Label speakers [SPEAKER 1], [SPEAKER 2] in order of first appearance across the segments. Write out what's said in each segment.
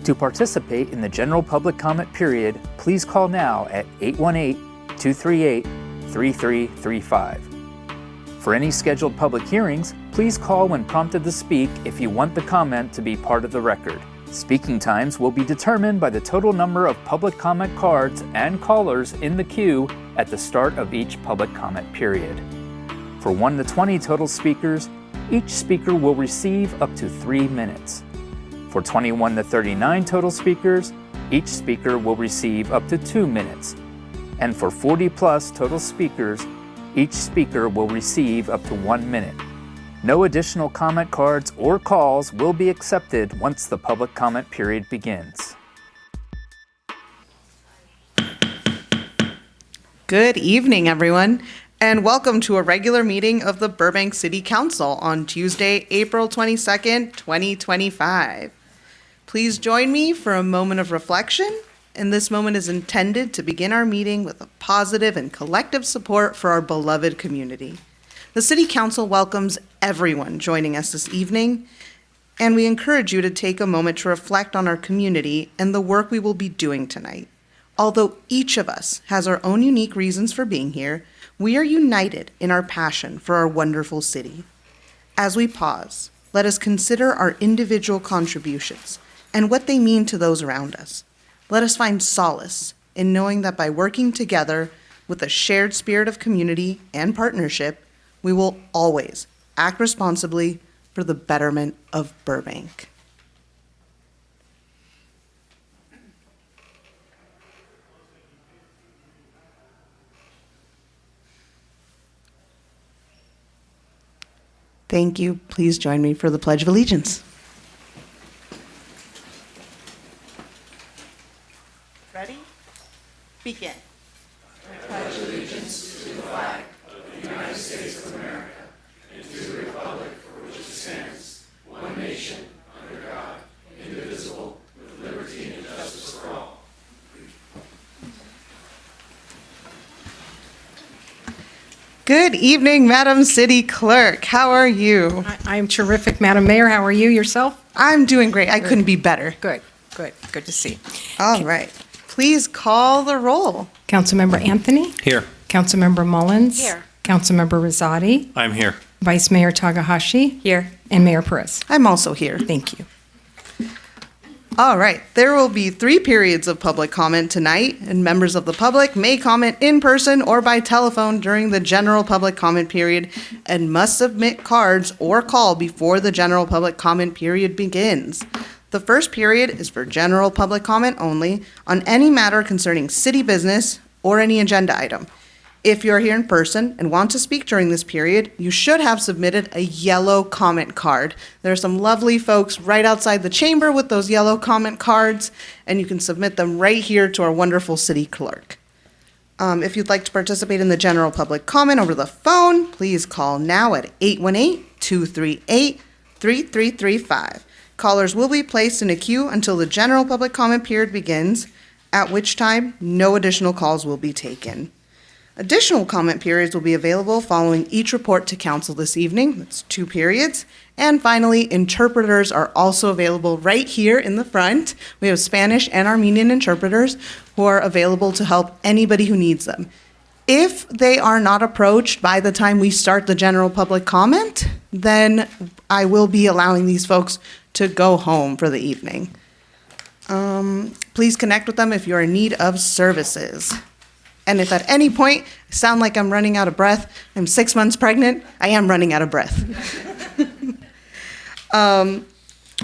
[SPEAKER 1] To participate in the general public comment period, please call now at 818-238-3335. For any scheduled public hearings, please call when prompted to speak if you want the comment to be part of the record. Speaking times will be determined by the total number of public comment cards and callers in the queue at the start of each public comment period. For 1 to 20 total speakers, each speaker will receive up to 3 minutes. For 21 to 39 total speakers, each speaker will receive up to 2 minutes. And for 40 plus total speakers, each speaker will receive up to 1 minute. No additional comment cards or calls will be accepted once the public comment period begins.
[SPEAKER 2] Good evening, everyone, and welcome to a regular meeting of the Burbank City Council on Tuesday, April 22nd, 2025. Please join me for a moment of reflection, and this moment is intended to begin our meeting with a positive and collective support for our beloved community. The City Council welcomes everyone joining us this evening, and we encourage you to take a moment to reflect on our community and the work we will be doing tonight. Although each of us has our own unique reasons for being here, we are united in our passion for our wonderful city. As we pause, let us consider our individual contributions and what they mean to those around us. Let us find solace in knowing that by working together with a shared spirit of community and partnership, we will always act responsibly for the betterment of Burbank. Thank you. Please join me for the Pledge of Allegiance. Ready? Begin.
[SPEAKER 3] I pledge allegiance to the flag of the United States of America and to the republic for which it stands, one nation, under God, indivisible, with liberty and justice for all.
[SPEAKER 2] Good evening, Madam City Clerk. How are you?
[SPEAKER 4] I'm terrific, Madam Mayor. How are you yourself?
[SPEAKER 2] I'm doing great. I couldn't be better.
[SPEAKER 4] Good to see.
[SPEAKER 2] All right. Please call the roll.
[SPEAKER 4] Councilmember Anthony?
[SPEAKER 5] Here.
[SPEAKER 4] Councilmember Mullins?
[SPEAKER 2] Here.
[SPEAKER 4] Councilmember Rosati?
[SPEAKER 5] I'm here.
[SPEAKER 4] Vice Mayor Takahashi? Here. And Mayor Perez?
[SPEAKER 2] I'm also here.
[SPEAKER 4] Thank you.
[SPEAKER 2] All right. There will be 3 periods of public comment tonight, and members of the public may comment in person or by telephone during the general public comment period and must submit cards or call before the general public comment period begins. The first period is for general public comment only on any matter concerning city business or any agenda item. If you're here in person and want to speak during this period, you should have submitted a yellow comment card. There are some lovely folks right outside the chamber with those yellow comment cards, and you can submit them right here to our wonderful city clerk. If you'd like to participate in the general public comment over the phone, please call now at 818-238-3335. Callers will be placed in a queue until the general public comment period begins, at which time no additional calls will be taken. Additional comment periods will be available following each report to council this evening. That's 2 periods. And finally, interpreters are also available right here in the front. We have Spanish and Armenian interpreters who are available to help anybody who needs them. If they are not approached by the time we start the general public comment, then I will be allowing these folks to go home for the evening. Please connect with them if you're in need of services. And if at any point I sound like I'm running out of breath, I'm 6 months pregnant, I am running out of breath.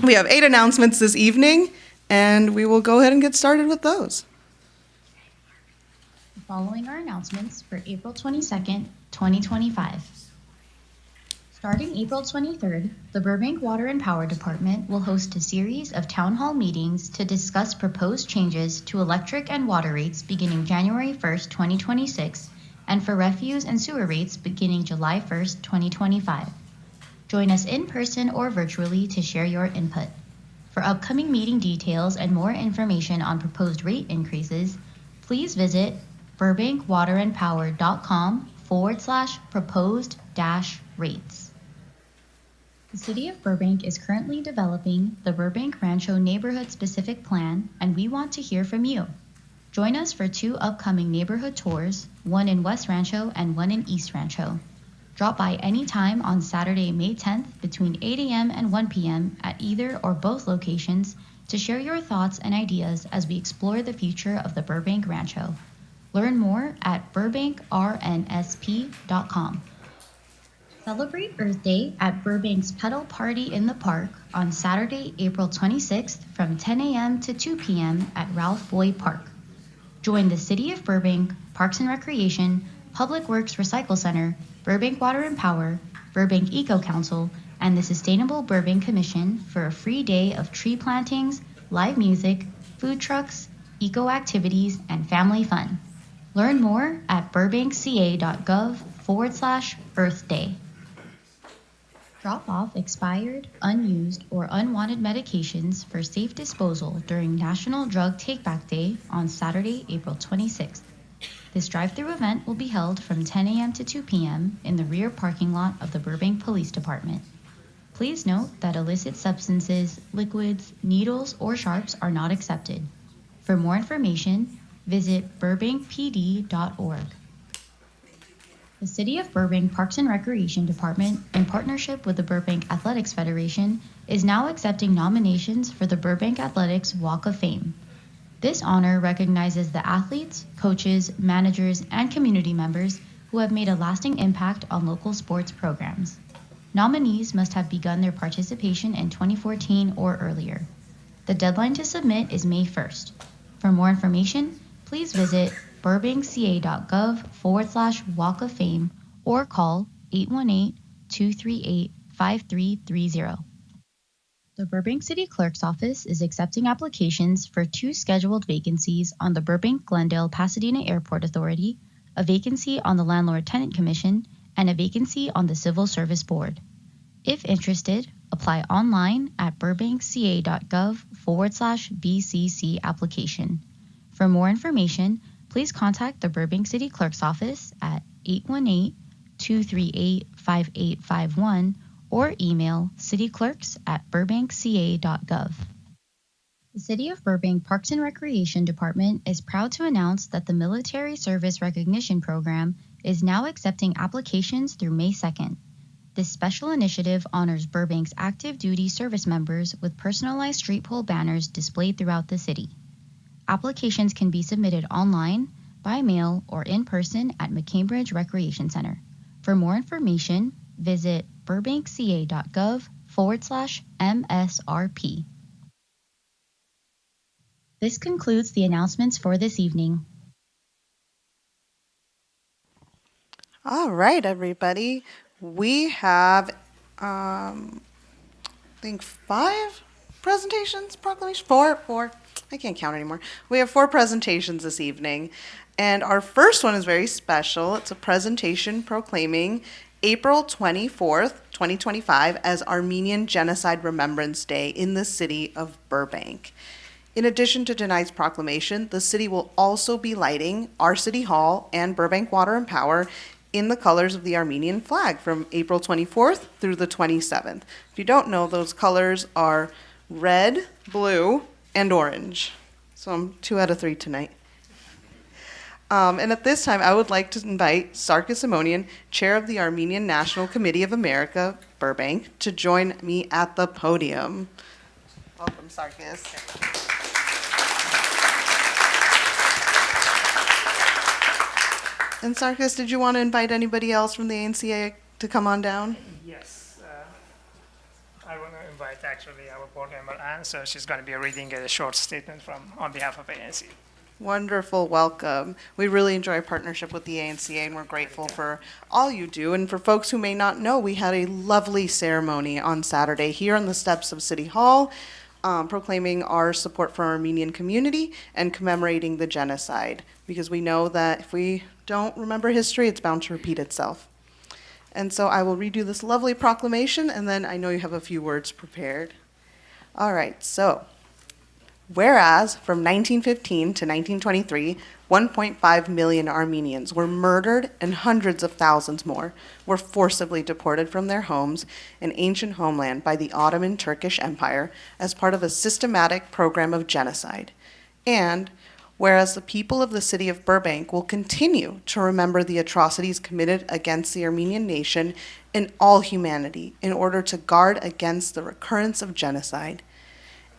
[SPEAKER 2] We have 8 announcements this evening, and we will go ahead and get started with those.
[SPEAKER 6] Following our announcements for April 22nd, 2025. Starting April 23rd, the Burbank Water and Power Department will host a series of town hall meetings to discuss proposed changes to electric and water rates beginning January 1st, 2026, and for refuse and sewer rates beginning July 1st, 2025. Join us in person or virtually to share your input. For upcoming meeting details and more information on proposed rate increases, please visit burbankwaterandpower.com/proposed-rates. The City of Burbank is currently developing the Burbank Rancho Neighborhood Specific Plan, and we want to hear from you. Join us for 2 upcoming neighborhood tours, one in West Rancho and one in East Rancho. Drop by anytime on Saturday, May 10th between 8 a.m. and 1 p.m. at either or both locations to share your thoughts and ideas as we explore the future of the Burbank Rancho. Learn more at burbankrnsp.com. Celebrate Earth Day at Burbank's Pedal Party in the Park on Saturday, April 26th from 10 a.m. to 2 p.m. at Ralph Boyd Park. Join the City of Burbank, Parks and Recreation, Public Works Recycle Center, Burbank Water and Power, Burbank Eco Council, and the Sustainable Burbank Commission for a free day of tree plantings, live music, food trucks, eco activities, and family fun. Learn more at burbankca.gov/Earth Day. Drop off expired, unused, or unwanted medications for safe disposal during National Drug Take-Back Day on Saturday, April 26th. This drive-through event will be held from 10 a.m. to 2 p.m. in the rear parking lot of the Burbank Police Department. Please note that illicit substances, liquids, needles, or sharps are not accepted. For more information, visit burbankpd.org. The City of Burbank Parks and Recreation Department, in partnership with the Burbank Athletics Federation, is now accepting nominations for the Burbank Athletics Walk of Fame. This honor recognizes the athletes, coaches, managers, and community members who have made a lasting impact on local sports programs. Nominees must have begun their participation in 2014 or earlier. The deadline to submit is May 1st. For more information, please visit burbankca.gov/Walk of Fame or call 818-238-5330. The Burbank City Clerk's Office is accepting applications for 2 scheduled vacancies on the Burbank-Glendale-Pasadena Airport Authority, a vacancy on the Landlord-Tenant Commission, and a vacancy on the Civil Service Board. If interested, apply online at burbankca.gov/BCC application. For more information, please contact the Burbank City Clerk's Office at 818-238-5851 or email cityclerks@burbankca.gov. The City of Burbank Parks and Recreation Department is proud to announce that the Military Service Recognition Program is now accepting applications through May 2nd. This special initiative honors Burbank's active duty service members with personalized street pole banners displayed throughout the city. Applications can be submitted online, by mail, or in person at McCambridge Recreation Center. For more information, visit burbankca.gov/MSRP. This concludes the announcements for this evening.
[SPEAKER 2] All right, everybody. We have, I think 5 presentations, proclamations, 4. I can't count anymore. We have 4 presentations this evening. And our first one is very special. It's a presentation proclaiming April 24th, 2025 as Armenian Genocide Remembrance Day in the city of Burbank. In addition to tonight's proclamation, the city will also be lighting our City Hall and Burbank Water and Power in the colors of the Armenian flag from April 24th through the 27th. If you don't know, those colors are red, blue, and orange. So I'm 2 out of 3 tonight. And at this time, I would like to invite Sarkis Simonian, Chair of the Armenian National Committee of America, Burbank, to join me at the podium. Welcome, Sarkis. And Sarkis, did you want to invite anybody else from the ANCA to come on down?
[SPEAKER 5] Yes. I want to invite actually our board member Anne, so she's going to be reading a short statement on behalf of ANC.
[SPEAKER 2] Wonderful, welcome. We really enjoy our partnership with the ANCA, and we're grateful for all you do. And for folks who may not know, we had a lovely ceremony on Saturday here on the steps of City Hall, proclaiming our support for our Armenian community and commemorating the genocide, because we know that if we don't remember history, it's bound to repeat itself. And so I will read you this lovely proclamation, and then I know you have a few words prepared. All right, so Whereas from 1915 to 1923, 1.5 million Armenians were murdered and hundreds of thousands more were forcibly deported from their homes in ancient homeland by the Ottoman Turkish Empire as part of a systematic program of genocide. And whereas the people of the city of Burbank will continue to remember the atrocities committed against the Armenian nation and all humanity in order to guard against the recurrence of genocide.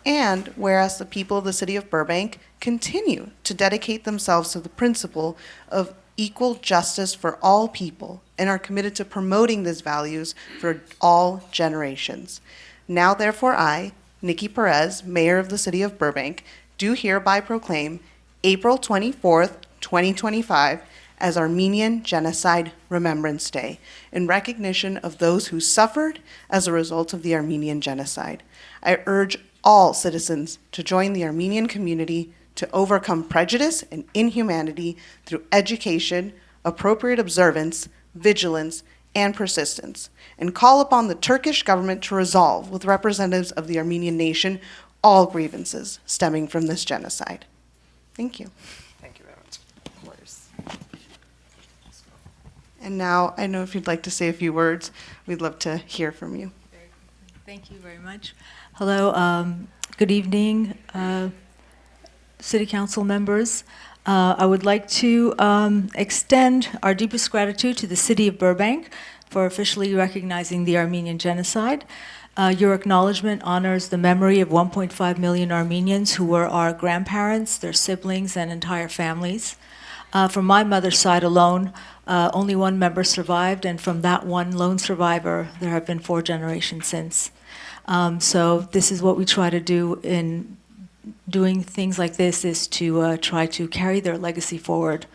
[SPEAKER 2] And whereas the people of the city of Burbank continue to dedicate themselves to the principle of equal justice for all people and are committed to promoting these values for all generations. Now, therefore, I, Nikki Perez, Mayor of the city of Burbank, do hereby proclaim April 24th, 2025 as Armenian Genocide Remembrance Day in recognition of those who suffered as a result of the Armenian Genocide. I urge all citizens to join the Armenian community to overcome prejudice and inhumanity through education, appropriate observance, vigilance, and persistence, and call upon the Turkish government to resolve with representatives of the Armenian nation all grievances stemming from this genocide. Thank you.
[SPEAKER 5] Thank you very much.
[SPEAKER 2] Of course. And now, I know if you'd like to say a few words, we'd love to hear from you.
[SPEAKER 7] Thank you very much. Hello, good evening, City Council members. I would like to extend our deepest gratitude to the City of Burbank for officially recognizing the Armenian Genocide. Your acknowledgement honors the memory of 1.5 million Armenians who were our grandparents, their siblings, and entire families. From my mother's side alone, only one member survived, and from that one lone survivor, there have been 4 generations since. So this is what we try to do in doing things like this, is to try to carry their legacy forward.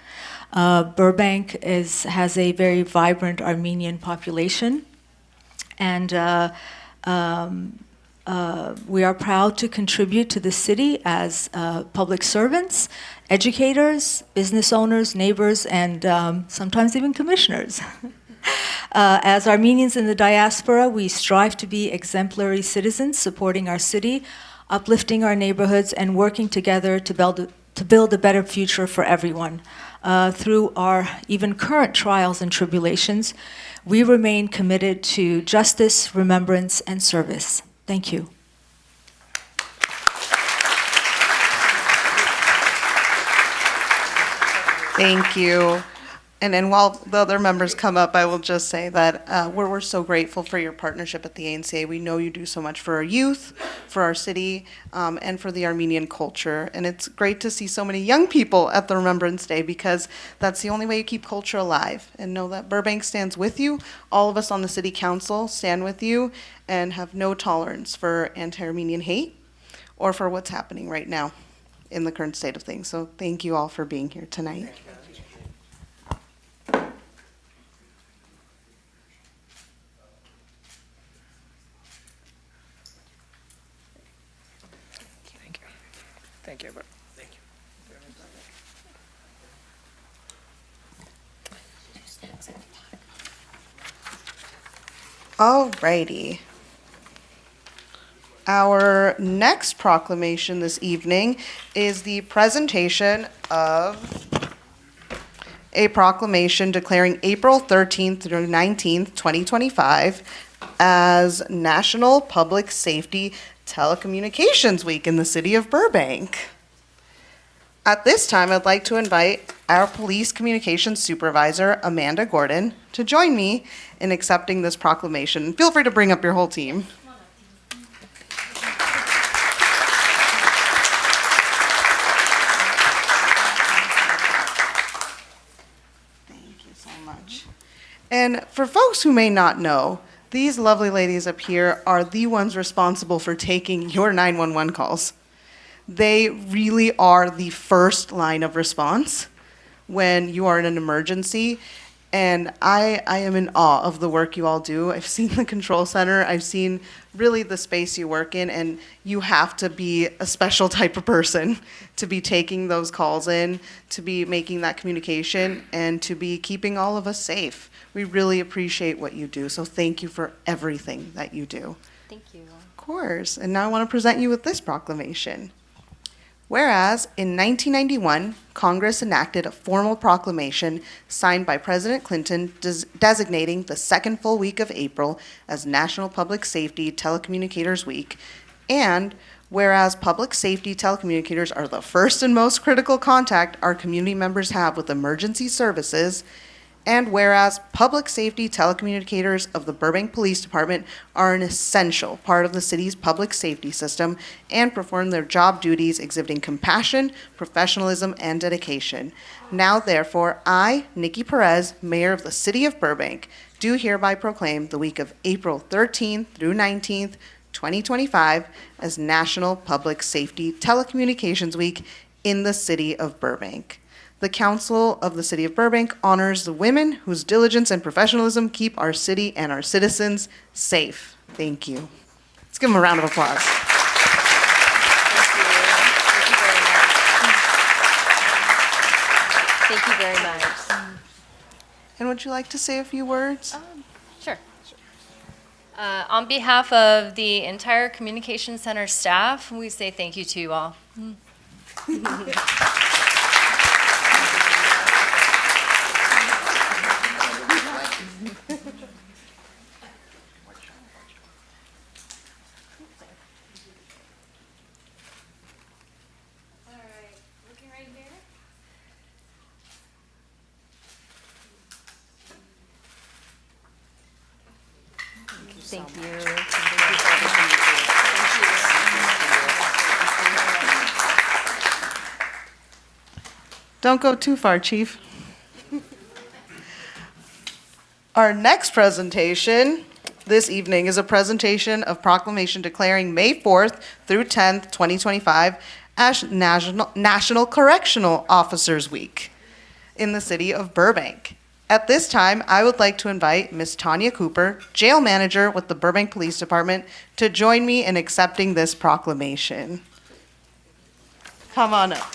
[SPEAKER 7] Burbank has a very vibrant Armenian population, and we are proud to contribute to the city as public servants, educators, business owners, neighbors, and sometimes even commissioners. As Armenians in the diaspora, we strive to be exemplary citizens, supporting our city, uplifting our neighborhoods, and working together to build a better future for everyone. Through our even current trials and tribulations, we remain committed to justice, remembrance, and service. Thank you.
[SPEAKER 2] Thank you. And then while the other members come up, I will just say that we're so grateful for your partnership at the ANCA. We know you do so much for our youth, for our city, and for the Armenian culture. And it's great to see so many young people at the Remembrance Day, because that's the only way you keep culture alive. And know that Burbank stands with you. All of us on the city council stand with you and have no tolerance for anti-Armenian hate or for what's happening right now in the current state of things. So thank you all for being here tonight.
[SPEAKER 5] Thank you.
[SPEAKER 2] Alrighty. Our next proclamation this evening is the presentation of a proclamation declaring April 13th through 19th, 2025 as National Public Safety Telecommunications Week in the city of Burbank. At this time, I'd like to invite our Police Communications Supervisor, Amanda Gordon, to join me in accepting this proclamation. Feel free to bring up your whole team. Thank you so much. And for folks who may not know, these lovely ladies up here are the ones responsible for taking your 911 calls. They really are the first line of response when you are in an emergency. And I am in awe of the work you all do. I've seen the control center. I've seen really the space you work in. And you have to be a special type of person to be taking those calls in, to be making that communication, and to be keeping all of us safe. We really appreciate what you do. So thank you for everything that you do.
[SPEAKER 8] Thank you.
[SPEAKER 2] Of course. And now I want to present you with this proclamation. Whereas in 1991, Congress enacted a formal proclamation signed by President Clinton designating the second full week of April as National Public Safety Telecommunicators Week, and whereas public safety telecommunicators are the first and most critical contact our community members have with emergency services, and whereas public safety telecommunicators of the Burbank Police Department are an essential part of the city's public safety system and perform their job duties exhibiting compassion, professionalism, and dedication. Now, therefore, I, Nikki Perez, Mayor of the City of Burbank, do hereby proclaim the week of April 13th through 19th, 2025 as National Public Safety Telecommunications Week in the City of Burbank. The Council of the City of Burbank honors the women whose diligence and professionalism keep our city and our citizens safe. Thank you. Let's give them a round of applause.
[SPEAKER 8] Thank you very much.
[SPEAKER 2] And would you like to say a few words?
[SPEAKER 8] Sure. On behalf of the entire Communication Center staff, we say thank you to you all. Thank you.
[SPEAKER 2] Don't go too far, Chief. Our next presentation this evening is a presentation of proclamation declaring May 4th through 10th, 2025 as National Correctional Officers Week in the city of Burbank. At this time, I would like to invite Ms. Tanya Cooper, jail manager with the Burbank Police Department, to join me in accepting this proclamation. Come on up.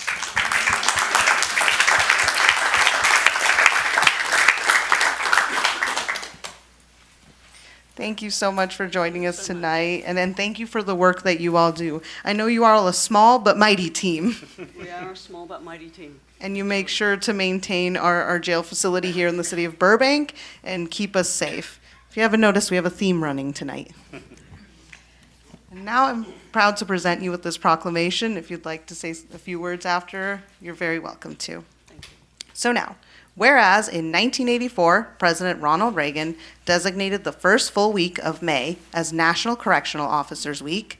[SPEAKER 2] Thank you so much for joining us tonight, and then thank you for the work that you all do. I know you are all a small but mighty team.
[SPEAKER 9] We are a small but mighty team.
[SPEAKER 2] And you make sure to maintain our jail facility here in the city of Burbank and keep us safe. If you haven't noticed, we have a theme running tonight. And now I'm proud to present you with this proclamation. If you'd like to say a few words after, you're very welcome to.
[SPEAKER 9] Thank you.
[SPEAKER 2] So now, whereas in 1984, President Ronald Reagan designated the first full week of May as National Correctional Officers Week,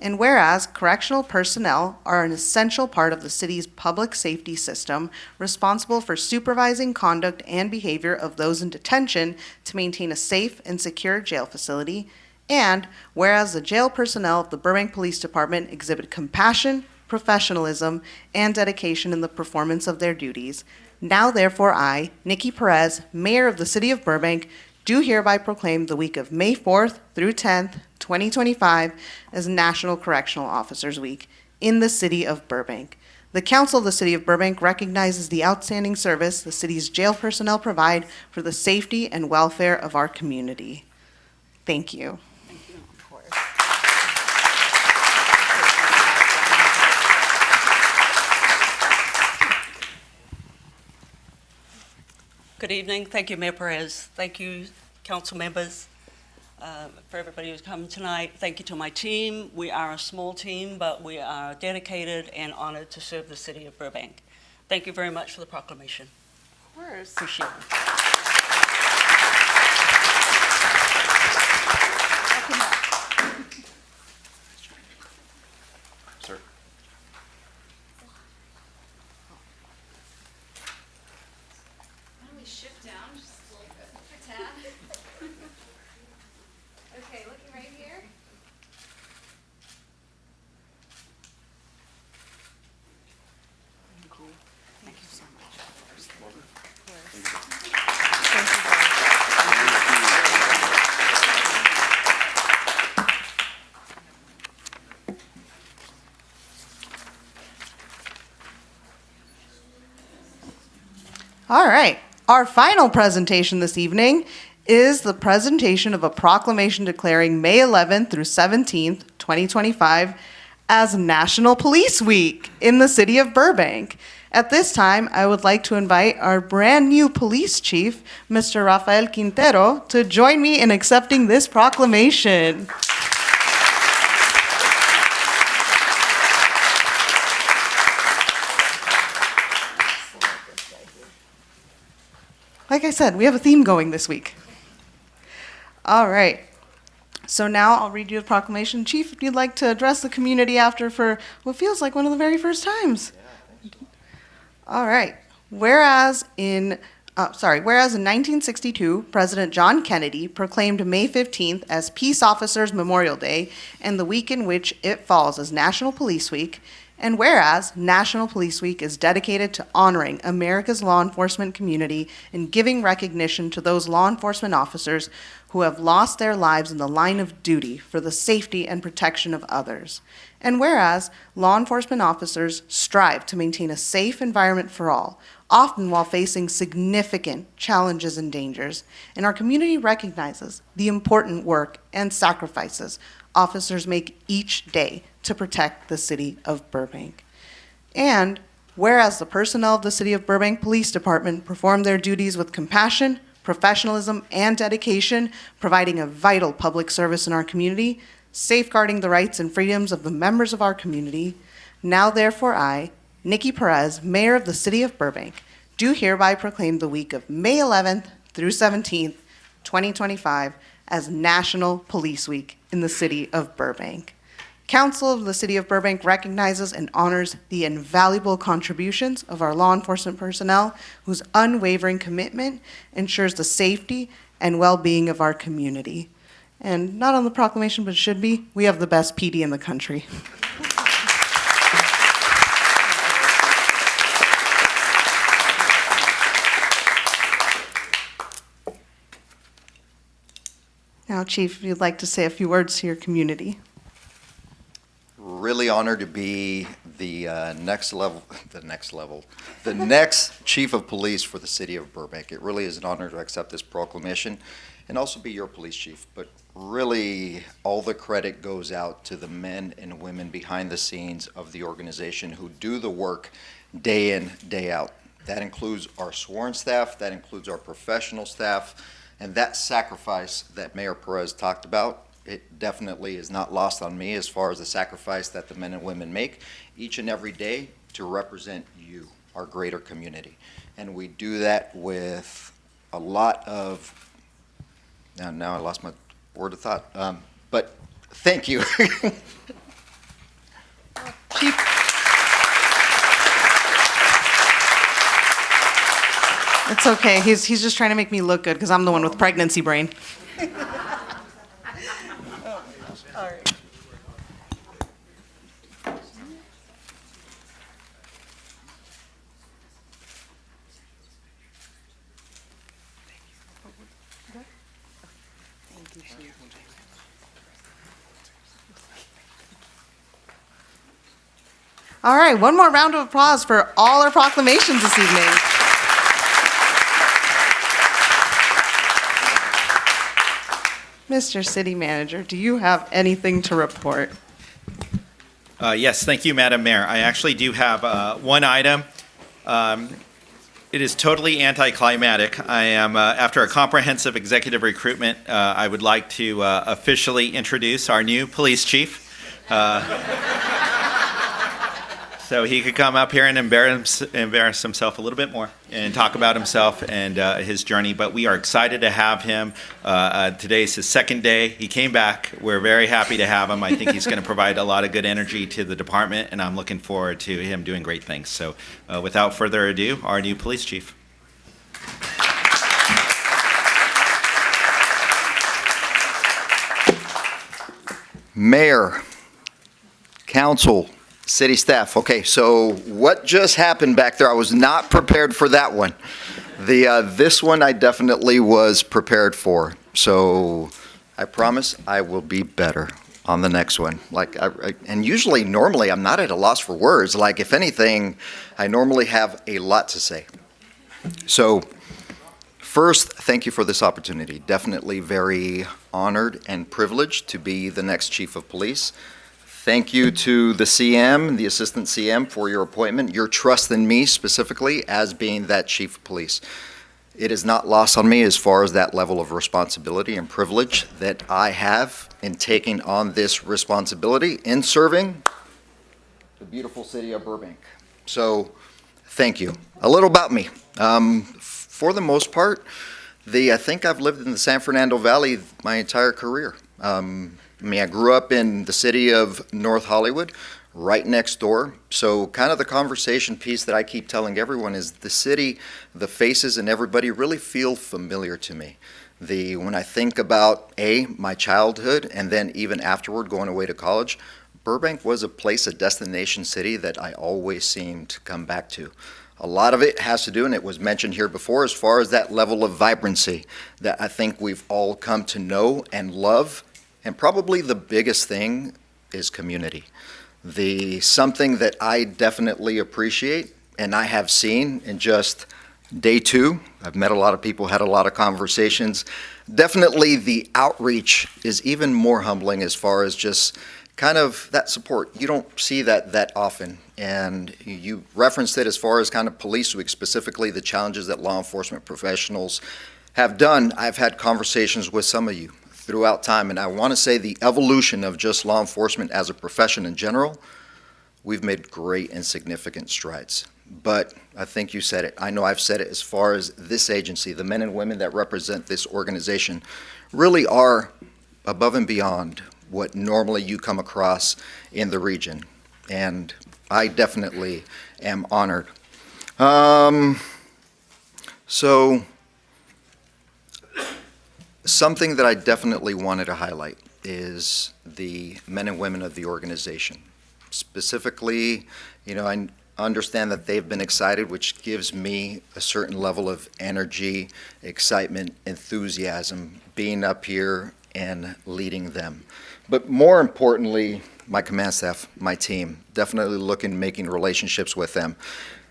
[SPEAKER 2] and whereas correctional personnel are an essential part of the city's public safety system, responsible for supervising conduct and behavior of those in detention to maintain a safe and secure jail facility, and whereas the jail personnel of the Burbank Police Department exhibit compassion, professionalism, and dedication in the performance of their duties, now therefore I, Nikki Perez, Mayor of the City of Burbank, do hereby proclaim the week of May 4th through 10th, 2025 as National Correctional Officers Week in the City of Burbank. The Council of the City of Burbank recognizes the outstanding service the city's jail personnel provide for the safety and welfare of our community. Thank you.
[SPEAKER 9] Thank you. Of course. Good evening. Thank you, Mayor Perez. Thank you, council members, for everybody who's come tonight. Thank you to my team. We are a small team, but we are dedicated and honored to serve the city of Burbank. Thank you very much for the proclamation.
[SPEAKER 2] Of course.
[SPEAKER 9] Appreciate it.
[SPEAKER 3] Sir.
[SPEAKER 8] Why don't we shift down just a little bit for Tad? Okay, looking right here.
[SPEAKER 2] Thank you so much. All right. Our final presentation this evening is the presentation of a proclamation declaring May 11th through 17th, 2025 as National Police Week in the city of Burbank. At this time, I would like to invite our brand new police chief, Mr. Rafael Quintero, to join me in accepting this proclamation. Like I said, we have a theme going this week. All right. So now I'll read you the proclamation. Chief, if you'd like to address the community after for what feels like one of the very first times. All right. Whereas in 1962, President John Kennedy proclaimed May 15th as Peace Officers Memorial Day and the week in which it falls as National Police Week, and whereas National Police Week is dedicated to honoring America's law enforcement community and giving recognition to those law enforcement officers who have lost their lives in the line of duty for the safety and protection of others. And whereas law enforcement officers strive to maintain a safe environment for all, often while facing significant challenges and dangers, and our community recognizes the important work and sacrifices officers make each day to protect the city of Burbank. And whereas the personnel of the City of Burbank Police Department perform their duties with compassion, professionalism, and dedication, providing a vital public service in our community, safeguarding the rights and freedoms of the members of our community, now therefore I, Nikki Perez, Mayor of the City of Burbank, do hereby proclaim the week of May 11th through 17th, 2025, as National Police Week in the City of Burbank. Council of the City of Burbank recognizes and honors the invaluable contributions of our law enforcement personnel whose unwavering commitment ensures the safety and well-being of our community. And not on the proclamation, but should be, we have the best PD in the country. Now, Chief, if you'd like to say a few words to your community.
[SPEAKER 10] Really honored to be the next chief of police for the city of Burbank. It really is an honor to accept this proclamation and also be your police chief. But really, all the credit goes out to the men and women behind the scenes of the organization who do the work day in, day out. That includes our sworn staff, that includes our professional staff, and that sacrifice that Mayor Perez talked about, it definitely is not lost on me as far as the sacrifice that the men and women make each and every day to represent you, our greater community. And we do that with a lot of, now I lost my word of thought, but thank you.
[SPEAKER 2] Chief. It's okay. He's just trying to make me look good because I'm the one with pregnancy brain. All right, one more round of applause for all our proclamations this evening. Mr. City Manager, do you have anything to report?
[SPEAKER 11] Yes, thank you, Madam Mayor. I actually do have one item. It is totally anticlimactic. I am, after a comprehensive executive recruitment, I would like to officially introduce our new police chief. So he could come up here and embarrass himself a little bit more and talk about himself and his journey. But we are excited to have him. Today's his second day. He came back. We're very happy to have him. I think he's going to provide a lot of good energy to the department, and I'm looking forward to him doing great things. So without further ado, our new police chief.
[SPEAKER 10] Mayor, council, city staff. Okay, so what just happened back there? I was not prepared for that one. This one I definitely was prepared for. So I promise I will be better on the next one. And usually, normally, I'm not at a loss for words. Like, if anything, I normally have a lot to say. So first, thank you for this opportunity. Definitely very honored and privileged to be the next chief of police. Thank you to the CM, the Assistant CM, for your appointment, your trust in me specifically as being that Chief of Police. It is not lost on me as far as that level of responsibility and privilege that I have in taking on this responsibility in serving the beautiful city of Burbank. So, thank you. A little about me. For the most part, I think I've lived in the San Fernando Valley my entire career. I grew up in the city of North Hollywood, right next door. So kind of the conversation piece that I keep telling everyone is the city, the faces and everybody really feel familiar to me. When I think about my childhood and then even afterward going away to college, Burbank was a place, a destination city that I always seemed to come back to. A lot of it has to do, and it was mentioned here before, as far as that level of vibrancy that I think we've all come to know and love. And probably the biggest thing is community. Something that I definitely appreciate, and I have seen in just day 2. I've met a lot of people, had a lot of conversations. Definitely the outreach is even more humbling as far as just kind of that support. You don't see that often. And you referenced it as far as kind of Police Week, specifically the challenges that law enforcement professionals have done. I've had conversations with some of you throughout time, and I want to say the evolution of just law enforcement as a profession in general, we've made great and significant strides. But I think you said it. I know I've said it as far as this agency, the men and women that represent this organization really are above and beyond what normally you come across in the region. And I definitely am honored. Something that I definitely wanted to highlight is the men and women of the organization. Specifically, I understand that they've been excited, which gives me a certain level of energy, excitement, enthusiasm, being up here and leading them. But more importantly, my command staff, my team, definitely making relationships with them.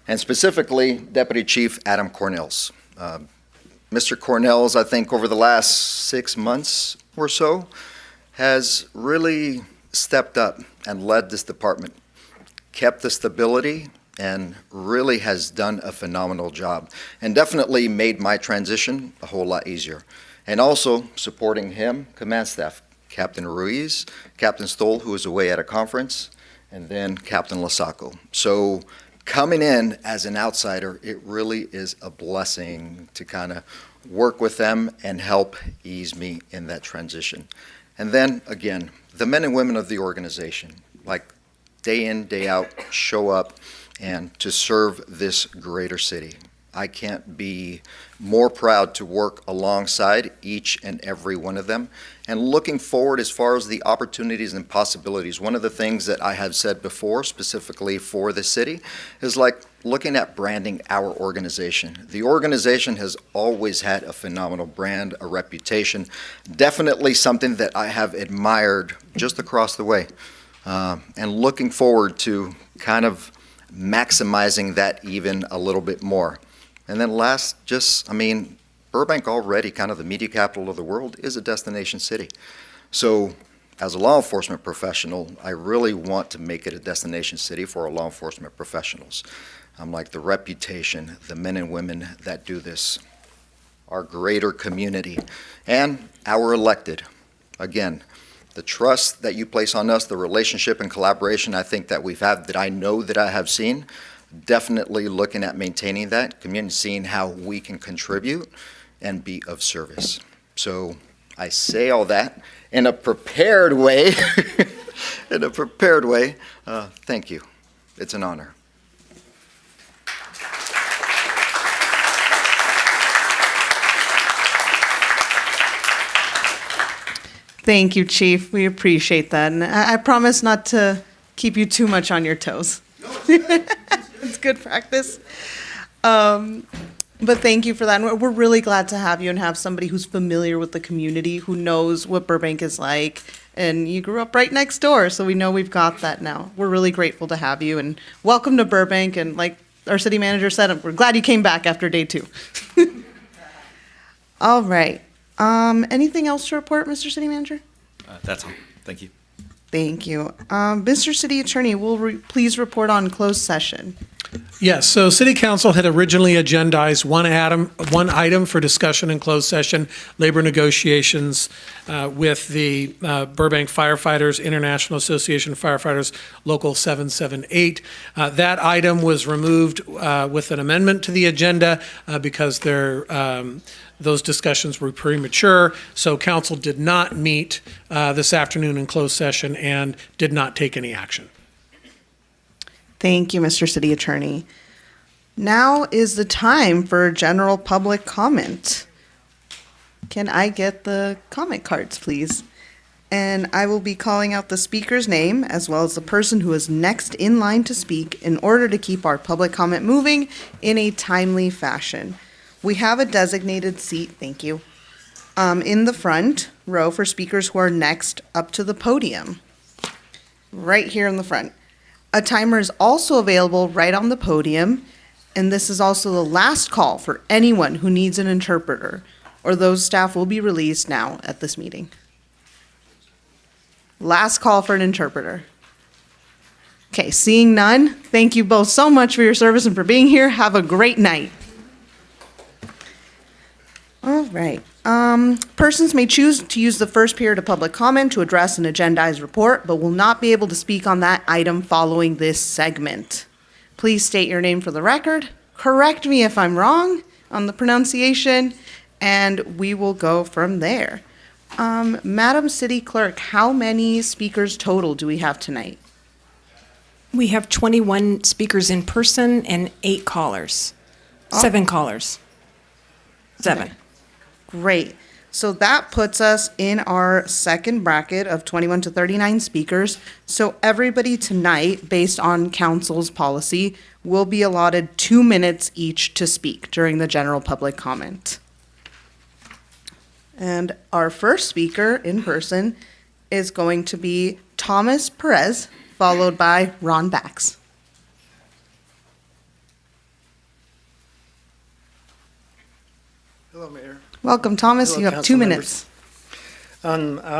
[SPEAKER 10] And specifically, Deputy Chief Adam Cornels. Mr. Cornels, I think over the last 6 months or so, has really stepped up and led this department, kept the stability, and really has done a phenomenal job, and definitely made my transition a whole lot easier. And also supporting him, command staff, Captain Ruiz, Captain Stoll, who was away at a conference, and then Captain Lasaco. So coming in as an outsider, it really is a blessing to kind of work with them and help ease me in that transition. And then, again, the men and women of the organization, like day in, day out, show up and to serve this greater city. I can't be more proud to work alongside each and every one of them. And looking forward as far as the opportunities and possibilities, one of the things that I have said before, specifically for the city, is like looking at branding our organization. The organization has always had a phenomenal brand, a reputation, definitely something that I have admired just across the way. And looking forward to kind of maximizing that even a little bit more. And then last, Burbank already, kind of the media capital of the world, is a destination city. So as a law enforcement professional, I really want to make it a destination city for our law enforcement professionals. The reputation, the men and women that do this, our greater community, and our elected. Again, the trust that you place on us, the relationship and collaboration I think that we've had, that I know that I have seen, definitely looking at maintaining that community, seeing how we can contribute and be of service. So I say all that in a prepared way. Thank you. It's an honor.
[SPEAKER 2] Thank you, Chief. We appreciate that. And I promise not to keep you too much on your toes. It's good practice. But thank you for that. And we're really glad to have you and have somebody who's familiar with the community, who knows what Burbank is like. And you grew up right next door, so we know we've got that now. We're really grateful to have you, and welcome to Burbank. And like our city manager said, we're glad you came back after day 2. All right. Anything else to report, Mr. City Manager?
[SPEAKER 11] That's all. Thank you.
[SPEAKER 2] Thank you. Mr. City Attorney, will please report on closed session.
[SPEAKER 12] Yes, so City Council had originally agendized one item for discussion in closed session, labor negotiations with the Burbank Firefighters, International Association of Firefighters, Local 778. That item was removed with an amendment to the agenda because those discussions were premature, so council did not meet this afternoon in closed session and did not take any action.
[SPEAKER 2] Thank you, Mr. City Attorney. Now is the time for general public comment. Can I get the comment cards, please? And I will be calling out the speaker's name as well as the person who is next in line to speak in order to keep our public comment moving in a timely fashion. We have a designated seat, thank you, in the front row for speakers who are next up to the podium, right here in the front. A timer is also available right on the podium, and this is also the last call for anyone who needs an interpreter, or those staff will be released now at this meeting. Last call for an interpreter. Okay, seeing none, thank you both so much for your service and for being here. Have a great night. All right. Persons may choose to use the first period of public comment to address an agendized report, but will not be able to speak on that item following this segment. Please state your name for the record. Correct me if I'm wrong on the pronunciation, and we will go from there. Madam City Clerk, how many speakers total do we have tonight?
[SPEAKER 4] We have 21 speakers in person and 8 callers. 7 callers. 7.
[SPEAKER 2] Okay. Great. So that puts us in our second bracket of 21 to 39 speakers. So everybody tonight, based on council's policy, will be allotted 2 minutes each to speak during the general public comment. And our first speaker in person is going to be Thomas Perez, followed by Ron Bax.
[SPEAKER 13] Hello, Mayor.
[SPEAKER 2] Welcome, Thomas.
[SPEAKER 13] Hello,
[SPEAKER 2] you have
[SPEAKER 13] council
[SPEAKER 2] 2 minutes.
[SPEAKER 13] I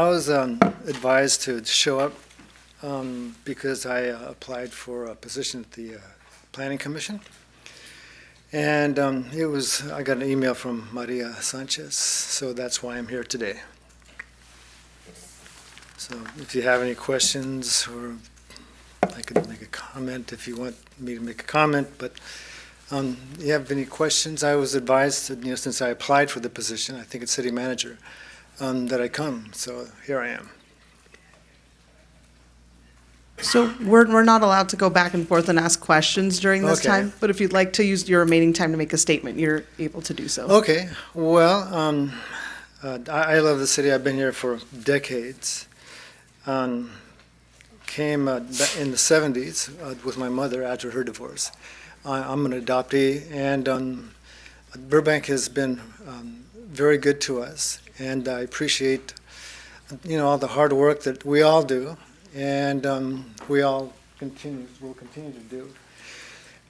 [SPEAKER 13] was advised to show up because I applied for a position at the Planning Commission. And I got an email from Maria Sanchez, so that's why I'm here today. So if you have any questions, or I could make a comment if you want me to make a comment, but you have any questions? I was advised that, since I applied for the position, I think it's city manager, that I come. So here I am.
[SPEAKER 2] So we're not allowed to go back and forth and ask questions during this
[SPEAKER 13] Okay.
[SPEAKER 2] time, but if you'd like to use your remaining time to make a statement, you're able to do so.
[SPEAKER 13] Okay. Well, I love the city. I've been here for decades. Came in the 70s with my mother after her divorce. I'm an adoptee, and Burbank has been very good to us, and I appreciate, all the hard work that we all do, and we all will continue to do.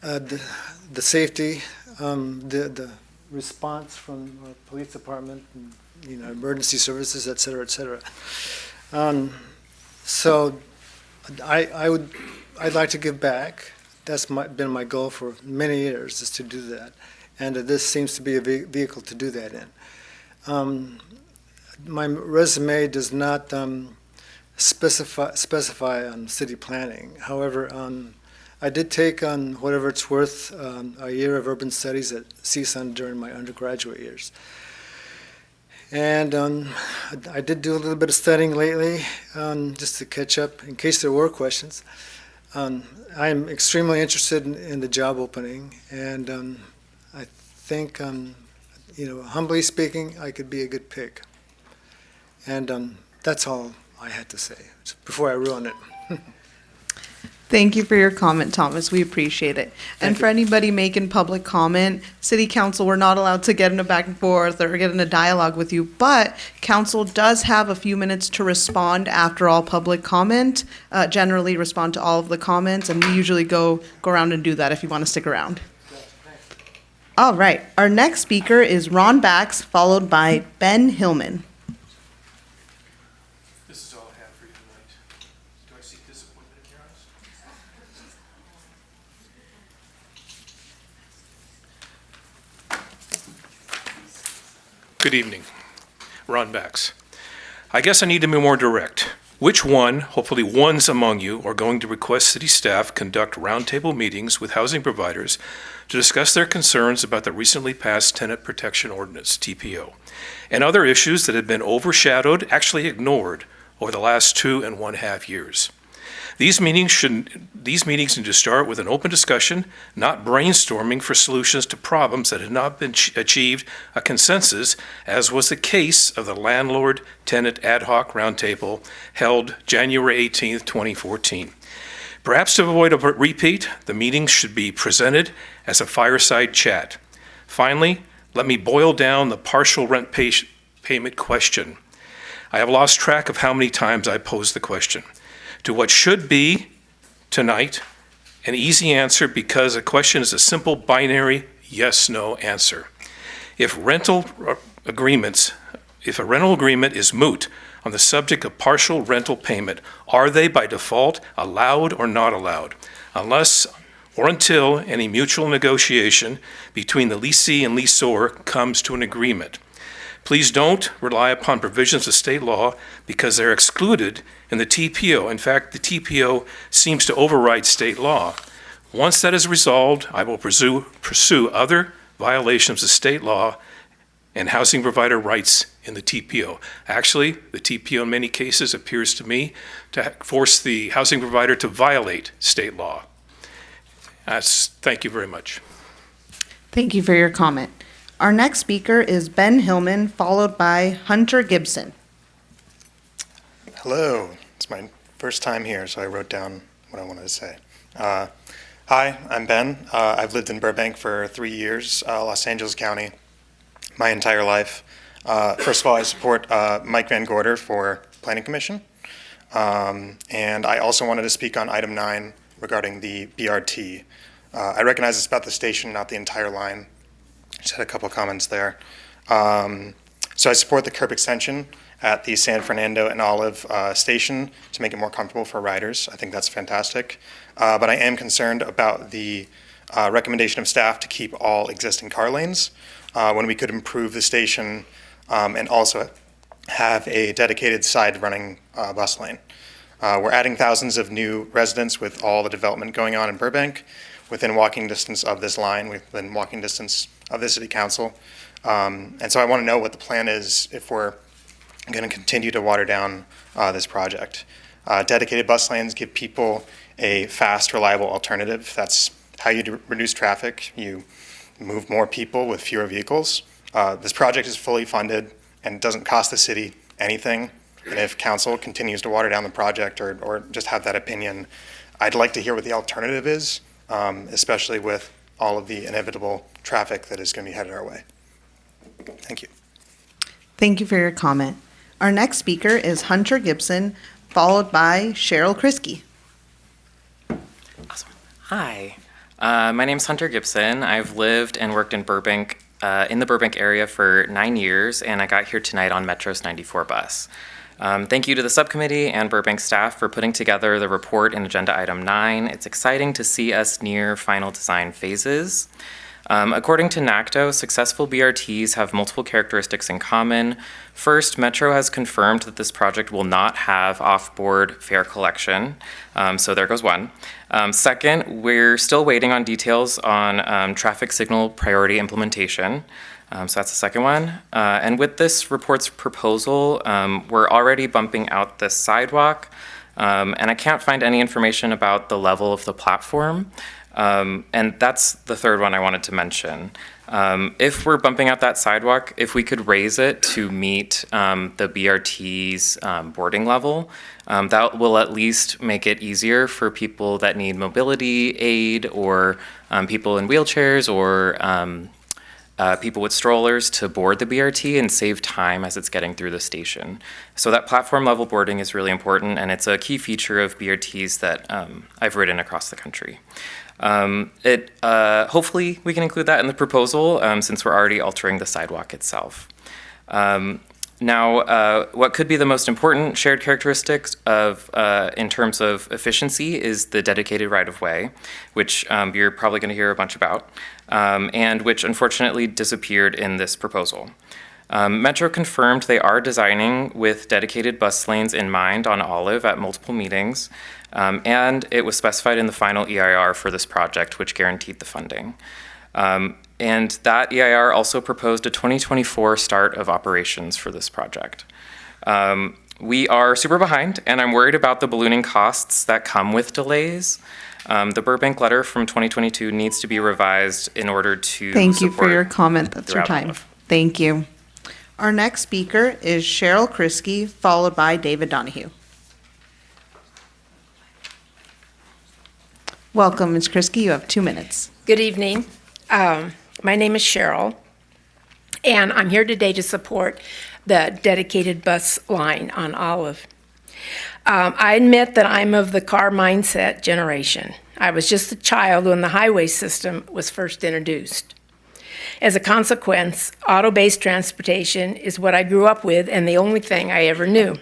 [SPEAKER 13] The safety, the response from our police department, and, emergency services, et cetera, et cetera. So I'd like to give back. That's been my goal for many years, is to do that. And this seems to be a vehicle to do that in. My resume does not specify on city planning. However, I did take on, whatever it's worth, a year of urban studies at CSUN during my undergraduate years. And I did do a little bit of studying lately, just to catch up in case there were questions. I'm extremely interested in the job opening, and I think, humbly speaking, I could be a good pick. And that's all I had to say before I ruin it.
[SPEAKER 2] Thank you for your comment, Thomas. We appreciate it. And for anybody making public comment, City Council, we're not allowed to get in a back and forth or get in a dialogue with you, but Council does have a few minutes to respond after all public comment, generally respond to all of the comments, and we usually go around and do that if you want to stick around. All right. Our next speaker is Ron Bax, followed by Ben Hillman.
[SPEAKER 12] This is all I have for you tonight.
[SPEAKER 14] Good evening. Ron Bax. I guess I need to be more direct. Which one, hopefully ones among you, are going to request city staff conduct roundtable meetings with housing providers to discuss their concerns about the recently passed Tenant Protection Ordinance, TPO, and other issues that have been overshadowed, actually ignored, over the last 2.5 years? These meetings need to start with an open discussion, not brainstorming for solutions to problems that have not been achieved a consensus, as was the case of the Landlord-Tenant Ad Hoc Roundtable held January 18th, 2014. Perhaps to avoid a repeat, the meetings should be presented as a fireside chat. Finally, let me boil down the partial rent payment question. I have lost track of how many times I posed the question. To what should be, tonight, an easy answer, because a question is a simple binary yes-no answer. If a rental agreement is moot on the subject of partial rental payment, are they by default allowed or not allowed, unless or until any mutual negotiation between the leasee and lessor comes to an agreement? Please don't rely upon provisions of state law because they're excluded in the TPO. In fact, the TPO seems to override state law. Once that is resolved, I will pursue other violations of state law and housing provider rights in the TPO. Actually, the TPO in many cases appears to me to force the housing provider to violate state law. Thank you very much.
[SPEAKER 2] Thank you for your comment. Our next speaker is Ben Hillman, followed by Hunter Gibson.
[SPEAKER 15] Hello, it's my first time here, so I wrote down what I wanted to say. Hi, I'm Ben. I've lived in Burbank for 3 years, Los Angeles County, my entire life. First of all, I support Mike Van Gorder for Planning Commission. And I also wanted to speak on item 9 regarding the BRT. I recognize it's about the station, not the entire line. Just had a couple comments there. So I support the curb extension at the San Fernando and Olive station to make it more comfortable for riders. I think that's fantastic. But I am concerned about the recommendation of staff to keep all existing car lanes when we could improve the station and also have a dedicated side running bus lane. We're adding thousands of new residents with all the development going on in Burbank within walking distance of this line, within walking distance of the city council. And so I want to know what the plan is if we're going to continue to water down this project. Dedicated bus lanes give people a fast, reliable alternative. That's how you reduce traffic. You move more people with fewer vehicles. This project is fully funded and doesn't cost the city anything. And if council continues to water down the project or just have that opinion, I'd like to hear what the alternative is, especially with all of the inevitable traffic that is going to be headed our way. Thank you.
[SPEAKER 2] Thank you for your comment. Our next speaker is Hunter Gibson, followed by Cheryl Kriske.
[SPEAKER 16] Awesome. Hi, my name's Hunter Gibson. I've lived and worked in Burbank, in the Burbank area for 9 years, and I got here tonight on Metro's 94 bus. Thank you to the subcommittee and Burbank staff for putting together the report in agenda item 9. It's exciting to see us near final design phases. According to NACTO, successful BRTs have multiple characteristics in common. First, Metro has confirmed that this project will not have off-board fare collection, so there goes one. Second, we're still waiting on details on traffic signal priority implementation. So that's the second one. And with this report's proposal, we're already bumping out the sidewalk, and I can't find any information about the level of the platform. And that's the third one I wanted to mention. If we're bumping out that sidewalk, if we could raise it to meet the BRT's boarding level, that will at least make it easier for people that need mobility aid or people in wheelchairs or people with strollers to board the BRT and save time as it's getting through the station. So that platform level boarding is really important, and it's a key feature of BRTs that I've ridden across the country. Hopefully we can include that in the proposal since we're already altering the sidewalk itself. Now, what could be the most important shared characteristics of, in terms of efficiency is the dedicated right-of-way, which you're probably going to hear a bunch about, and which unfortunately disappeared in this proposal. Metro confirmed they are designing with dedicated bus lanes in mind on Olive at multiple meetings, and it was specified in the final EIR for this project, which guaranteed the funding. And that EIR also proposed a 2024 start of operations for this project. We are super behind, and I'm worried about the ballooning costs that come with delays. The Burbank letter from 2022 needs to be revised in order to
[SPEAKER 2] Thank you for
[SPEAKER 16] support
[SPEAKER 2] your comment. That's your
[SPEAKER 16] throughout
[SPEAKER 2] time.
[SPEAKER 16] Olive.
[SPEAKER 2] Thank you. Our next speaker is Cheryl Krisky, followed by David Donahue. Welcome, Ms. Krisky. You have 2 minutes.
[SPEAKER 17] Good evening. My name is Cheryl, and I'm here today to support the dedicated bus line on Olive. I admit that I'm of the car mindset generation. I was just a child when the highway system was first introduced. As a consequence, auto-based transportation is what I grew up with and the only thing I ever knew.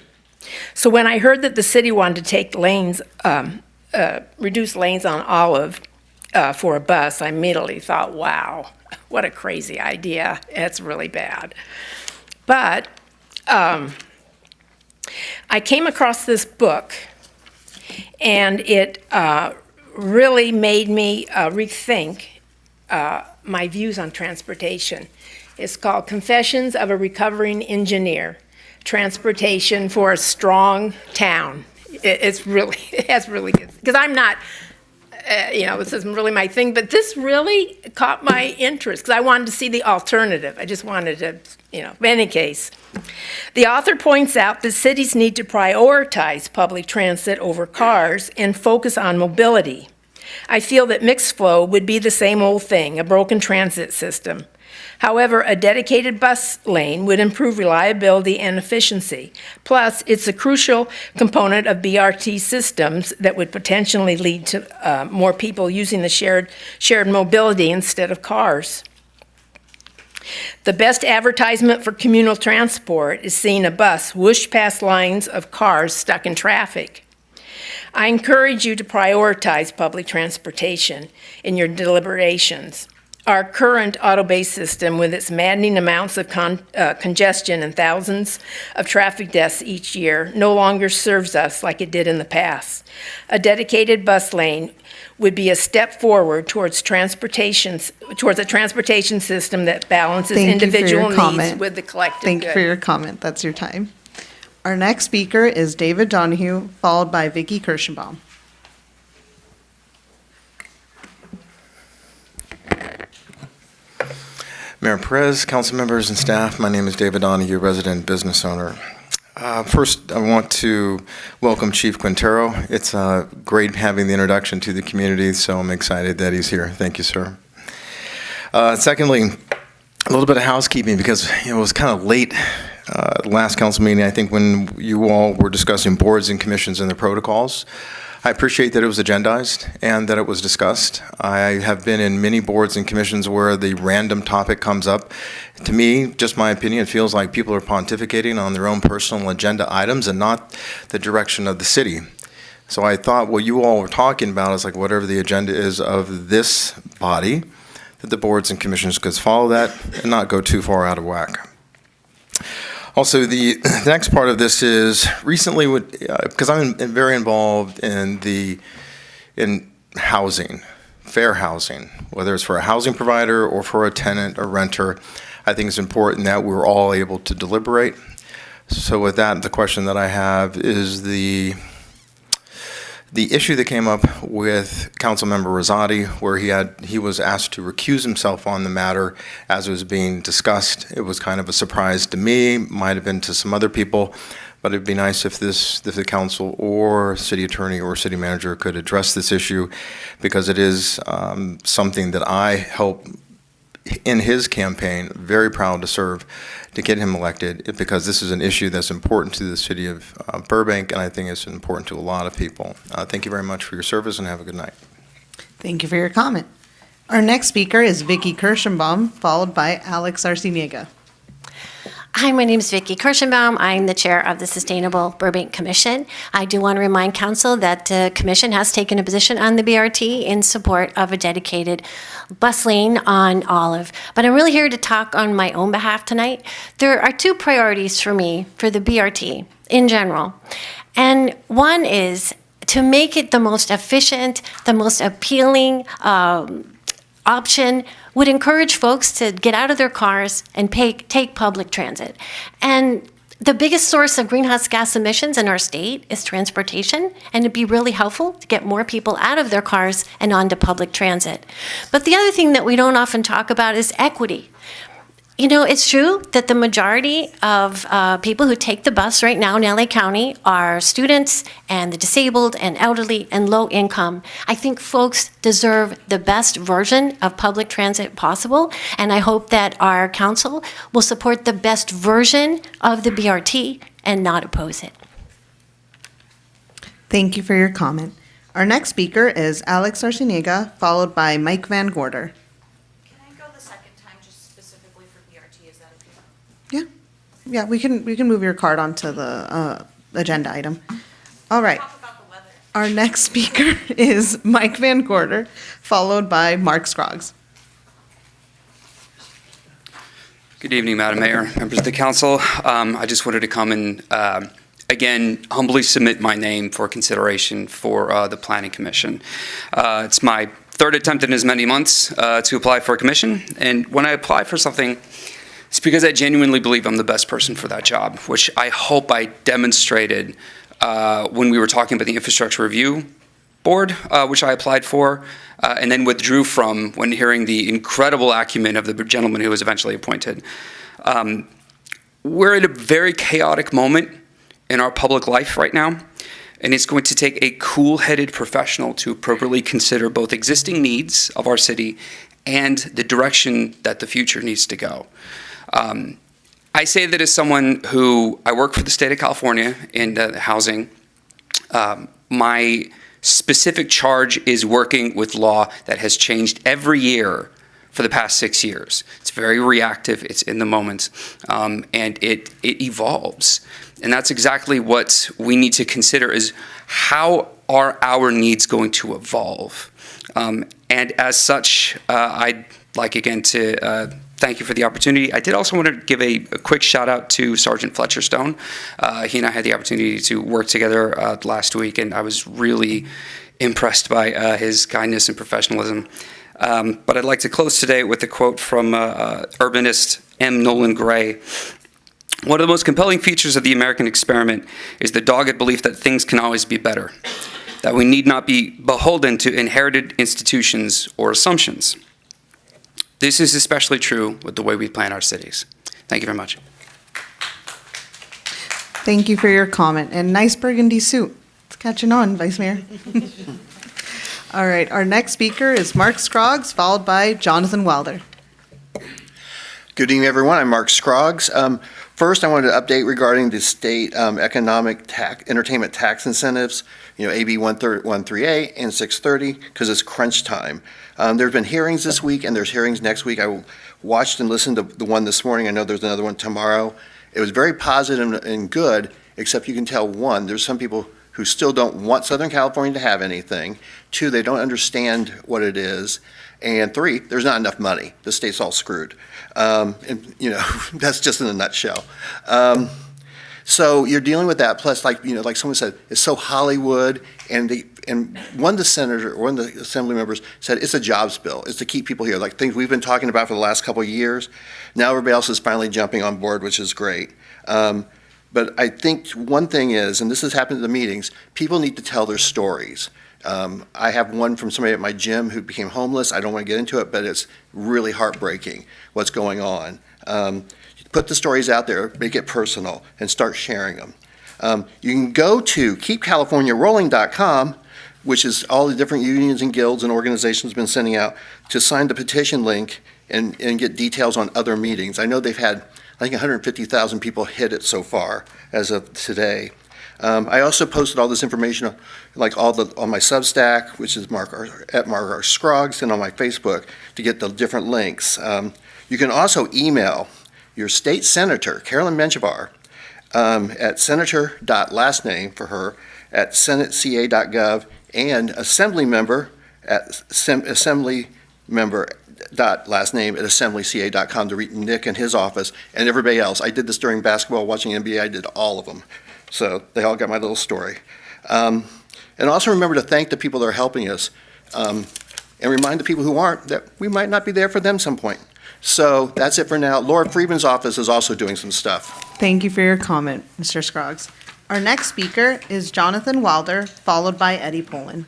[SPEAKER 17] So when I heard that the city wanted to take lanes, reduce lanes on Olive for a bus, I immediately thought, wow, what a crazy idea. It's really bad. But I came across this book, and it really made me rethink my views on transportation. It's called Confessions of a Recovering Engineer, Transportation for a Strong Town. It has really good, because I'm not, this isn't really my thing, but this really caught my interest because I wanted to see the alternative. I just wanted to, in any case. The author points out that cities need to prioritize public transit over cars and focus on mobility. I feel that mixed flow would be the same old thing, a broken transit system. However, a dedicated bus lane would improve reliability and efficiency. Plus, it's a crucial component of BRT systems that would potentially lead to more people using the shared mobility instead of cars. The best advertisement for communal transport is seeing a bus whoosh past lines of cars stuck in traffic. I encourage you to prioritize public transportation in your deliberations. Our current auto-based system, with its maddening amounts of congestion and thousands of traffic deaths each year, no longer serves us like it did in the past. A dedicated bus lane would be a step forward towards a transportation system that balances individual needs with the collective good.
[SPEAKER 2] Thank you for your comment. That's your time. Our next speaker is David Donahue, followed by Vicki Kirschenbaum.
[SPEAKER 18] Mayor Perez, council members and staff, my name is David Donahue, resident business owner. First, I want to welcome Chief Quintero. It's great having the introduction to the community, so I'm excited that he's here. Thank you, sir. Secondly, a little bit of housekeeping because it was kind of late last council meeting, I think, when you all were discussing boards and commissions and their protocols. I appreciate that it was agendized and that it was discussed. I have been in many boards and commissions where the random topic comes up. To me, just my opinion, it feels like people are pontificating on their own personal agenda items and not the direction of the city. So I thought what you all were talking about is like whatever the agenda is of this body, that the boards and commissions could follow that and not go too far out of whack. Also, the next part of this is recently, because I'm very involved in housing, fair housing, whether it's for a housing provider or for a tenant or renter, I think it's important that we're all able to deliberate. So with that, the question that I have is the issue that came up with Councilmember Rosati, where he was asked to recuse himself on the matter as it was being discussed. It was kind of a surprise to me, might have been to some other people, but it'd be nice if the council or city attorney or city manager could address this issue, because it is something that I help in his campaign, very proud to serve to get him elected, because this is an issue that's important to the city of Burbank, and I think it's important to a lot of people. Thank you very much for your service, and have a good night.
[SPEAKER 2] Thank you for your comment. Our next speaker is Vicki Kirschenbaum, followed by Alex Arciniega.
[SPEAKER 19] Hi, my name is Vicki Kirschenbaum. I'm the chair of the Sustainable Burbank Commission. I do want to remind council that the commission has taken a position on the BRT in support of a dedicated bus lane on Olive. But I'm really here to talk on my own behalf tonight. There are two priorities for me for the BRT in general. And one is to make it the most efficient, the most appealing option, would encourage folks to get out of their cars and take public transit. And the biggest source of greenhouse gas emissions in our state is transportation, and it'd be really helpful to get more people out of their cars and onto public transit. But the other thing that we don't often talk about is equity. You know, it's true that the majority of people who take the bus right now in LA County are students and the disabled and elderly and low income. I think folks deserve the best version of public transit possible, and I hope that our council will support the best version of the BRT and not oppose it.
[SPEAKER 2] Thank you for your comment. Our next speaker is Alex Arciniega, followed by Mike Van Gorder. Yeah, we can move your card onto the agenda item. All right. Our next speaker is Mike Van Gorder, followed by Mark Scroggs.
[SPEAKER 20] Good evening, Madam Mayor, members of the council. I just wanted to come and, again, humbly submit my name for consideration for the Planning Commission. It's my third attempt in as many months to apply for a commission, and when I apply for something, it's because I genuinely believe I'm the best person for that job, which I hope I demonstrated when we were talking about the Infrastructure Review Board, which I applied for, and then withdrew from when hearing the incredible acumen of the gentleman who was eventually appointed. We're at a very chaotic moment in our public life right now, and it's going to take a cool-headed professional to appropriately consider both existing needs of our city and the direction that the future needs to go. I say that as someone who, I work for the state of California in housing. My specific charge is working with law that has changed every year for the past 6 years. It's very reactive, it's in the moment, and it evolves. And that's exactly what we need to consider is how are our needs going to evolve? And as such, I'd like again to thank you for the opportunity. I did also want to give a quick shout out to Sergeant Fletcher Stone. He and I had the opportunity to work together last week, and I was really impressed by his kindness and professionalism. But I'd like to close today with a quote from urbanist M. Nolan Gray. One of the most compelling features of the American experiment is the dogged belief that things can always be better, that we need not be beholden to inherited institutions or assumptions. This is especially true with the way we plan our cities. Thank you very much.
[SPEAKER 2] Thank you for your comment, and nice burgundy suit. It's catching on, Vice Mayor. All right, our next speaker is Mark Scroggs, followed by Jonathan Wilder.
[SPEAKER 21] Good evening, everyone. I'm Mark Scroggs. First, I wanted to update regarding the state economic entertainment tax incentives, AB 138 and 630, because it's crunch time. There's been hearings this week, and there's hearings next week. I watched and listened to the one this morning. I know there's another one tomorrow. It was very positive and good, except you can tell, one, there's some people who still don't want Southern California to have anything. Two, they don't understand what it is. And three, there's not enough money. The state's all screwed. And, that's just in a nutshell. So you're dealing with that. Plus, like someone said, it's so Hollywood. And one of the assembly members said it's a jobs bill. It's to keep people here, like things we've been talking about for the last couple of years. Now everybody else is finally jumping on board, which is great. But I think one thing is, and this has happened at the meetings, people need to tell their stories. I have one from somebody at my gym who became homeless. I don't want to get into it, but it's really heartbreaking what's going on. Put the stories out there, make it personal, and start sharing them. You can go to keepcaliforniarolling.com, which is all the different unions and guilds and organizations been sending out, to sign the petition link and get details on other meetings. I know they've had, I think, 150,000 people hit it so far as of today. I also posted all this information, like on my Substack, which is Mark R. Scroggs, and on my Facebook to get the different links. You can also email your state senator, Carolyn Menjivar, at senator.lastname for her at senateca.gov, and assembly member at assemblymember.lastname at assemblyca.com to reach Nick and his office and everybody else. I did this during basketball, watching NBA. I did all of them. So they all got my little story. And also remember to thank the people that are helping us, and remind the people who aren't that we might not be there for them some point. So that's it for now. Laura Friedman's office is also doing some stuff.
[SPEAKER 2] Thank you for your comment, Mr. Scroggs. Our next speaker is Jonathan Wilder, followed by Eddie Poland.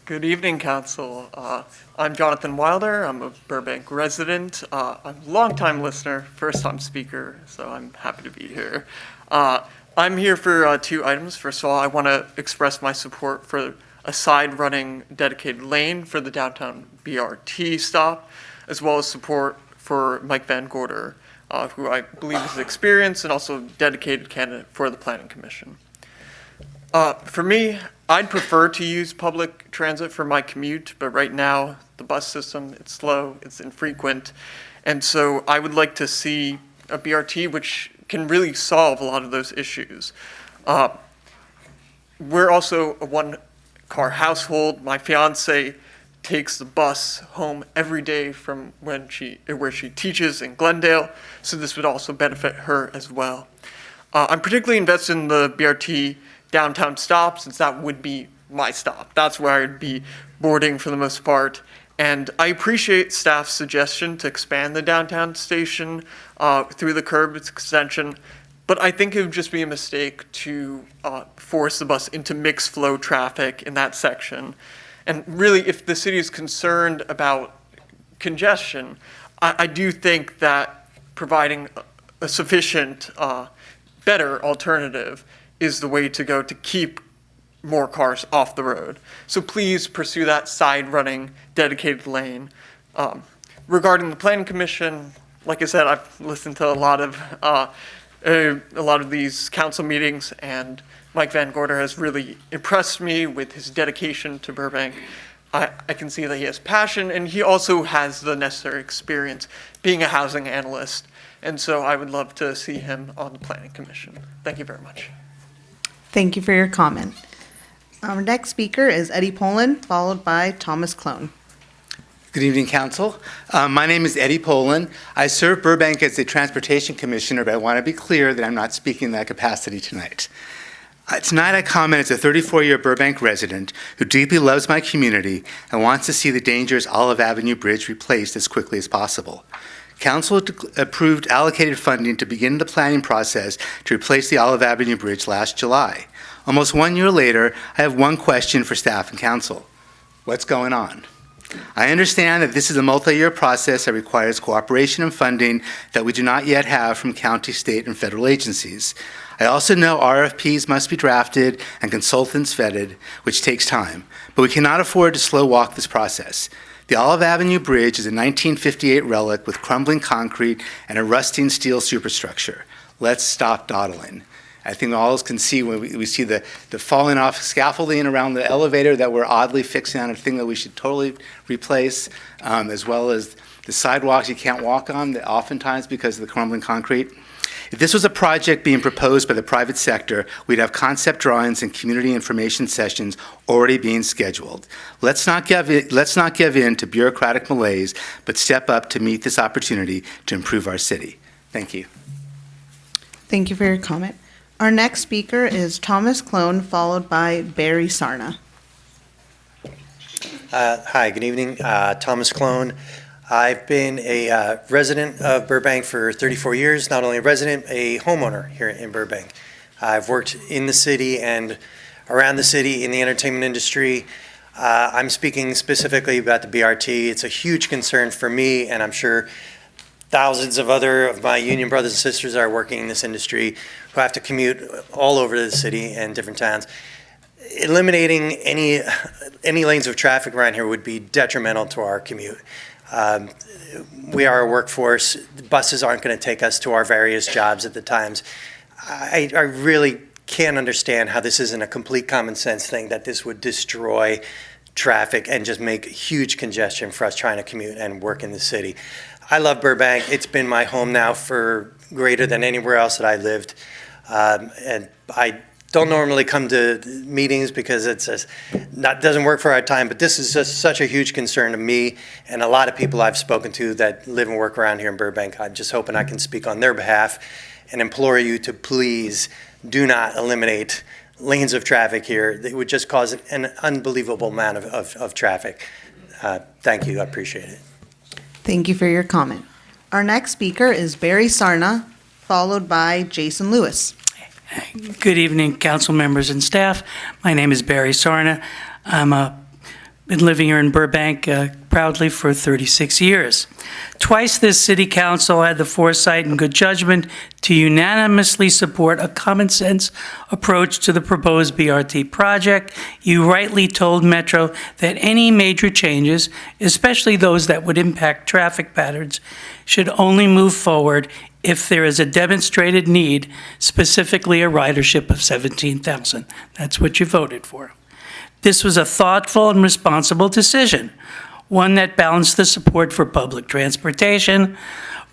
[SPEAKER 1] Good evening, Council. I'm Jonathan Wilder. I'm a Burbank resident. I'm a longtime listener, first-time speaker, so I'm happy to be here. I'm here for two items. First of all, I want to express my support for a side-running dedicated lane for the downtown BRT stop, as well as support for Mike Van Gorder, who I believe is experienced and also dedicated candidate for the Planning Commission. For me, I'd prefer to use public transit for my commute, but right now, the bus system, it's slow, it's infrequent, and so I would like to see a BRT which can really solve a lot of those issues. We're also a one-car household. My fiance takes the bus home every day from where she teaches in Glendale, so this would also benefit her as well. I'm particularly invested in the BRT downtown stop, since that would be my stop. That's where I'd be boarding for the most part. And I appreciate staff's suggestion to expand the downtown station through the curb extension, but I think it would just be a mistake to force the bus into mixed flow traffic in that section. And really, if the city is concerned about congestion, I do think that providing a sufficient, better alternative is the way to go to keep more cars off the road. So please pursue that side-running dedicated lane. Regarding the Planning Commission, like I said, I've listened to a lot of these council meetings, and Mike Van Gorder has really impressed me with his dedication to Burbank. I can see that he has passion, and he also has the necessary experience being a housing analyst. And so I would love to see him on the Planning Commission. Thank you very much.
[SPEAKER 2] Thank you for your comment. Our next speaker is Eddie Poland, followed by Thomas Clone.
[SPEAKER 22] Good evening, Council. My name is Eddie Poland. I serve Burbank as the Transportation Commissioner, but I want to be clear that I'm not speaking in that capacity tonight. Tonight I comment as a 34-year Burbank resident who deeply loves my community and wants to see the dangerous Olive Avenue Bridge replaced as quickly as possible. Council approved allocated funding to begin the planning process to replace the Olive Avenue Bridge last July. Almost 1 year later, I have one question for staff and council. What's going on? I understand that this is a multi-year process that requires cooperation and funding that we do not yet have from county, state, and federal agencies. I also know RFPs must be drafted and consultants vetted, which takes time, but we cannot afford to slow walk this process. The Olive Avenue Bridge is a 1958 relic with crumbling concrete and a rusting steel superstructure. Let's stop dawdling. I think all of us can see when we see the falling off scaffolding around the elevator that we're oddly fixing on, a thing that we should totally replace, as well as the sidewalks you can't walk on, oftentimes because of the crumbling concrete. If this was a project being proposed by the private sector, we'd have concept drawings and community information sessions already being scheduled. Let's not give in to bureaucratic malaise, but step up to meet this opportunity to improve our city. Thank you.
[SPEAKER 2] Thank you for your comment. Our next speaker is Thomas Clone, followed by Barry Sarna.
[SPEAKER 23] Hi, good evening. Thomas Clone. I've been a resident of Burbank for 34 years, not only a resident, a homeowner here in Burbank. I've worked in the city and around the city in the entertainment industry. I'm speaking specifically about the BRT. It's a huge concern for me, and I'm sure thousands of my union brothers and sisters are working in this industry who have to commute all over the city and different towns. Eliminating any lanes of traffic around here would be detrimental to our commute. We are a workforce. Buses aren't going to take us to our various jobs at the times. I really can't understand how this isn't a complete common sense thing, that this would destroy traffic and just make huge congestion for us trying to commute and work in the city. I love Burbank. It's been my home now for greater than anywhere else that I lived. And I don't normally come to meetings because it's just doesn't work for our time, but this is just such a huge concern to me and a lot of people I've spoken to that live and work around here in Burbank. I'm just hoping I can speak on their behalf and implore you to please do not eliminate lanes of traffic here. It would just cause an unbelievable amount of traffic. Thank you, I appreciate it.
[SPEAKER 2] Thank you for your comment. Our next speaker is Barry Sarna, followed by Jason Lewis.
[SPEAKER 5] Good evening, council members and staff. My name is Barry Sarna. Been living here in Burbank proudly for 36 years. Twice this city council had the foresight and good judgment to unanimously support a common sense approach to the proposed BRT project. You rightly told Metro that any major changes, especially those that would impact traffic patterns, should only move forward if there is a demonstrated need, specifically a ridership of 17,000. That's what you voted for. This was a thoughtful and responsible decision, one that balanced the support for public transportation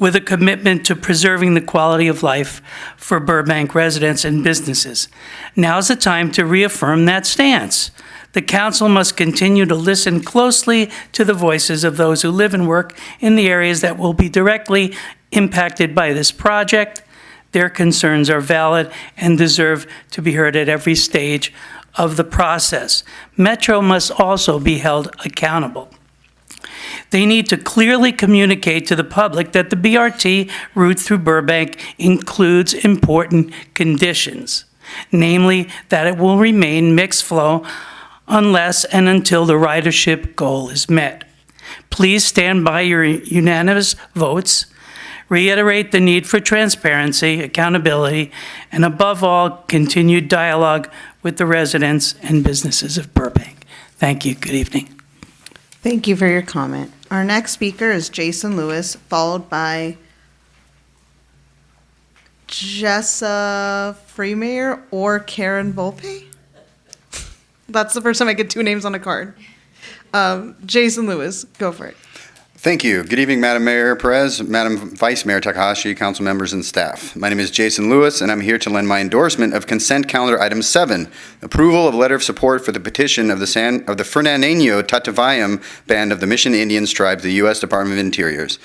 [SPEAKER 5] with a commitment to preserving the quality of life for Burbank residents and businesses. Now's the time to reaffirm that stance. The council must continue to listen closely to the voices of those who live and work in the areas that will be directly impacted by this project. Their concerns are valid and deserve to be heard at every stage of the process. Metro must also be held accountable. They need to clearly communicate to the public that the BRT route through Burbank includes important conditions, namely that it will remain mixed flow unless and until the ridership goal is met. Please stand by your unanimous votes. Reiterate the need for transparency, accountability, and above all, continued dialogue with the residents and businesses of Burbank. Thank you. Good evening.
[SPEAKER 2] Thank you for your comment. Our next speaker is Jason Lewis, followed by Jessa Freemayer or Karen Volpe. That's the first time I get two names on a card. Jason Lewis, go for it.
[SPEAKER 6] Thank you. Good evening, Madam Mayor Perez, Madam Vice Mayor Takahashi, council members and staff. My name is Jason Lewis, and I'm here to lend my endorsement of consent calendar item 7, approval of letter of support for the petition of the Fernandino Tatavayam Band of the Mission Indians Tribe of the U.S. Department of Interiors.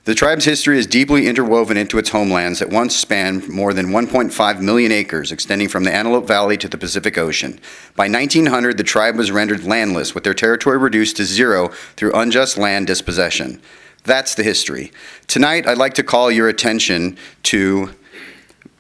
[SPEAKER 6] The tribe's history is deeply interwoven into its homelands that once spanned more than 1.5 million acres, extending from the Antelope Valley to the Pacific Ocean. By 1900, the tribe was rendered landless, with their territory reduced to zero through unjust land dispossession. That's the history. Tonight, I'd like to call your attention to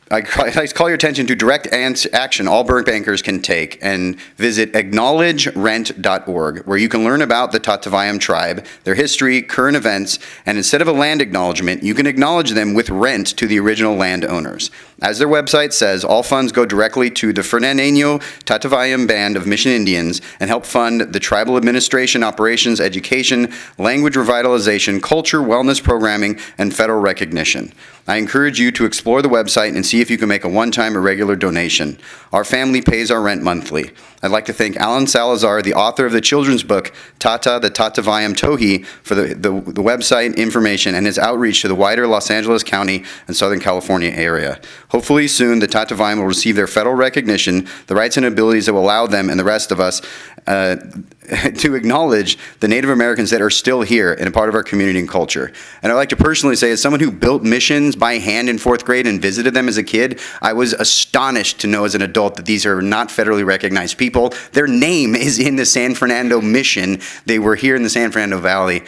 [SPEAKER 6] direct action all Burbankers can take and visit acknowledgerent.org, where you can learn about the Tatavayam tribe, their history, current events, and instead of a land acknowledgement, you can acknowledge them with rent to the original landowners. As their website says, all funds go directly to the Fernandino Tatavayam Band of Mission Indians and help fund the tribal administration, operations, education, language revitalization, culture, wellness programming, and federal recognition. I encourage you to explore the website and see if you can make a one-time or regular donation. Our family pays our rent monthly. I'd like to thank Alan Salazar, the author of the children's book, Tata, the Tatavayam Tohi, for the website information and his outreach to the wider Los Angeles County and Southern California area. Hopefully soon, the Tatavayam will receive their federal recognition, the rights and abilities that will allow them and the rest of us to acknowledge the Native Americans that are still here and a part of our community and culture. And I'd like to personally say, as someone who built missions by hand in 4th grade and visited them as a kid, I was astonished to know as an adult that these are not federally recognized people. Their name is in the San Fernando mission. They were here in the San Fernando Valley.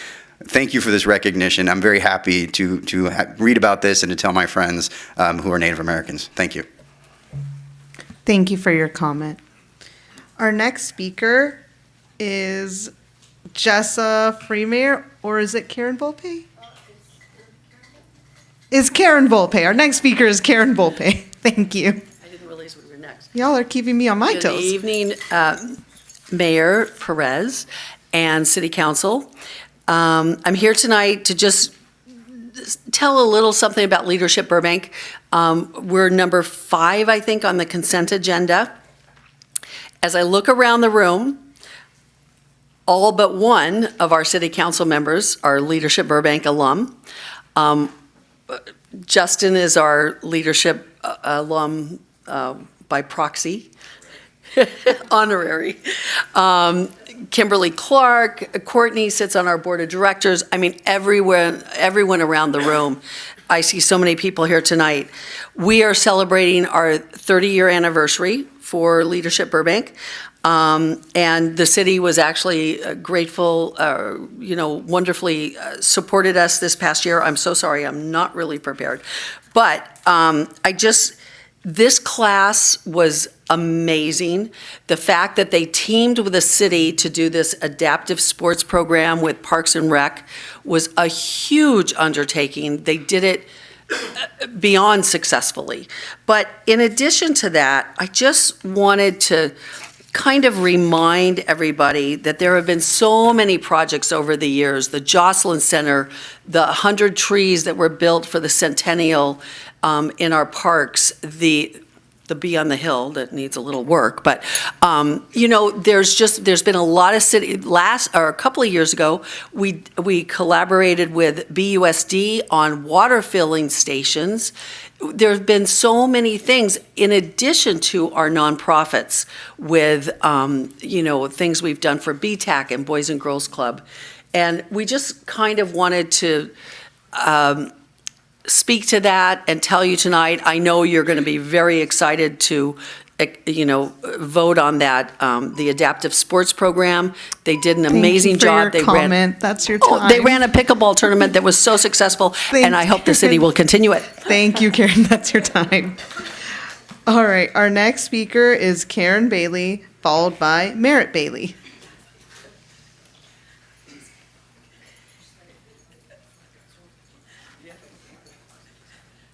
[SPEAKER 6] Thank you for this recognition. I'm very happy to read about this and to tell my friends who are Native Americans. Thank you.
[SPEAKER 2] Thank you for your comment. Our next speaker is Jessa Freemayer, or is it Karen Volpe? Is Karen Volpe. Our next speaker is Karen Volpe. Thank you.
[SPEAKER 7] I didn't realize we were next.
[SPEAKER 2] Y'all are keeping me on my toes.
[SPEAKER 7] Good evening, Mayor Perez and City Council. I'm here tonight to just tell a little something about Leadership Burbank. We're number 5, I think, on the consent agenda. As I look around the room, all but one of our city council members are Leadership Burbank alum. Justin is our Leadership alum by proxy, honorary. Kimberly Clark, Courtney sits on our board of directors. I mean, everyone around the room. I see so many people here tonight. We are celebrating our 30-year anniversary for Leadership Burbank. And the city was actually grateful, wonderfully supported us this past year. I'm so sorry, I'm not really prepared. But this class was amazing. The fact that they teamed with the city to do this adaptive sports program with Parks and Rec was a huge undertaking. They did it beyond successfully. But in addition to that, I just wanted to kind of remind everybody that there have been so many projects over the years, the Jocelyn Center, the 100 trees that were built for the centennial in our parks, the Bee on the Hill that needs a little work, but there's been a lot of a couple of years ago, we collaborated with BUSD on water filling stations. There have been so many things in addition to our nonprofits with things we've done for BTAC and Boys and Girls Club, and we just kind of wanted to speak to that and tell you tonight. I know you're going to be very excited to, vote on that, the adaptive sports program. They did an amazing job.
[SPEAKER 2] That's your time.
[SPEAKER 7] They ran a pickleball tournament that was so successful, and I hope the city will continue it.
[SPEAKER 2] Thank you, Karen. That's your time. All right, our next speaker is Karen Bailey, followed by Merritt Bailey.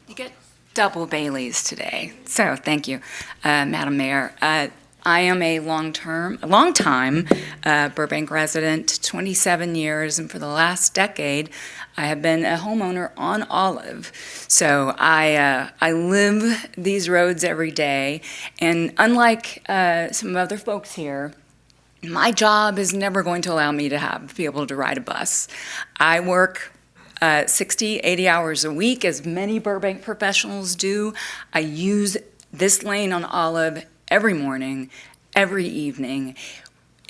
[SPEAKER 3] You get double Baileys today, so thank you, Madam Mayor. I am a long-time Burbank resident, 27 years, and for the last decade, I have been a homeowner on Olive. So I live these roads every day, and unlike some other folks here, my job is never going to allow me to be able to ride a bus. I work 60, 80 hours a week, as many Burbank professionals do. I use this lane on Olive every morning, every evening.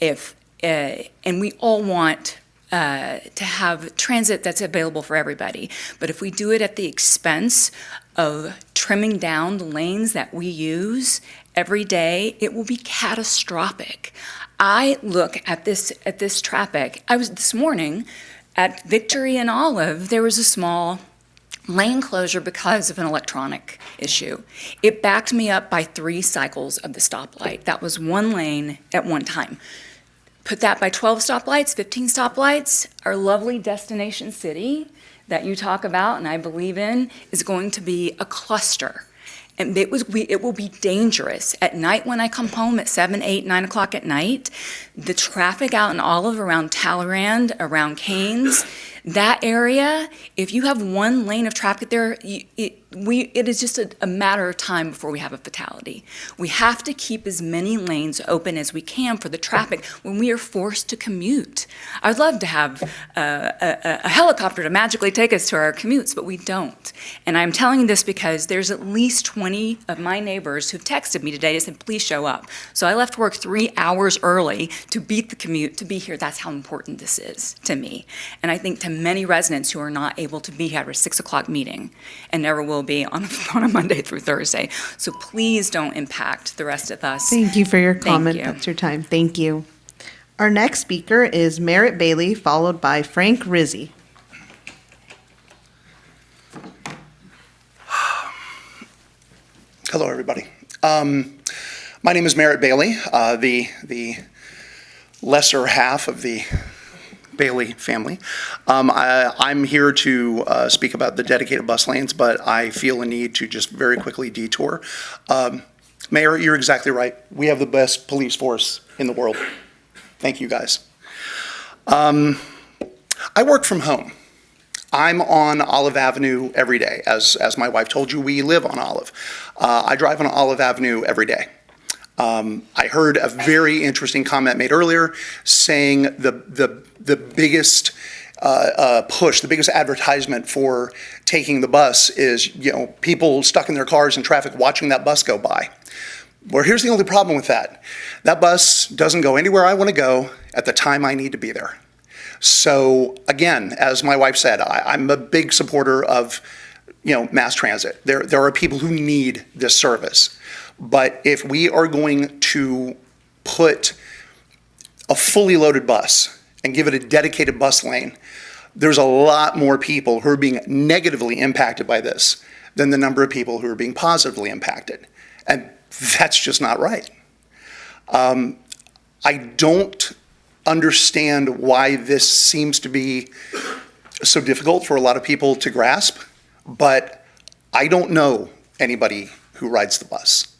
[SPEAKER 3] And we all want to have transit that's available for everybody. But if we do it at the expense of trimming down the lanes that we use every day, it will be catastrophic. I look at this traffic. I was this morning at Victory and Olive, there was a small lane closure because of an electronic issue. It backed me up by 3 cycles of the stoplight. That was one lane at one time. Put that by 12 stoplights, 15 stoplights, our lovely destination city that you talk about and I believe in is going to be a cluster. And it will be dangerous. At night when I come home at 7, 8, 9 o'clock at night, the traffic out in Olive, around Talleyrand, around Canes, that area, if you have one lane of traffic there, it is just a matter of time before we have a fatality. We have to keep as many lanes open as we can for the traffic when we are forced to commute. I'd love to have a helicopter to magically take us to our commutes, but we don't. And I'm telling you this because there's at least 20 of my neighbors who've texted me today and said, please show up. So I left work 3 hours early to beat the commute, to be here. That's how important this is to me. And I think to many residents who are not able to be here at a 6 o'clock meeting and never will be on a Monday through Thursday. So please don't impact the rest of us.
[SPEAKER 2] Thank you for your comment.
[SPEAKER 3] Thank you.
[SPEAKER 2] That's your time. Thank you. Our next speaker is Merritt Bailey, followed by Frank Rizzi.
[SPEAKER 8] Hello, everybody. My name is Merritt Bailey, the lesser half of the Bailey family. I'm here to speak about the dedicated bus lanes, but I feel a need to just very quickly detour. Mayor, you're exactly right. We have the best police force in the world. Thank you, guys. I work from home. I'm on Olive Avenue every day. As my wife told you, we live on Olive. I drive on Olive Avenue every day. I heard a very interesting comment made earlier saying the biggest push, the biggest advertisement for taking the bus is, people stuck in their cars in traffic watching that bus go by. Well, here's the only problem with that. That bus doesn't go anywhere I want to go at the time I need to be there. So again, as my wife said, I'm a big supporter of, mass transit. There are people who need this service. But if we are going to put a fully loaded bus and give it a dedicated bus lane, there's a lot more people who are being negatively impacted by this than the number of people who are being positively impacted. And that's just not right. I don't understand why this seems to be so difficult for a lot of people to grasp, but I don't know anybody who rides the bus.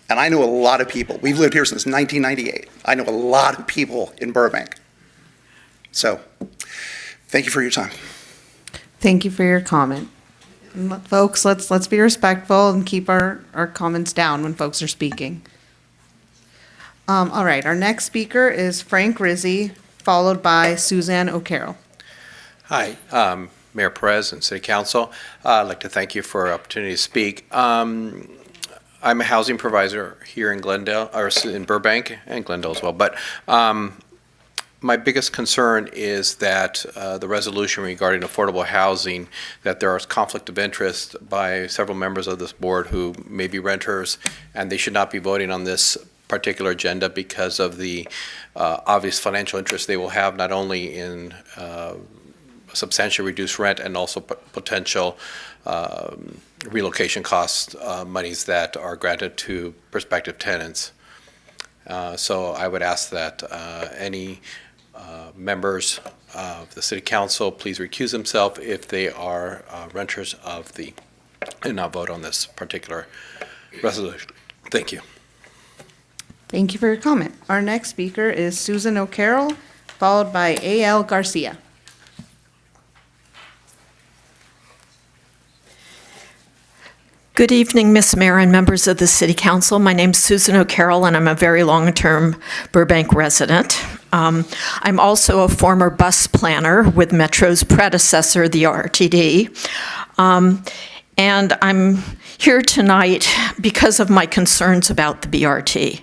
[SPEAKER 8] And I know a lot of people. We've lived here since 1998. I know a lot of people in Burbank. So, thank you for your time.
[SPEAKER 2] Thank you for your comment. Folks, let's be respectful and keep our comments down when folks are speaking. All right, our next speaker is Frank Rizzi, followed by Suzanne O'Carroll.
[SPEAKER 9] Hi, Mayor Perez and City Council. I'd like to thank you for the opportunity to speak. I'm a housing provider here in Glendale, or in Burbank and Glendale as well. But my biggest concern is that the resolution regarding affordable housing, that there is conflict of interest by several members of this board who may be renters, and they should not be voting on this particular agenda because of the obvious financial interest they will have, not only in substantially reduced rent and also potential relocation cost monies that are granted to prospective tenants. So I would ask that any members of the City Council please recuse themselves if they are renters of the, and not vote on this particular resolution. Thank you.
[SPEAKER 2] Thank you for your comment. Our next speaker is Susan O'Carroll, followed by A.L. Garcia.
[SPEAKER 10] Good evening, Ms. Mayor and members of the City Council. My name's Susan O'Carroll, and I'm a very long-term Burbank resident. I'm also a former bus planner with Metro's predecessor, the RTD. And I'm here tonight because of my concerns about the BRT.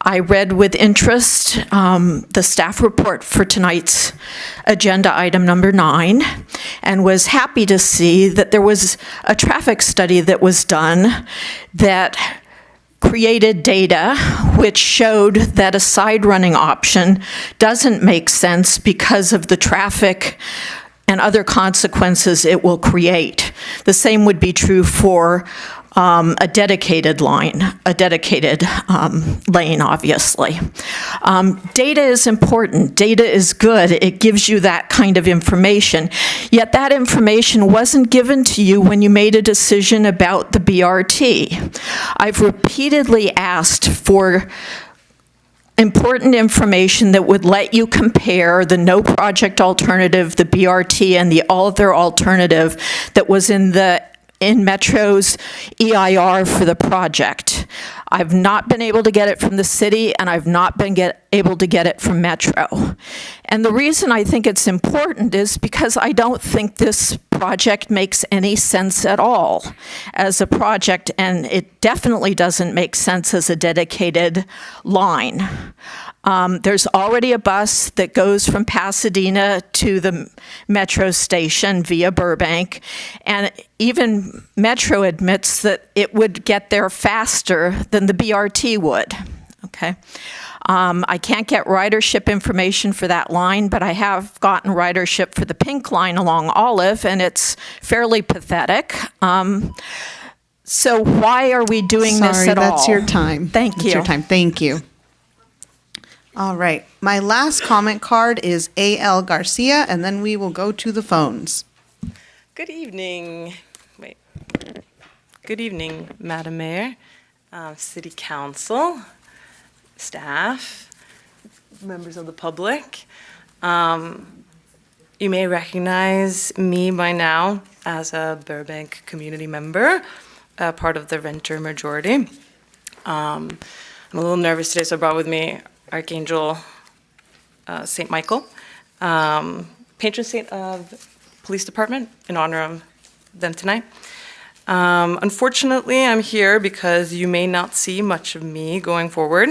[SPEAKER 10] I read with interest the staff report for tonight's agenda item number 9 and was happy to see that there was a traffic study that was done that created data which showed that a side running option doesn't make sense because of the traffic and other consequences it will create. The same would be true for a dedicated line, a dedicated lane, obviously. Data is important. Data is good. It gives you that kind of information. Yet that information wasn't given to you when you made a decision about the BRT. I've repeatedly asked for important information that would let you compare the no project alternative, the BRT, and the other alternative that was in Metro's EIR for the project. I've not been able to get it from the city, and I've not been able to get it from Metro. And the reason I think it's important is because I don't think this project makes any sense at all as a project, and it definitely doesn't make sense as a dedicated line. There's already a bus that goes from Pasadena to the Metro station via Burbank, and even Metro admits that it would get there faster than the BRT would, okay? I can't get ridership information for that line, but I have gotten ridership for the pink line along Olive, and it's fairly pathetic. So why are we doing this at all?
[SPEAKER 2] Sorry, that's your time.
[SPEAKER 10] Thank you.
[SPEAKER 2] That's your time. Thank you. All right. My last comment card is A.L. Garcia, and then we will go to the phones.
[SPEAKER 11] Good evening. Good evening, Madam Mayor, City Council, staff, members of the public. You may recognize me by now as a Burbank community member, part of the renter majority. I'm a little nervous today, so I brought with me Archangel St. Michael, patron saint of police department, in honor of them tonight. Unfortunately, I'm here because you may not see much of me going forward,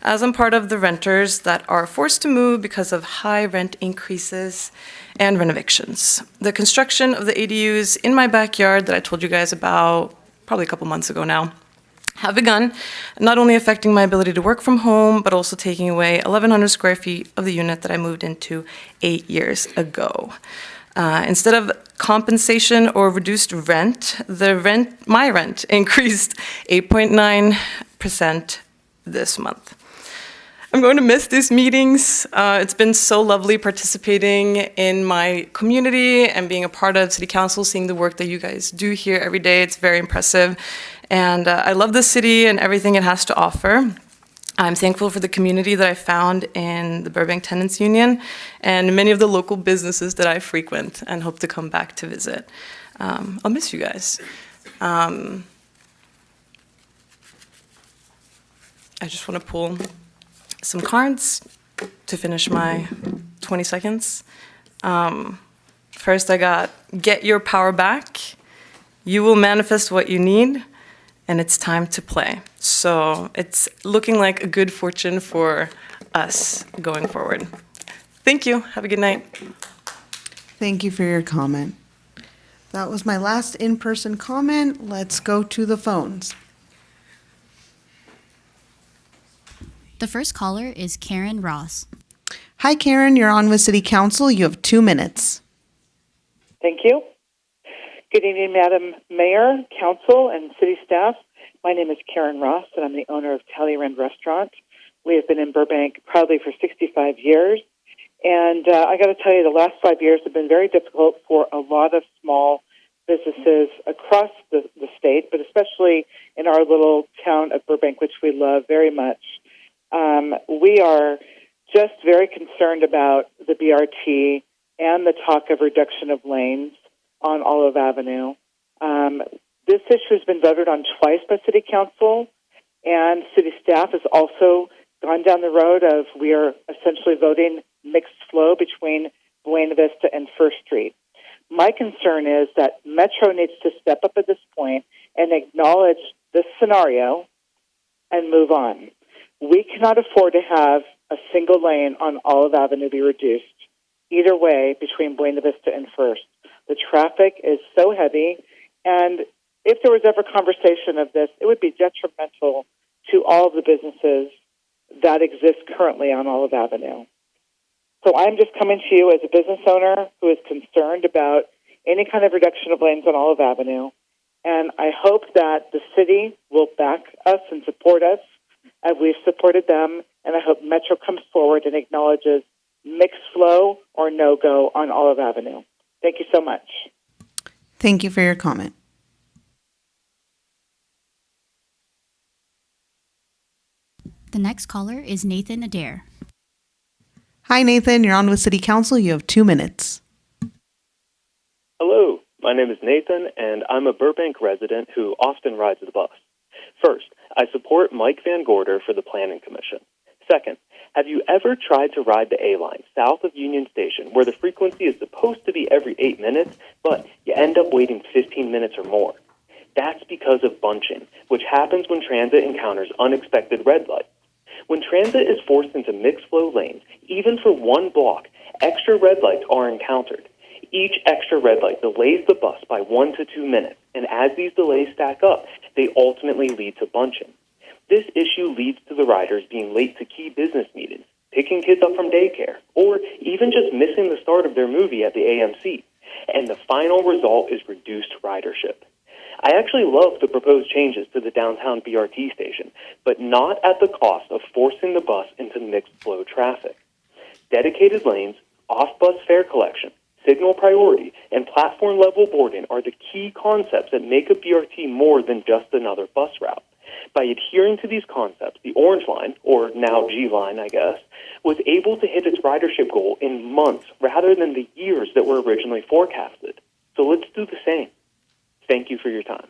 [SPEAKER 11] as I'm part of the renters that are forced to move because of high rent increases and renovictions. The construction of the ADUs in my backyard that I told you guys about probably a couple months ago now have begun, not only affecting my ability to work from home, but also taking away 1,100 square feet of the unit that I moved into 8 years ago. Instead of compensation or reduced rent, my rent increased 8.9% this month. I'm going to miss these meetings. It's been so lovely participating in my community and being a part of City Council, seeing the work that you guys do here every day. It's very impressive. And I love the city and everything it has to offer. I'm thankful for the community that I found in the Burbank Tenants Union and many of the local businesses that I frequent and hope to come back to visit. I'll miss you guys. I just want to pull some cards to finish my 20 seconds. First, I got Get Your Power Back. You will manifest what you need, and it's time to play. So it's looking like a good fortune for us going forward. Thank you. Have a good night.
[SPEAKER 2] Thank you for your comment. That was my last in-person comment. Let's go to the phones.
[SPEAKER 4] The first caller is Karen Ross.
[SPEAKER 2] Hi, Karen. You're on with City Council. You have 2 minutes.
[SPEAKER 12] Thank you. Good evening, Madam Mayor, Council, and City staff. My name is Karen Ross, and I'm the owner of Talleyrand Restaurant. We have been in Burbank proudly for 65 years. And I got to tell you, the last 5 years have been very difficult for a lot of small businesses across the state, but especially in our little town of Burbank, which we love very much. We are just very concerned about the BRT and the talk of reduction of lanes on Olive Avenue. This issue has been voted on twice by City Council, and City staff has also gone down the road of we are essentially voting mixed flow between Buena Vista and First Street. My concern is that Metro needs to step up at this point and acknowledge this scenario and move on. We cannot afford to have a single lane on Olive Avenue be reduced either way between Buena Vista and First. The traffic is so heavy, and if there was ever conversation of this, it would be detrimental to all of the businesses that exist currently on Olive Avenue. So I'm just coming to you as a business owner who is concerned about any kind of reduction of lanes on Olive Avenue, and I hope that the city will back us and support us as we've supported them, and I hope Metro comes forward and acknowledges mixed flow or no-go on Olive Avenue. Thank you so much.
[SPEAKER 2] Thank you for your comment.
[SPEAKER 4] The next caller is Nathan Adair.
[SPEAKER 2] Hi, Nathan. You're on with City Council. You have 2 minutes.
[SPEAKER 13] Hello, my name is Nathan, and I'm a Burbank resident who often rides the bus. First, I support Mike Van Gorder for the Planning Commission. Second, have you ever tried to ride the A-line south of Union Station, where the frequency is supposed to be every 8 minutes, but you end up waiting 15 minutes or more? That's because of bunching, which happens when transit encounters unexpected red lights. When transit is forced into mixed-flow lanes, even for one block, extra red lights are encountered. Each extra red light delays the bus by 1 to 2 minutes, and as these delays stack up, they ultimately lead to bunching. This issue leads to the riders being late to key business meetings, picking kids up from daycare, or even just missing the start of their movie at the AMC. And the final result is reduced ridership. I actually love the proposed changes to the downtown BRT station, but not at the cost of forcing the bus into mixed-flow traffic. Dedicated lanes, off-bus fare collection, signal priority, and platform-level boarding are the key concepts that make a BRT more than just another bus route. By adhering to these concepts, the Orange Line, or now G Line, I guess, was able to hit its ridership goal in months rather than the years that were originally forecasted. So let's do the same. Thank you for your time.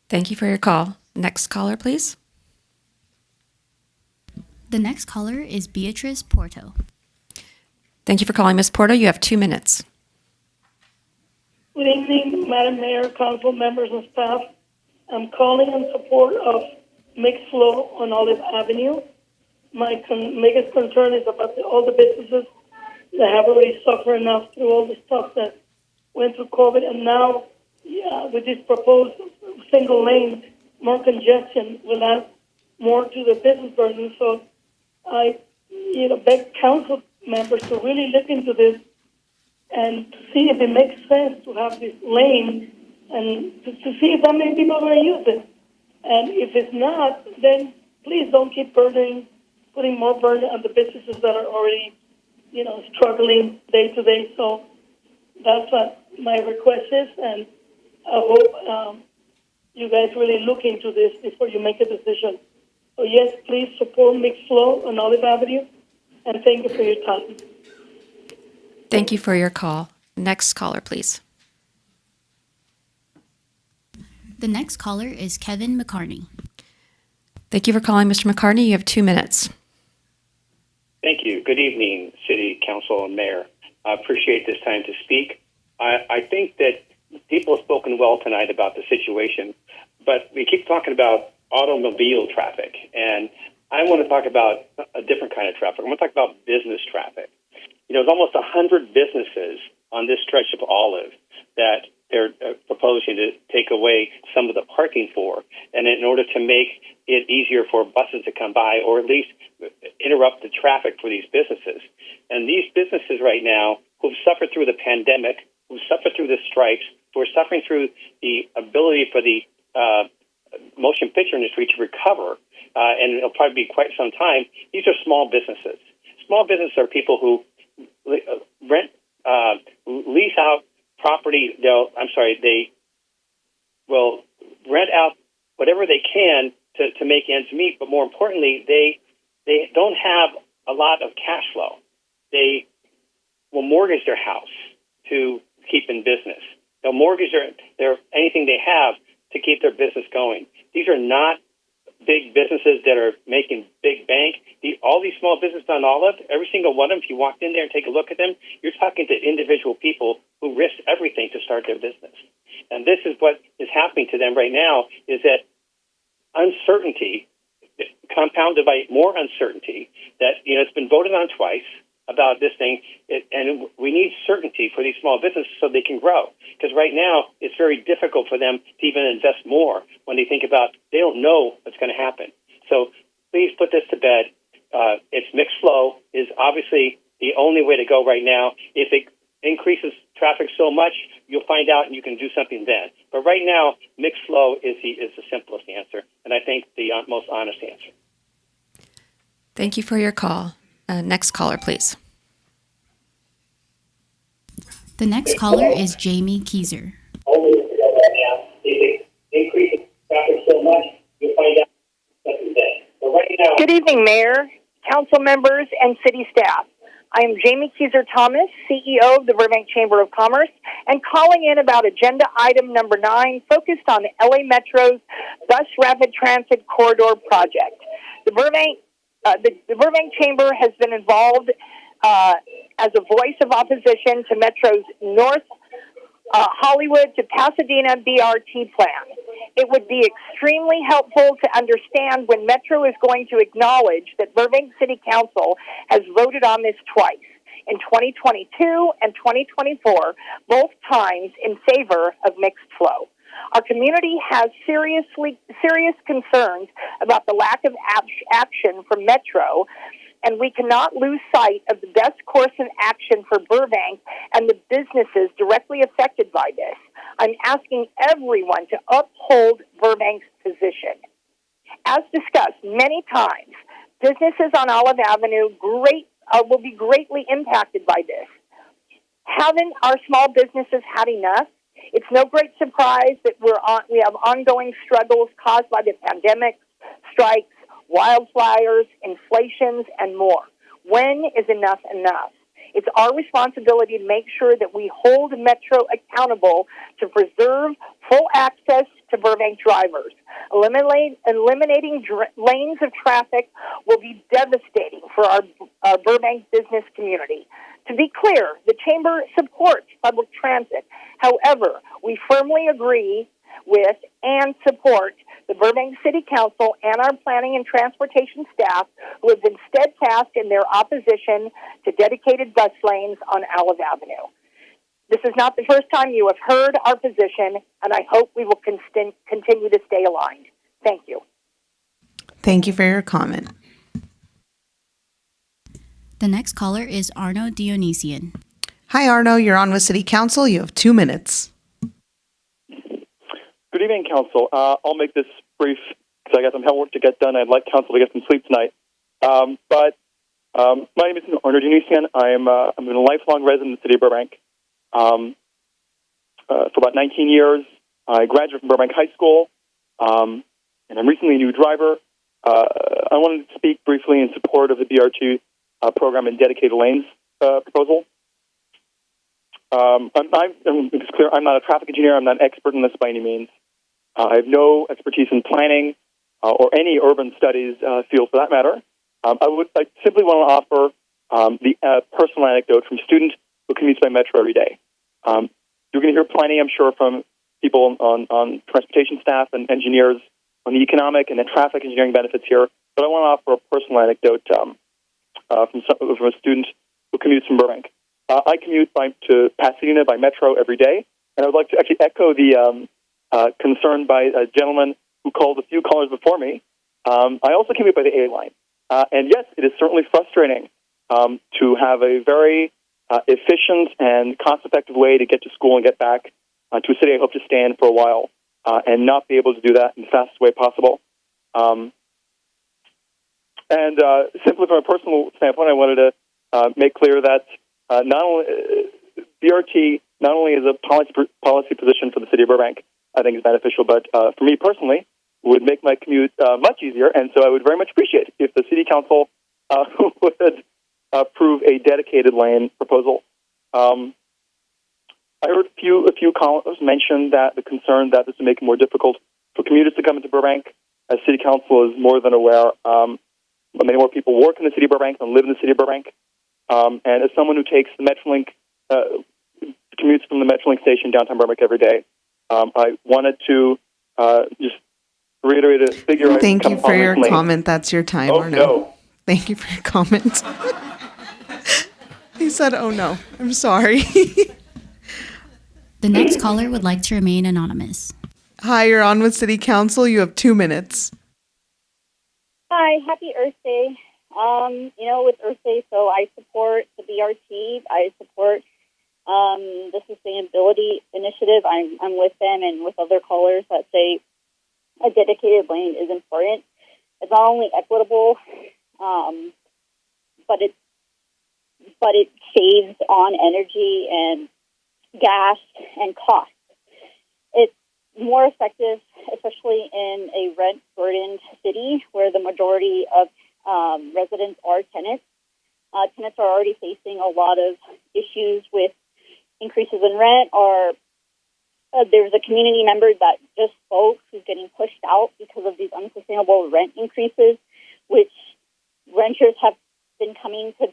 [SPEAKER 24] Thank you for your call.
[SPEAKER 14] Next caller, please.
[SPEAKER 4] The next caller is Beatrice Porto.
[SPEAKER 14] Thank you for calling, Ms. Porto. You have 2 minutes.
[SPEAKER 15] Good evening, Madam Mayor, council members, and staff. I'm calling in support of mixed flow on Olive Avenue. My biggest concern is about all the businesses that have already suffered enough through all the stuff that went through COVID, and now, with this proposed single lane, more congestion will add more to the business burden. So I, beg council members to really look into this and to see if it makes sense to have this lane and to see if that many people are going to use it. And if it's not, then please don't keep putting more burden on the businesses that are already, struggling day to day. So that's what my request is, and I hope you guys really look into this before you make a decision. So yes, please support mixed flow on Olive Avenue, and thank you for your time.
[SPEAKER 14] Thank you for your call. Next caller, please.
[SPEAKER 4] The next caller is Kevin McCarney.
[SPEAKER 14] Thank you for calling, Mr. McCartney. You have 2 minutes.
[SPEAKER 16] Thank you. Good evening, City Council and Mayor. I appreciate this time to speak. I think that people have spoken well tonight about the situation, but we keep talking about automobile traffic, and I want to talk about a different kind of traffic. I want to talk about business traffic. There's almost 100 businesses on this stretch of Olive that they're proposing to take away some of the parking for, and in order to make it easier for buses to come by, or at least interrupt the traffic for these businesses. And these businesses right now who've suffered through the pandemic, who've suffered through the strikes, who are suffering through the ability for the motion picture industry to recover, and it'll probably be quite some time, these are small businesses. Small businesses are people who lease out property. They will rent out whatever they can to make ends meet. But more importantly, they don't have a lot of cash flow. They will mortgage their house to keep in business. They'll mortgage their anything they have to keep their business going. These are not big businesses that are making big bank. All these small businesses on Olive, every single one of them, if you walked in there and take a look at them, you're talking to individual people who risked everything to start their business. And this is what is happening to them right now, is that uncertainty compounded by more uncertainty that, it's been voted on twice about this thing, and we need certainty for these small businesses so they can grow. Because right now, it's very difficult for them to even invest more when they think about, they don't know what's going to happen. So please put this to bed. It's mixed flow is obviously the only way to go right now. If it increases traffic so much, you'll find out and you can do something then. But right now, mixed flow is the simplest answer, and I think the most honest answer.
[SPEAKER 14] Thank you for your call. Next caller, please.
[SPEAKER 4] The next caller is Jamie Keiser.
[SPEAKER 24] Good evening, Mayor, council members, and city staff. I am Jamie Keiser Thomas, CEO of the Burbank Chamber of Commerce, and calling in about agenda item number 9, focused on the LA Metro's Bus Rapid Transit Corridor project. The Burbank Chamber has been involved as a voice of opposition to Metro's North Hollywood to Pasadena BRT plan. It would be extremely helpful to understand when Metro is going to acknowledge that Burbank City Council has voted on this twice, in 2022 and 2024, both times in favor of mixed flow. Our community has serious concerns about the lack of action from Metro, and we cannot lose sight of the best course of action for Burbank and the businesses directly affected by this. I'm asking everyone to uphold Burbank's position. As discussed many times, businesses on Olive Avenue will be greatly impacted by this. Haven't our small businesses had enough? It's no great surprise that we have ongoing struggles caused by the pandemic, strikes, wildfires, inflations, and more. When is enough enough? It's our responsibility to make sure that we hold Metro accountable to preserve full access to Burbank drivers. Eliminating lanes of traffic will be devastating for our Burbank business community. To be clear, the Chamber supports public transit. However, we firmly agree with and support the Burbank City Council and our planning and transportation staff who have been steadfast in their opposition to dedicated bus lanes on Olive Avenue. This is not the first time you have heard our position, and I hope we will continue to stay aligned. Thank you.
[SPEAKER 2] Thank you for your comment.
[SPEAKER 4] The next caller is Arno Dionysian.
[SPEAKER 2] Hi, Arno. You're on with City Council. You have 2 minutes.
[SPEAKER 17] Good evening, Council. I'll make this brief because I got some homework to get done. I'd like Council to get some sleep tonight. My name is Arno Dionysian. I'm a lifelong resident of the city of Burbank. For about 19 years, I graduated from Burbank High School, and I'm recently a new driver. I wanted to speak briefly in support of the BRT program and dedicated lanes proposal. It's clear I'm not a traffic engineer. I'm not an expert in this by any means. I have no expertise in planning or any urban studies field for that matter. I simply want to offer the personal anecdote from a student who commutes by metro every day. You're going to hear plenty, I'm sure, from people on transportation staff and engineers on the economic and the traffic engineering benefits here. But I want to offer a personal anecdote from a student who commutes from Burbank. I commute to Pasadena by metro every day, and I would like to actually echo the concern by a gentleman who called a few callers before me. I also commute by the A line. And yes, it is certainly frustrating to have a very efficient and cost-effective way to get to school and get back to a city I hope to stay in for a while and not be able to do that in the fastest way possible. Simply from a personal standpoint, I wanted to make clear that not only BRT not only is a policy position for the city of Burbank, I think is beneficial, but for me personally, would make my commute much easier. And so I would very much appreciate if the city council would approve a dedicated lane proposal. I heard a few callers mention that the concern that this would make it more difficult for commuters to come into Burbank. As city council is more than aware, many more people work in the city of Burbank than live in the city of Burbank. And as someone who takes the Metrolink, commutes from the Metrolink station downtown Burbank every day, I wanted to just reiterate a figure.
[SPEAKER 2] Thank you for your comment. That's your time, Arno.
[SPEAKER 17] No.
[SPEAKER 2] Thank you for your comment. He said, oh no, I'm sorry.
[SPEAKER 4] The next caller would like to remain anonymous.
[SPEAKER 2] Hi, you're on with City Council. You have 2 minutes.
[SPEAKER 18] Hi, happy Earth Day. With Earth Day, so I support the BRT. I support the sustainability initiative. I'm with them and with other callers that say a dedicated lane is important. It's not only equitable, but it saves on energy and gas and cost. It's more effective, especially in a rent-burdened city where the majority of residents are tenants. Tenants are already facing a lot of issues with increases in rent, or there's a community member that just spoke who's getting pushed out because of these unsustainable rent increases, which renters have been coming to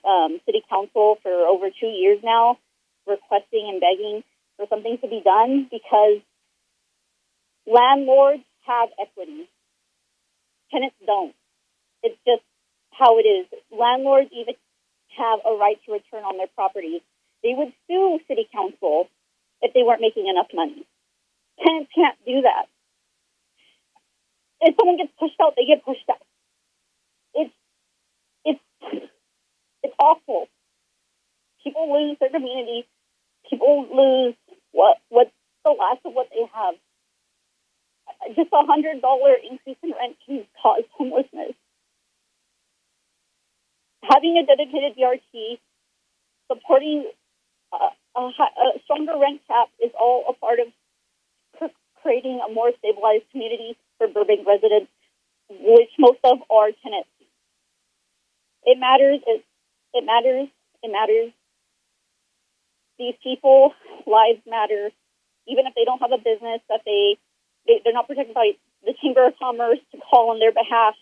[SPEAKER 18] city council for over 2 years now, requesting and begging for something to be done because landlords have equity. Tenants don't. It's just how it is. Landlords even have a right to return on their property. They would sue city council if they weren't making enough money. Tenants can't do that. If someone gets pushed out, they get pushed out. It's awful. People lose their community. People lose what's the last of what they have. Just $100 increase in rent can cause homelessness. Having a dedicated BRT, supporting a stronger rent cap is all a part of creating a more stabilized community for Burbank residents, which most of are tenants. It matters. It matters. It matters. These people, lives matter. Even if they don't have a business that they they're not protected by the Chamber of Commerce to call on their behalf.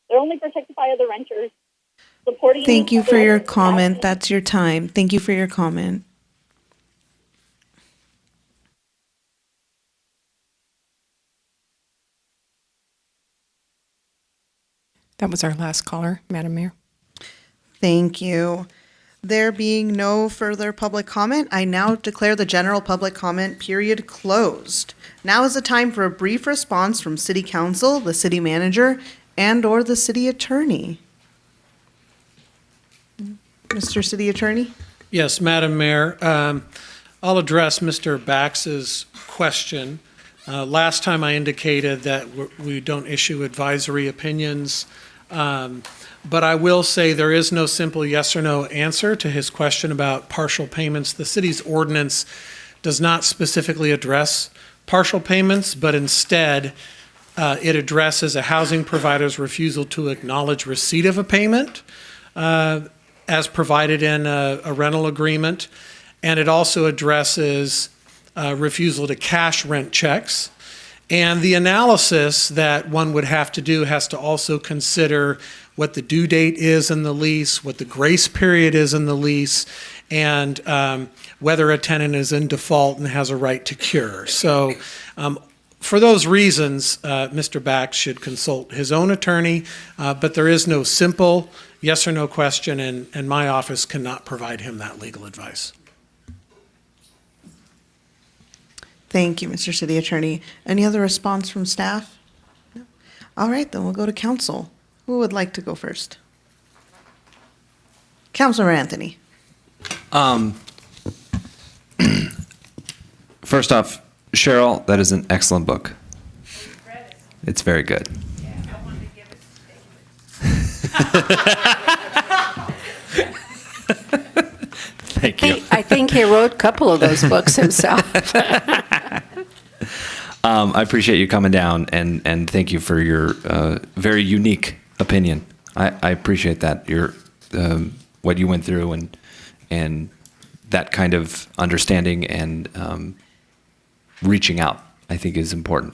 [SPEAKER 18] They're only protected by other renters. Supporting
[SPEAKER 2] Thank you
[SPEAKER 18] other
[SPEAKER 2] for your
[SPEAKER 18] renters is
[SPEAKER 2] comment.
[SPEAKER 18] asking-
[SPEAKER 2] That's your time. Thank you for your comment.
[SPEAKER 1] That was our last caller, Madam Mayor.
[SPEAKER 2] Thank you. There being no further public comment, I now declare the general public comment period closed. Now is the time for a brief response from City Council, the City Manager, and/or the City Attorney. Mr. City Attorney?
[SPEAKER 19] Yes, Madam Mayor. I'll address Mr. Bax's question. Last time I indicated that we don't issue advisory opinions, but I will say there is no simple yes or no answer to his question about partial payments. The city's ordinance does not specifically address partial payments, but instead it addresses a housing provider's refusal to acknowledge receipt of a payment as provided in a rental agreement. And it also addresses refusal to cash rent checks. And the analysis that one would have to do has to also consider what the due date is in the lease, what the grace period is in the lease, and whether a tenant is in default and has a right to cure. So for those reasons, Mr. Bax should consult his own attorney, but there is no simple yes or no question, and my office cannot provide him that legal advice.
[SPEAKER 2] Thank you, Mr. City Attorney. Any other response from staff? No? All right, then we'll go to council. Who would like to go first? Councilor Anthony.
[SPEAKER 20] First off, Cheryl, that is an excellent book. It's very good. Thank you.
[SPEAKER 7] I think he wrote a couple of those books himself.
[SPEAKER 20] I appreciate you coming down, and thank you for your very unique opinion. I appreciate that, your what you went through, and that kind of understanding and reaching out, I think, is important.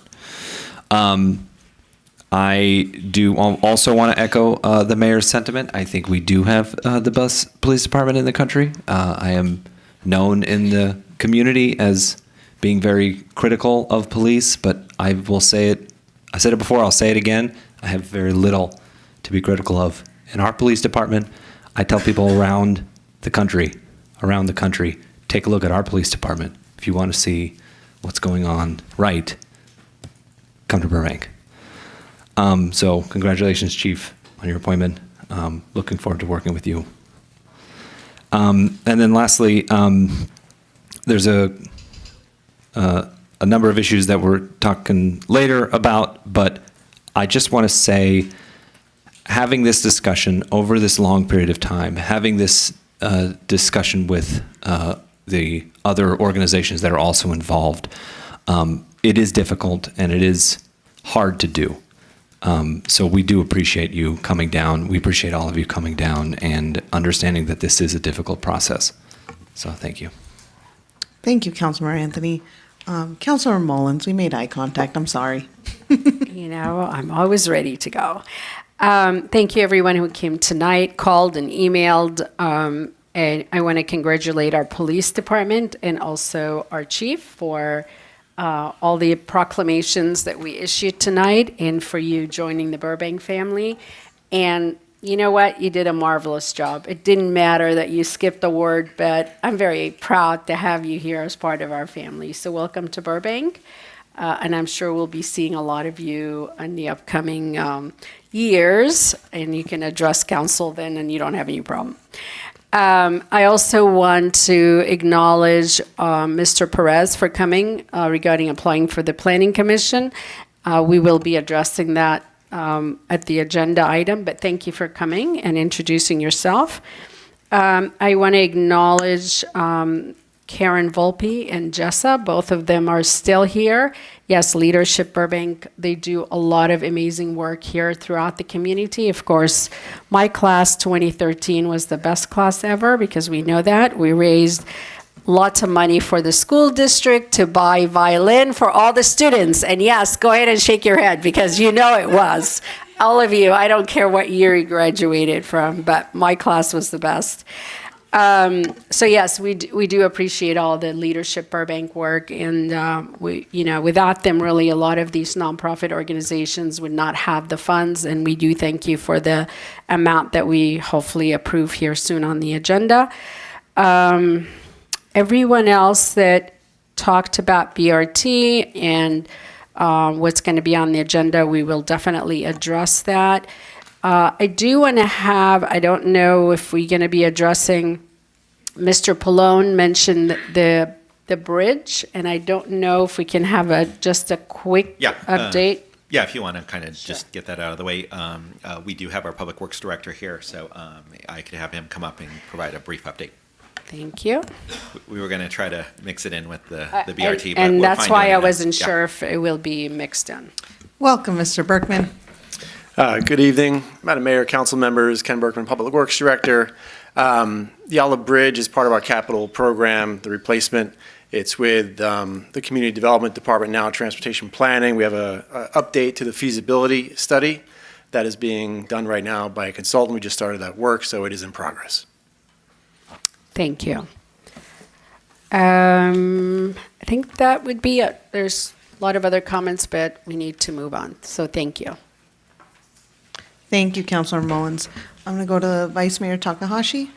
[SPEAKER 20] I do also want to echo the mayor's sentiment. I think we do have the best police department in the country. I am known in the community as being very critical of police, but I will say it. I said it before, I'll say it again. I have very little to be critical of in our police department. I tell people around the country, take a look at our police department. If you want to see what's going on right, come to Burbank. So congratulations, Chief, on your appointment. Looking forward to working with you. And then lastly, there's a number of issues that we're talking later about, but I just want to say, having this discussion over this long period of time, having this discussion with the other organizations that are also involved, it is difficult and it is hard to do. So we do appreciate you coming down. We appreciate all of you coming down and understanding that this is a difficult process. So thank you.
[SPEAKER 2] Thank you, Councilor Anthony. Councilor Mullins, we made eye contact. I'm sorry.
[SPEAKER 21] I'm always ready to go. Thank you, everyone who came tonight, called and emailed. And I want to congratulate our police department and also our chief for all the proclamations that we issued tonight and for you joining the Burbank family. And you know what? You did a marvelous job. It didn't matter that you skipped a word, but I'm very proud to have you here as part of our family. So welcome to Burbank. And I'm sure we'll be seeing a lot of you in the upcoming years, and you can address council then and you don't have any problem. I also want to acknowledge Mr. Perez for coming regarding applying for the Planning Commission. We will be addressing that at the agenda item, but thank you for coming and introducing yourself. I want to acknowledge Karen Volpe and Jessa. Both of them are still here. Yes, Leadership Burbank, they do a lot of amazing work here throughout the community. Of course, my class 2013 was the best class ever because we know that. We raised lots of money for the school district to buy violin for all the students. And yes, go ahead and shake your head because you know it was. All of you, I don't care what year you graduated from, but my class was the best. So yes, we do appreciate all the Leadership Burbank work, and without them, really, a lot of these nonprofit organizations would not have the funds. And we do thank you for the amount that we hopefully approve here soon on the agenda. Everyone else that talked about BRT and what's going to be on the agenda, we will definitely address that. I do want to I don't know if we're going to be addressing, Mr. Pallone mentioned the bridge, and I don't know if we can have just a quick update.
[SPEAKER 5] Yeah, if you want to kind of just get that out of the way. We do have our Public Works Director here, so I could have him come up and provide a brief update.
[SPEAKER 21] Thank you.
[SPEAKER 5] We were going to try to mix it in with the BRT, but
[SPEAKER 21] and
[SPEAKER 5] we're
[SPEAKER 21] that's
[SPEAKER 5] fine
[SPEAKER 21] why
[SPEAKER 5] doing
[SPEAKER 21] I
[SPEAKER 5] it.
[SPEAKER 21] wasn't
[SPEAKER 5] Yeah.
[SPEAKER 21] sure if it will be mixed in.
[SPEAKER 2] Welcome, Mr. Berkman.
[SPEAKER 6] Good evening, Madam Mayor, council members, Ken Berkman, Public Works Director. The Olive Bridge is part of our capital program, the replacement. It's with the Community Development Department now, Transportation Planning. We have a update to the feasibility study that is being done right now by a consultant. We just started that work, so it is in progress.
[SPEAKER 21] Thank you. I think that would be it. There's a lot of other comments, but we need to move on. So thank you.
[SPEAKER 2] Thank you, Councilor Mullins. I'm going to go to Vice Mayor Takahashi.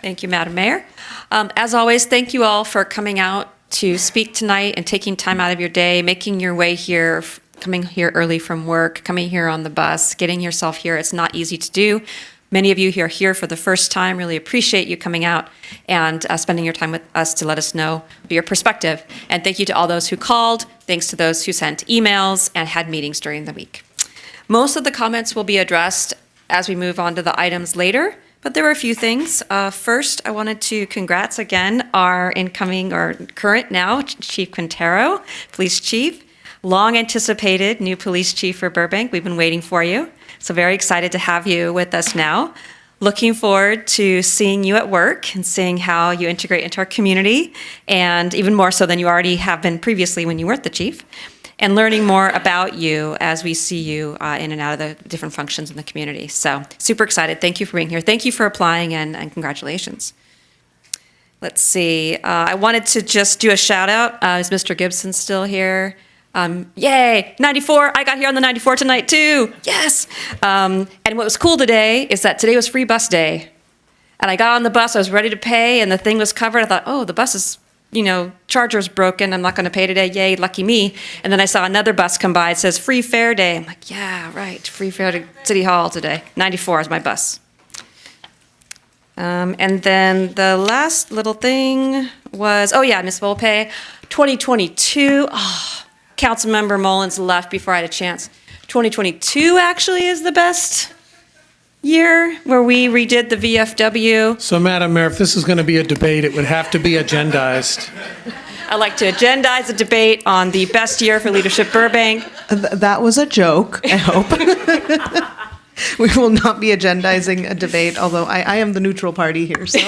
[SPEAKER 14] Thank you, Madam Mayor. As always, thank you all for coming out to speak tonight and taking time out of your day, making your way here, coming here early from work, coming here on the bus, getting yourself here. It's not easy to do. Many of you who are here for the first time, really appreciate you coming out and spending your time with us to let us know your perspective. And thank you to all those who called. Thanks to those who sent emails and had meetings during the week. Most of the comments will be addressed as we move on to the items later, but there were a few things. First, I wanted to congrats again our incoming or current now Chief Quintero, Police Chief. Long anticipated new police chief for Burbank. We've been waiting for you. So very excited to have you with us now. Looking forward to seeing you at work and seeing how you integrate into our community, and even more so than you already have been previously when you weren't the chief, and learning more about you as we see you in and out of the different functions in the community. So super excited. Thank you for being here. Thank you for applying, and congratulations. Let's see. I wanted to just do a shout out. Is Mr. Gibson still here? Yay, 94. I got here on the 94 tonight too. Yes. And what was cool today is that today was free bus day. And I got on the bus, I was ready to pay, and the thing was covered. I thought, oh, the bus is, charger's broken. I'm not going to pay today. Yay, lucky me. And then I saw another bus come by. It says free fare day. I'm like, yeah, right. Free fare to City Hall today. 94 is my bus. And then the last little thing was, Ms. Volpe, 2022. Councilmember Mullins left before I had a chance. 2022 actually is the best year where we redid the VFW.
[SPEAKER 19] So, Madam Mayor, if this is going to be a debate, it would have to be agendized.
[SPEAKER 14] I'd like to agendize a debate on the best year for Leadership Burbank.
[SPEAKER 2] That was a joke, I hope. We will not be agendizing a debate, although I am the neutral party here. So,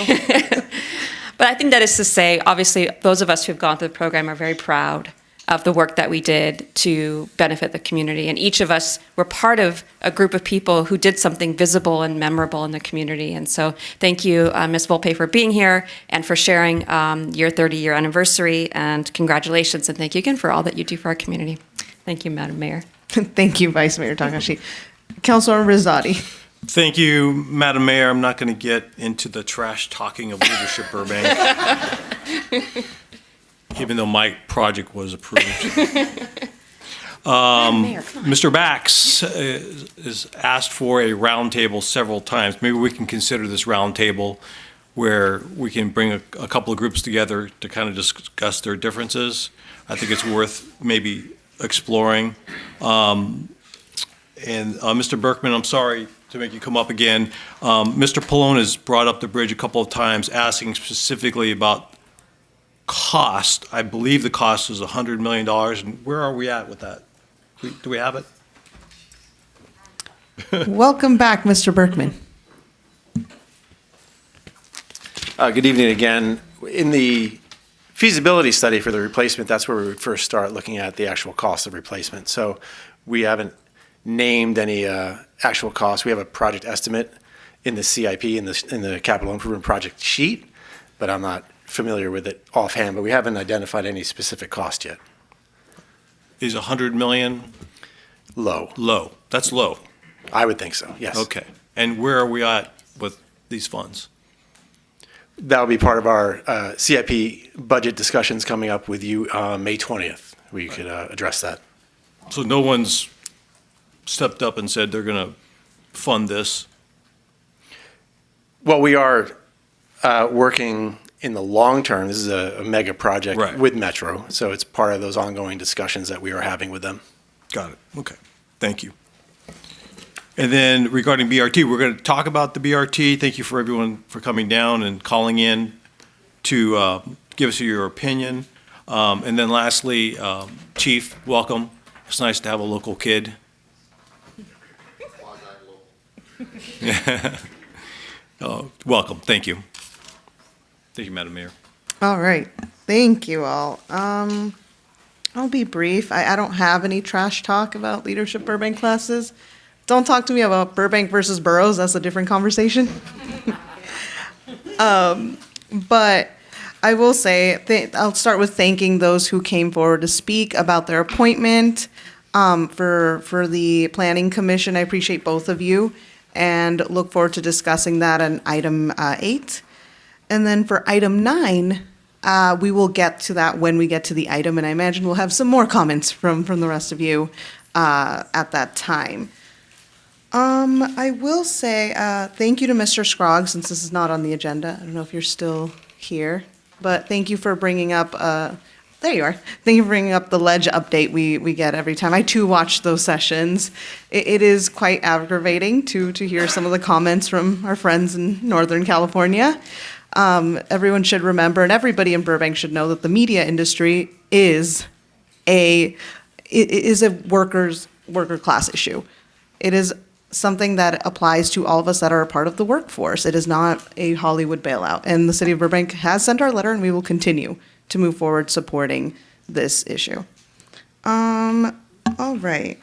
[SPEAKER 14] But I think that is to say, obviously, those of us who have gone through the program are very proud of the work that we did to benefit the community. And each of us were part of a group of people who did something visible and memorable in the community. And so thank you, Ms. Volpe, for being here and for sharing your 30-year anniversary. And congratulations, and thank you again for all that you do for our community. Thank you, Madam Mayor.
[SPEAKER 2] Thank you, Vice Mayor Takahashi. Councilor Rizzotti.
[SPEAKER 22] Thank you, Madam Mayor. I'm not going to get into the trash talking of Leadership Burbank. Even though my project was approved. Mr. Bax has asked for a roundtable several times. Maybe we can consider this roundtable where we can bring a couple of groups together to kind of discuss their differences. I think it's worth maybe exploring. And Mr. Berkman, I'm sorry to make you come up again. Mr. Pallone has brought up the bridge a couple of times, asking specifically about cost. I believe the cost is $100 million. And where are we at with that? Do we have it?
[SPEAKER 2] Welcome back, Mr. Berkman.
[SPEAKER 9] Good evening again.
[SPEAKER 6] in the feasibility study for the replacement, that's where we would first start looking at the actual cost of replacement. So we haven't named any actual costs. We have a project estimate in the CIP, in the capital improvement project sheet, but I'm not familiar with it offhand, but we haven't identified any specific cost yet.
[SPEAKER 22] Is 100 million
[SPEAKER 6] Low.
[SPEAKER 22] low? That's low.
[SPEAKER 6] I would think so, yes.
[SPEAKER 22] Okay. And where are we at with these funds?
[SPEAKER 6] That will be part of our CIP budget discussions coming up with you May 20th. We could address that.
[SPEAKER 22] So no one's stepped up and said they're going to fund this?
[SPEAKER 6] Well, we are working in the long term. This is a mega project
[SPEAKER 22] Right.
[SPEAKER 6] with Metro, so it's part of those ongoing discussions that we are having with them.
[SPEAKER 22] Got it. Okay. Thank you. And then regarding BRT, we're going to talk about the BRT. Thank you for everyone for coming down and calling in to give us your opinion. And then lastly, Chief, welcome. It's nice to have a local kid. Welcome. Thank you. Thank you, Madam Mayor.
[SPEAKER 2] All right. Thank you all. I'll be brief. I don't have any trash talk about leadership Burbank classes. Don't talk to me about Burbank versus boroughs. That's a different conversation. But I will say, I'll start with thanking those who came forward to speak about their appointment for the Planning Commission. I appreciate both of you and look forward to discussing that on item 8. And then for item 9, we will get to that when we get to the item, and I imagine we'll have some more comments from the rest of you at that time. I will say thank you to Mr. Scroggs, since this is not on the agenda. I don't know if you're still here, but thank you for bringing up, there you are. Thank you for bringing up the ledge update we get every time. I too watch those sessions. It is quite aggravating to hear some of the comments from our friends in Northern California. Everyone should remember, and everybody in Burbank should know, that the media industry is a worker class issue. It is something that applies to all of us that are a part of the workforce. It is not a Hollywood bailout. And the city of Burbank has sent our letter, and we will continue to move forward supporting this issue. All right.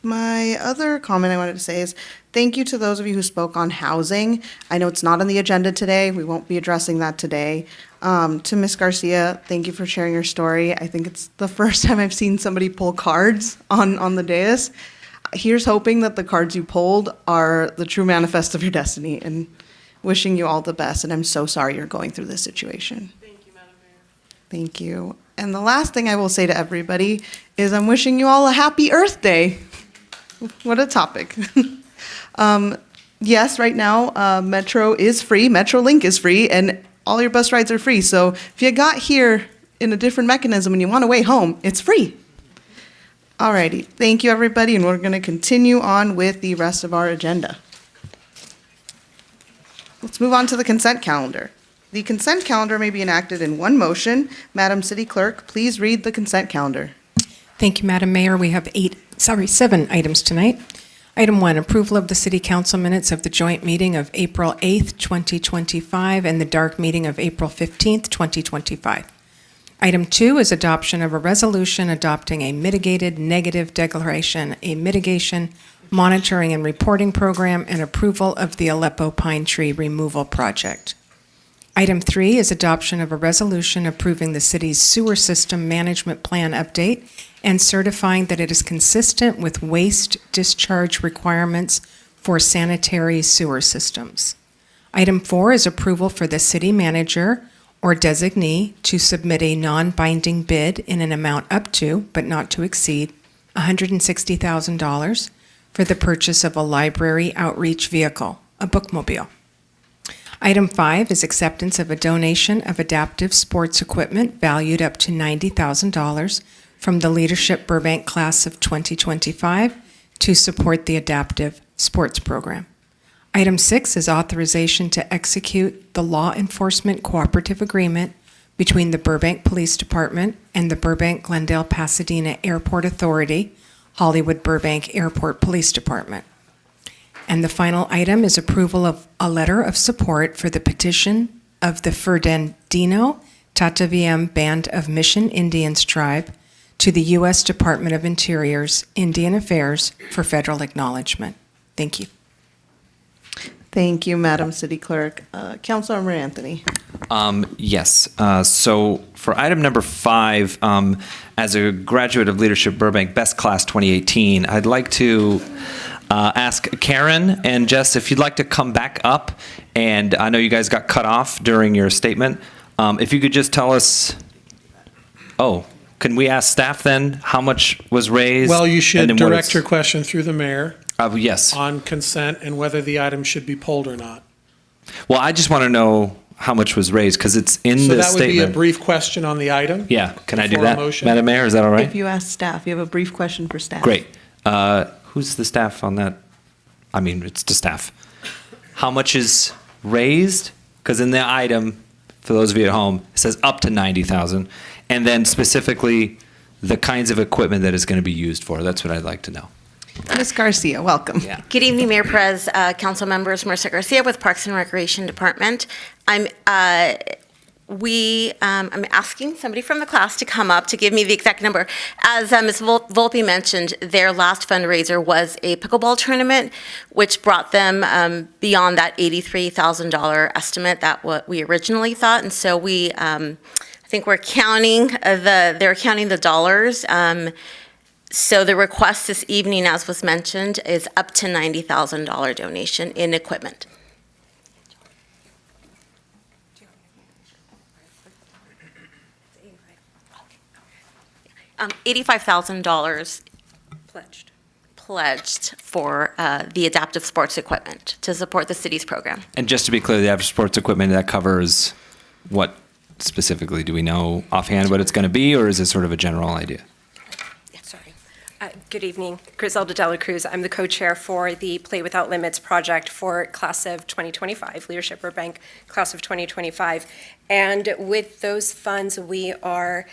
[SPEAKER 2] My other comment I wanted to say is thank you to those of you who spoke on housing. I know it's not on the agenda today. We won't be addressing that today. To Ms. Garcia, thank you for sharing your story. I think it's the first time I've seen somebody pull cards on the dais. Here's hoping that the cards you pulled are the true manifest of your destiny, and wishing you all the best. And I'm so sorry you're going through this situation.
[SPEAKER 11] Thank you, Madam Mayor.
[SPEAKER 2] Thank you. And the last thing I will say to everybody is I'm wishing you all a happy Earth Day. What a topic. Yes, right now, Metro is free, MetroLink is free, and all your bus rides are free. So if you got here in a different mechanism and you want a way home, it's free. Alrighty, thank you everybody, and we're gonna continue on with the rest of our agenda. Let's move on to the consent calendar. The consent calendar may be enacted in one motion. Madam City Clerk, please read the consent calendar.
[SPEAKER 1] Thank you, Madam Mayor. We have 7 items tonight. Item 1, approval of the City Council minutes of the joint meeting of April 8th, 2025, and the dark meeting of April 15th, 2025. Item 2 is adoption of a resolution adopting a mitigated negative declaration, a mitigation monitoring and reporting program, and approval of the Aleppo pine tree removal project. Item 3 is adoption of a resolution approving the city's sewer system management plan update and certifying that it is consistent with waste discharge requirements for sanitary sewer systems. Item 4 is approval for the city manager or designee to submit a non-binding bid in an amount up to, but not to exceed, $160,000 for the purchase of a library outreach vehicle, a bookmobile. Item 5 is acceptance of a donation of adaptive sports equipment valued up to $90,000 from the Leadership Burbank class of 2025 to support the adaptive sports program. Item 6 is authorization to execute the law enforcement cooperative agreement between the Burbank Police Department and the Burbank-Glendale-Pasadena Airport Authority, Hollywood Burbank Airport Police Department. And the final item is approval of a letter of support for the petition of the Fernandino Tataviam Band of Mission Indians Tribe to the U.S. Department of Interior's Indian Affairs for federal acknowledgement. Thank you.
[SPEAKER 2] Thank you, Madam City Clerk. Councilmember Anthony.
[SPEAKER 20] Yes. So for item number 5, as a graduate of Leadership Burbank Best Class 2018, I'd like to ask Karen and Jess if you'd like to come back up. And I know you guys got cut off during your statement. If you could just tell us, can we ask staff then how much was raised?
[SPEAKER 19] Well, you
[SPEAKER 20] and
[SPEAKER 19] should
[SPEAKER 20] then what
[SPEAKER 19] direct
[SPEAKER 20] it's-
[SPEAKER 19] your question through the mayor
[SPEAKER 20] Yes.
[SPEAKER 19] on consent and whether the item should be pulled or not.
[SPEAKER 20] Well, I just want to know how much was raised because it's in
[SPEAKER 19] So
[SPEAKER 20] the
[SPEAKER 19] that would be a
[SPEAKER 20] statement.
[SPEAKER 19] brief question on the item.
[SPEAKER 20] Yeah. Can I do
[SPEAKER 19] before a
[SPEAKER 20] that,
[SPEAKER 19] motion.
[SPEAKER 20] Madam Mayor? Is that all right?
[SPEAKER 2] If you ask staff, you have a brief question for staff.
[SPEAKER 20] Great. Who's the staff on that? I mean, it's the staff. How much is raised? Because in the item, for those of you at home, it says up to 90,000, and then specifically the kinds of equipment that is going to be used for. That's what I'd like to know.
[SPEAKER 2] Ms. Garcia, welcome.
[SPEAKER 20] Yeah.
[SPEAKER 3] Good evening, Mayor Perez, council members. Marissa Garcia with Parks and Recreation Department. I'm asking somebody from the class to come up to give me the exact number. As Ms. Volpe mentioned, their last fundraiser was a pickleball tournament, which brought them beyond that $83,000 estimate that what we originally thought. And so we, I think we're counting they're counting the dollars. So the request this evening, as was mentioned, is up to $90,000 donation in equipment. $85,000 pledged for the adaptive sports equipment to support the city's program.
[SPEAKER 20] And just to be clear, the adaptive sports equipment, that covers what specifically? Do we know offhand what it's going to be, or is it sort of a general idea?
[SPEAKER 8] Good evening, Griselda Dela Cruz. I'm the co-chair for the Play Without Limits project for class of 2025, Leadership Burbank class of 2025. And with those funds, we are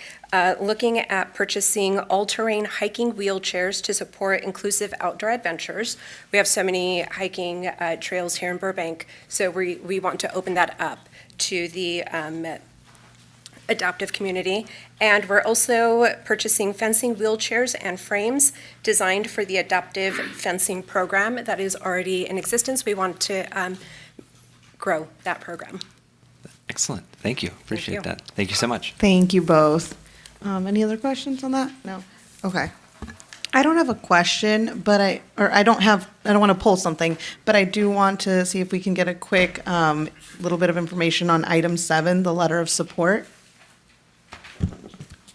[SPEAKER 8] looking at purchasing all-terrain hiking wheelchairs to support inclusive outdoor adventures. We have so many hiking trails here in Burbank, so we want to open that up to the adaptive community. And we're also purchasing fencing wheelchairs and frames designed for the adaptive fencing program that is already in existence. We want to grow that program.
[SPEAKER 20] Excellent. Thank you. Appreciate that. Thank you so much.
[SPEAKER 2] Thank you both. Any other questions on that? No? Okay. I don't have a question, but I don't want to pull something, but I do want to see if we can get a quick little bit of information on item 7, the letter of support.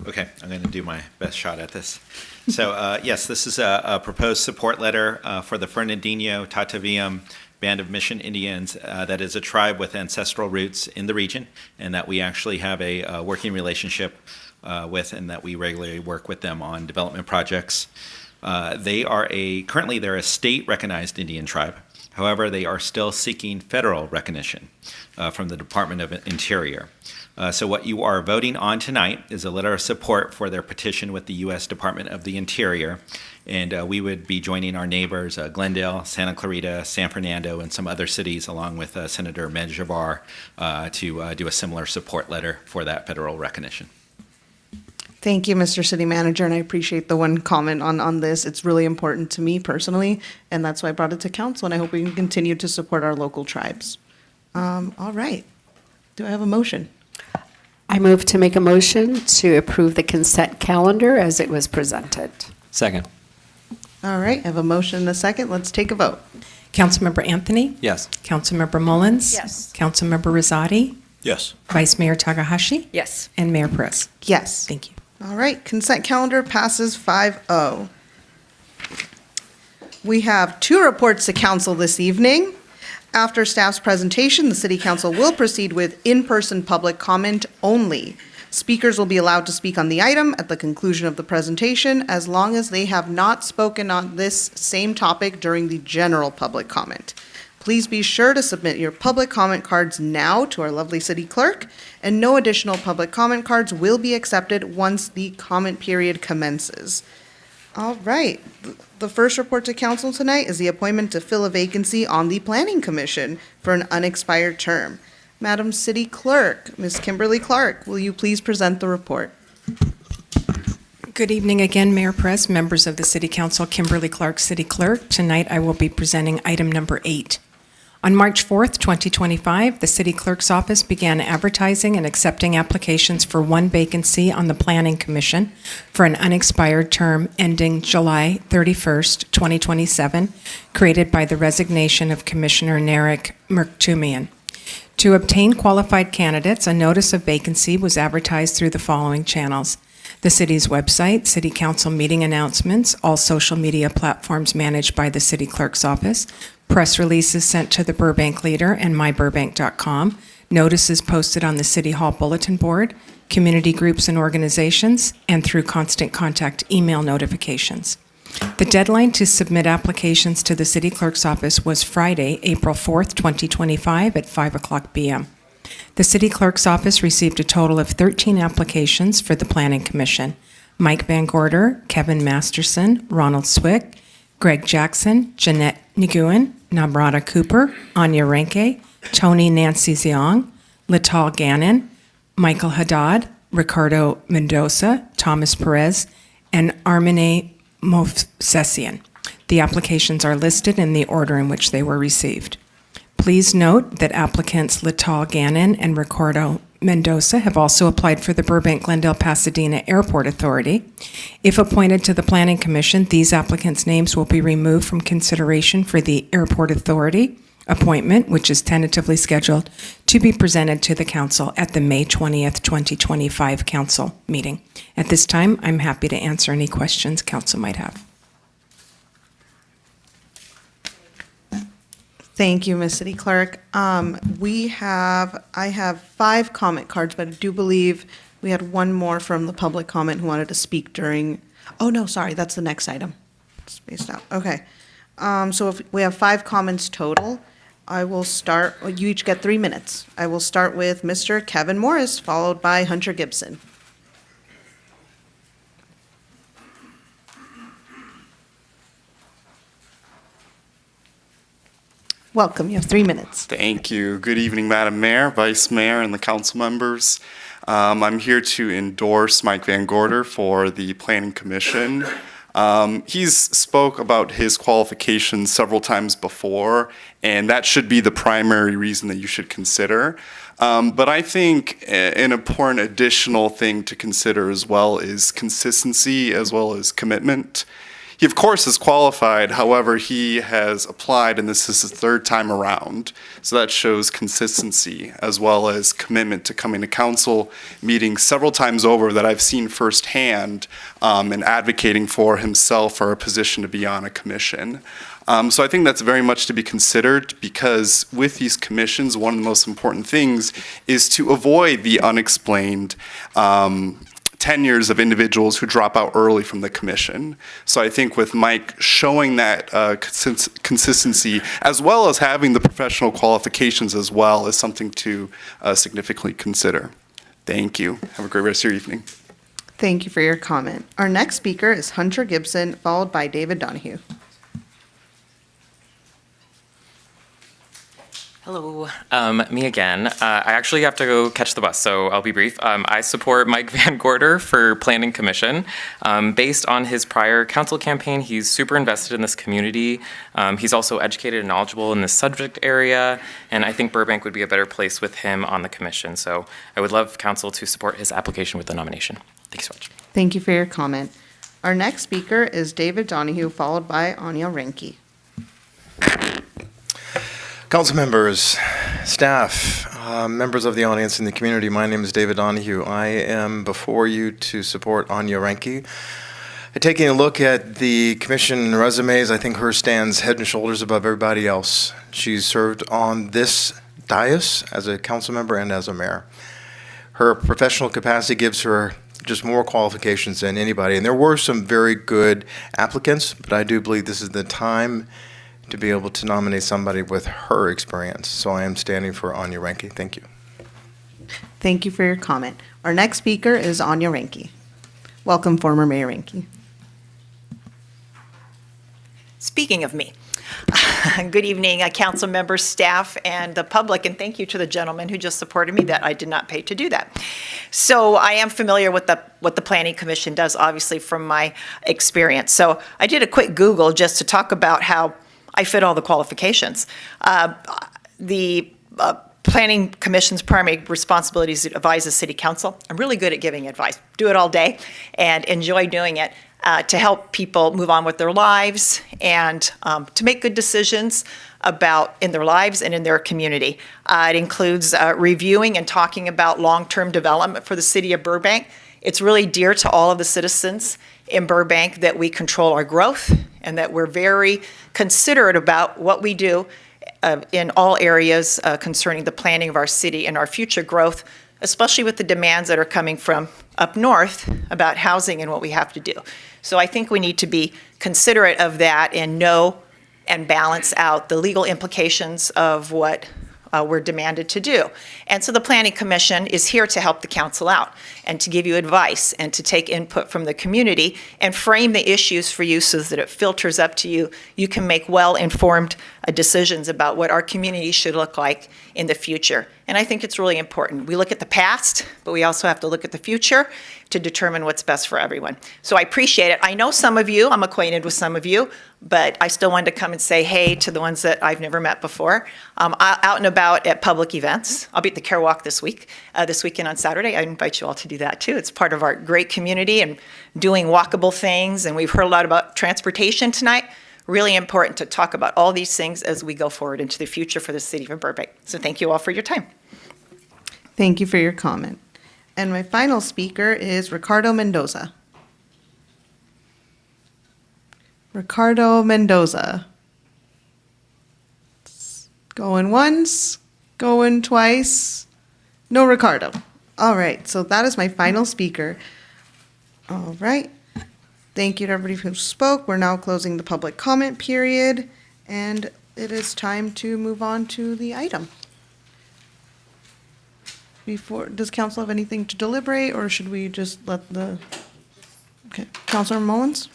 [SPEAKER 5] Okay, I'm going to do my best shot at this. So, yes, this is a proposed support letter for the Fernandino Tataviam Band of Mission Indians. That is a tribe with ancestral roots in the region, and that we actually have a working relationship with, and that we regularly work with them on development projects. Currently they're a state-recognized Indian tribe. However, they are still seeking federal recognition from the Department of Interior. So what you are voting on tonight is a letter of support for their petition with the U.S. Department of the Interior. And we would be joining our neighbors, Glendale, Santa Clarita, San Fernando, and some other cities, along with Senator Medjavar, to do a similar support letter for that federal recognition.
[SPEAKER 2] Thank you, Mr. City Manager, and I appreciate the one comment on this. It's really important to me personally, and that's why I brought it to council, and I hope we can continue to support our local tribes. All right. Do I have a motion?
[SPEAKER 21] I move to make a motion to approve the consent calendar as it was presented.
[SPEAKER 20] Second.
[SPEAKER 2] All right, I have a motion and a second. Let's take a vote.
[SPEAKER 1] Councilmember Anthony?
[SPEAKER 20] Yes.
[SPEAKER 1] Councilmember Mullins?
[SPEAKER 8] Yes.
[SPEAKER 1] Councilmember Rosati?
[SPEAKER 22] Yes.
[SPEAKER 1] Vice Mayor Takahashi?
[SPEAKER 8] Yes.
[SPEAKER 1] And Mayor Perez?
[SPEAKER 2] Yes.
[SPEAKER 1] Thank you.
[SPEAKER 2] All right, consent calendar passes 5-0. We have 2 reports to council this evening. After staff's presentation, the City Council will proceed with in-person public comment only. Speakers will be allowed to speak on the item at the conclusion of the presentation as long as they have not spoken on this same topic during the general public comment. Please be sure to submit your public comment cards now to our lovely city clerk, and no additional public comment cards will be accepted once the comment period commences. All right. The first report to council tonight is the appointment to fill a vacancy on the Planning Commission for an unexpired term. Madam City Clerk, Ms. Kimberly Clark, will you please present the report?
[SPEAKER 1] Good evening again, Mayor Perez, members of the City Council, Kimberly Clark, City Clerk. Tonight I will be presenting item number 8. On March 4th, 2025, the City Clerk's Office began advertising and accepting applications for one vacancy on the Planning Commission for an unexpired term ending July 31st, 2027, created by the resignation of Commissioner Narek Merktumian. To obtain qualified candidates, a notice of vacancy was advertised through the following channels: the city's website, City Council meeting announcements, all social media platforms managed by the City Clerk's Office, press releases sent to the Burbank Leader and myburbank.com, notices posted on the City Hall bulletin board, community groups and organizations, and through constant contact email notifications. The deadline to submit applications to the City Clerk's Office was Friday, April 4th, 2025 at 5:00 p.m. The City Clerk's Office received a total of 13 applications for the Planning Commission. Mike Van Gorder, Kevin Masterson, Ronald Swick, Greg Jackson, Jeanette Nguyen, Namrata Cooper, Anya Renke, Tony Nancy Ziong, Lital Gannon, Michael Haddad, Ricardo Mendoza, Thomas Perez, and Armine Movsesian. The applications are listed in the order in which they were received. Please note that applicants Lital Gannon and Ricardo Mendoza have also applied for the Burbank Glendale Pasadena Airport Authority. If appointed to the Planning Commission, these applicants' names will be removed from consideration for the Airport Authority appointment, which is tentatively scheduled to be presented to the Council at the May 20th, 2025 Council meeting. At this time, I'm happy to answer any questions Council might have.
[SPEAKER 2] Thank you, Ms. City Clerk. I have 5 comment cards, but I do believe we had one more from the public comment who wanted to speak during, oh no, sorry, that's the next item. Spaced out, okay. So if we have 5 comments total, I will start, you each get 3 minutes. I will start with Mr. Kevin Morris, followed by Hunter Gibson. Welcome, you have 3 minutes.
[SPEAKER 10] Thank you. Good evening, Madam Mayor, Vice Mayor, and the council members. I'm here to endorse Mike Van Gorder for the Planning Commission. He's spoke about his qualifications several times before, and that should be the primary reason that you should consider. But I think an important additional thing to consider as well is consistency as well as commitment. He, of course, is qualified. However, he has applied, and this is his 3rd time around. So that shows consistency as well as commitment to coming to council meetings several times over that I've seen firsthand and advocating for himself for a position to be on a commission. So I think that's very much to be considered because with these commissions, one of the most important things is to avoid the unexplained tenures of individuals who drop out early from the commission. So I think with Mike showing that consistency as well as having the professional qualifications as well is something to significantly consider. Thank you. Have a great rest of your evening.
[SPEAKER 2] Thank you for your comment. Our next speaker is Hunter Gibson, followed by David Donahue.
[SPEAKER 12] Hello, me again. I actually have to go catch the bus, so I'll be brief. I support Mike Van Gorder for Planning Commission. Based on his prior council campaign, he's super invested in this community. He's also educated and knowledgeable in this subject area, and I think Burbank would be a better place with him on the commission. So I would love council to support his application with the nomination. Thank you so much.
[SPEAKER 2] Thank you for your comment. Our next speaker is David Donahue, followed by Anya Renke.
[SPEAKER 13] Council members, staff, members of the audience and the community, my name is David Donahue. I am before you to support Anya Renke. Taking a look at the commission resumes, I think her stands head and shoulders above everybody else. She's served on this dais as a council member and as a mayor. Her professional capacity gives her just more qualifications than anybody. And there were some very good applicants, but I do believe this is the time to be able to nominate somebody with her experience. So I am standing for Anya Renke. Thank you.
[SPEAKER 2] Thank you for your comment. Our next speaker is Anya Renke. Welcome, former Mayor Renke.
[SPEAKER 23] Speaking of me,
[SPEAKER 15] Good evening, council members, staff, and the public, and thank you to the gentleman who just supported me that I did not pay to do that. So I am familiar with what the Planning Commission does, obviously, from my experience. So I did a quick Google just to talk about how I fit all the qualifications. The Planning Commission's primary responsibility is to advise the City Council. I'm really good at giving advice. Do it all day and enjoy doing it. To help people move on with their lives and to make good decisions in their lives and in their community. It includes reviewing and talking about long-term development for the city of Burbank. It's really dear to all of the citizens in Burbank that we control our growth and that we're very considerate about what we do in all areas concerning the planning of our city and our future growth, especially with the demands that are coming from up north about housing and what we have to do. So I think we need to be considerate of that and know and balance out the legal implications of what we're demanded to do. And so the Planning Commission is here to help the council out and to give you advice and to take input from the community and frame the issues for you so that it filters up to you. You can make well-informed decisions about what our community should look like in the future. And I think it's really important. We look at the past, but we also have to look at the future to determine what's best for everyone. So I appreciate it. I know some of you, I'm acquainted with some of you, but I still wanted to come and say hey to the ones that I've never met before. Out and about at public events. I'll be at the Care Walk this weekend on Saturday. I invite you all to do that too. It's part of our great community and doing walkable things. And we've heard a lot about transportation tonight. Really important to talk about all these things as we go forward into the future for the city of Burbank. So thank you all for your time.
[SPEAKER 2] Thank you for your comment. And my final speaker is Ricardo Mendoza. Ricardo Mendoza. Going once, going twice. No Ricardo. All right, so that is my final speaker. All right. Thank you to everybody who spoke. We're now closing the public comment period, and it is time to move on to the item. Does council have anything to deliberate, or should we just let okay, Councilor Mullins?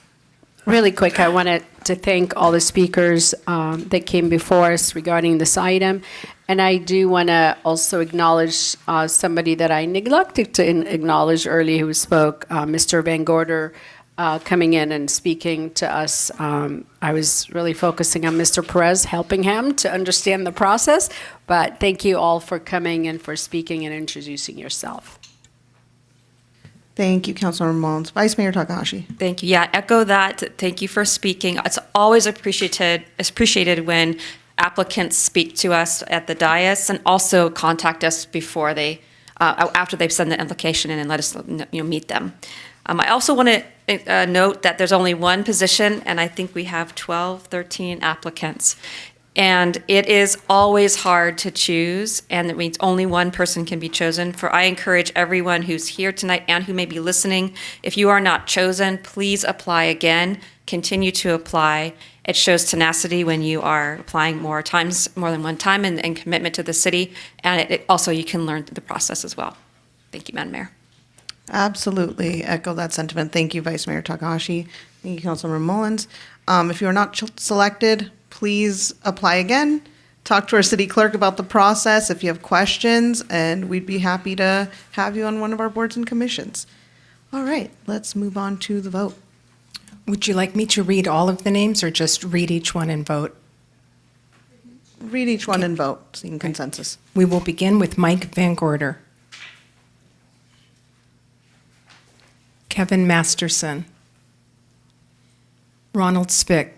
[SPEAKER 21] Really quick, I wanted to thank all the speakers that came before us regarding this item. And I do want to also acknowledge somebody that I neglected to acknowledge earlier who spoke, Mr. Van Gorder, coming in and speaking to us. I was really focusing on Mr. Perez, helping him to understand the process. But thank you all for coming and for speaking and introducing yourself.
[SPEAKER 2] Thank you, Councilor Mullins. Vice Mayor Takahashi.
[SPEAKER 14] Thank you. Yeah, echo that. Thank you for speaking. It's always appreciated when applicants speak to us at the dais and also contact us before they, after they've sent the application in and let us meet them. I also want to note that there's only one position, and I think we have 12, 13 applicants. And it is always hard to choose, and that means only one person can be chosen. I encourage everyone who's here tonight and who may be listening, if you are not chosen, please apply again. Continue to apply. It shows tenacity when you are applying more than one time, and commitment to the city. And it also, you can learn the process as well. Thank you, Madam Mayor.
[SPEAKER 2] Absolutely. Echo that sentiment. Thank you, Vice Mayor Takahashi. Thank you, Councilor Mullins. If you are not selected, please apply again. Talk to our city clerk about the process if you have questions, and we'd be happy to have you on one of our boards and commissions. All right, let's move on to the vote.
[SPEAKER 1] Would you like me to read all of the names or just read each one and vote?
[SPEAKER 2] Read each one and vote, seeing consensus.
[SPEAKER 1] We will begin with Mike Van Gorder. Kevin Masterson. Ronald Spick.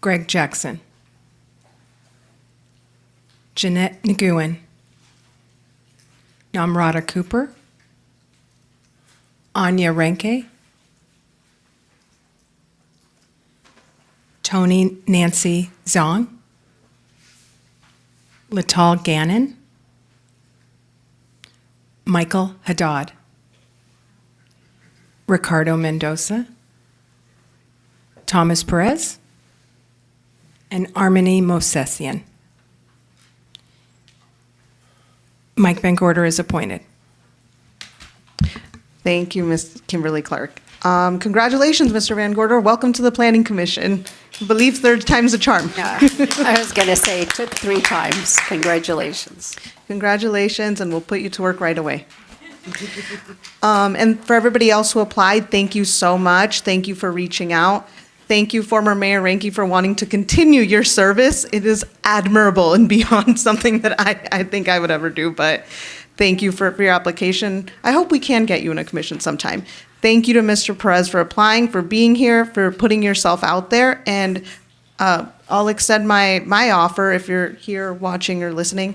[SPEAKER 1] Greg Jackson. Jeanette Nguyen. Namrata Cooper. Anya Renke. Tony Nancy Zong. Latal Gannon. Michael Haddad. Ricardo Mendoza. Thomas Perez. And Armini Mosesian. Mike Van Gorder is appointed.
[SPEAKER 2] Thank you, Ms. Kimberly Clark. Congratulations, Mr. Van Gorder. Welcome to the Planning Commission. Believe third time's a charm.
[SPEAKER 21] Yeah, I was going to say it took 3 times. Congratulations.
[SPEAKER 2] Congratulations, and we'll put you to work right away. And for everybody else who applied, thank you so much. Thank you for reaching out. Thank you, former Mayor Ranke, for wanting to continue your service. It is admirable and beyond something that I think I would ever do, but thank you for your application. I hope we can get you in a commission sometime. Thank you to Mr. Perez for applying, for being here, for putting yourself out there, and I'll extend my offer if you're here watching or listening.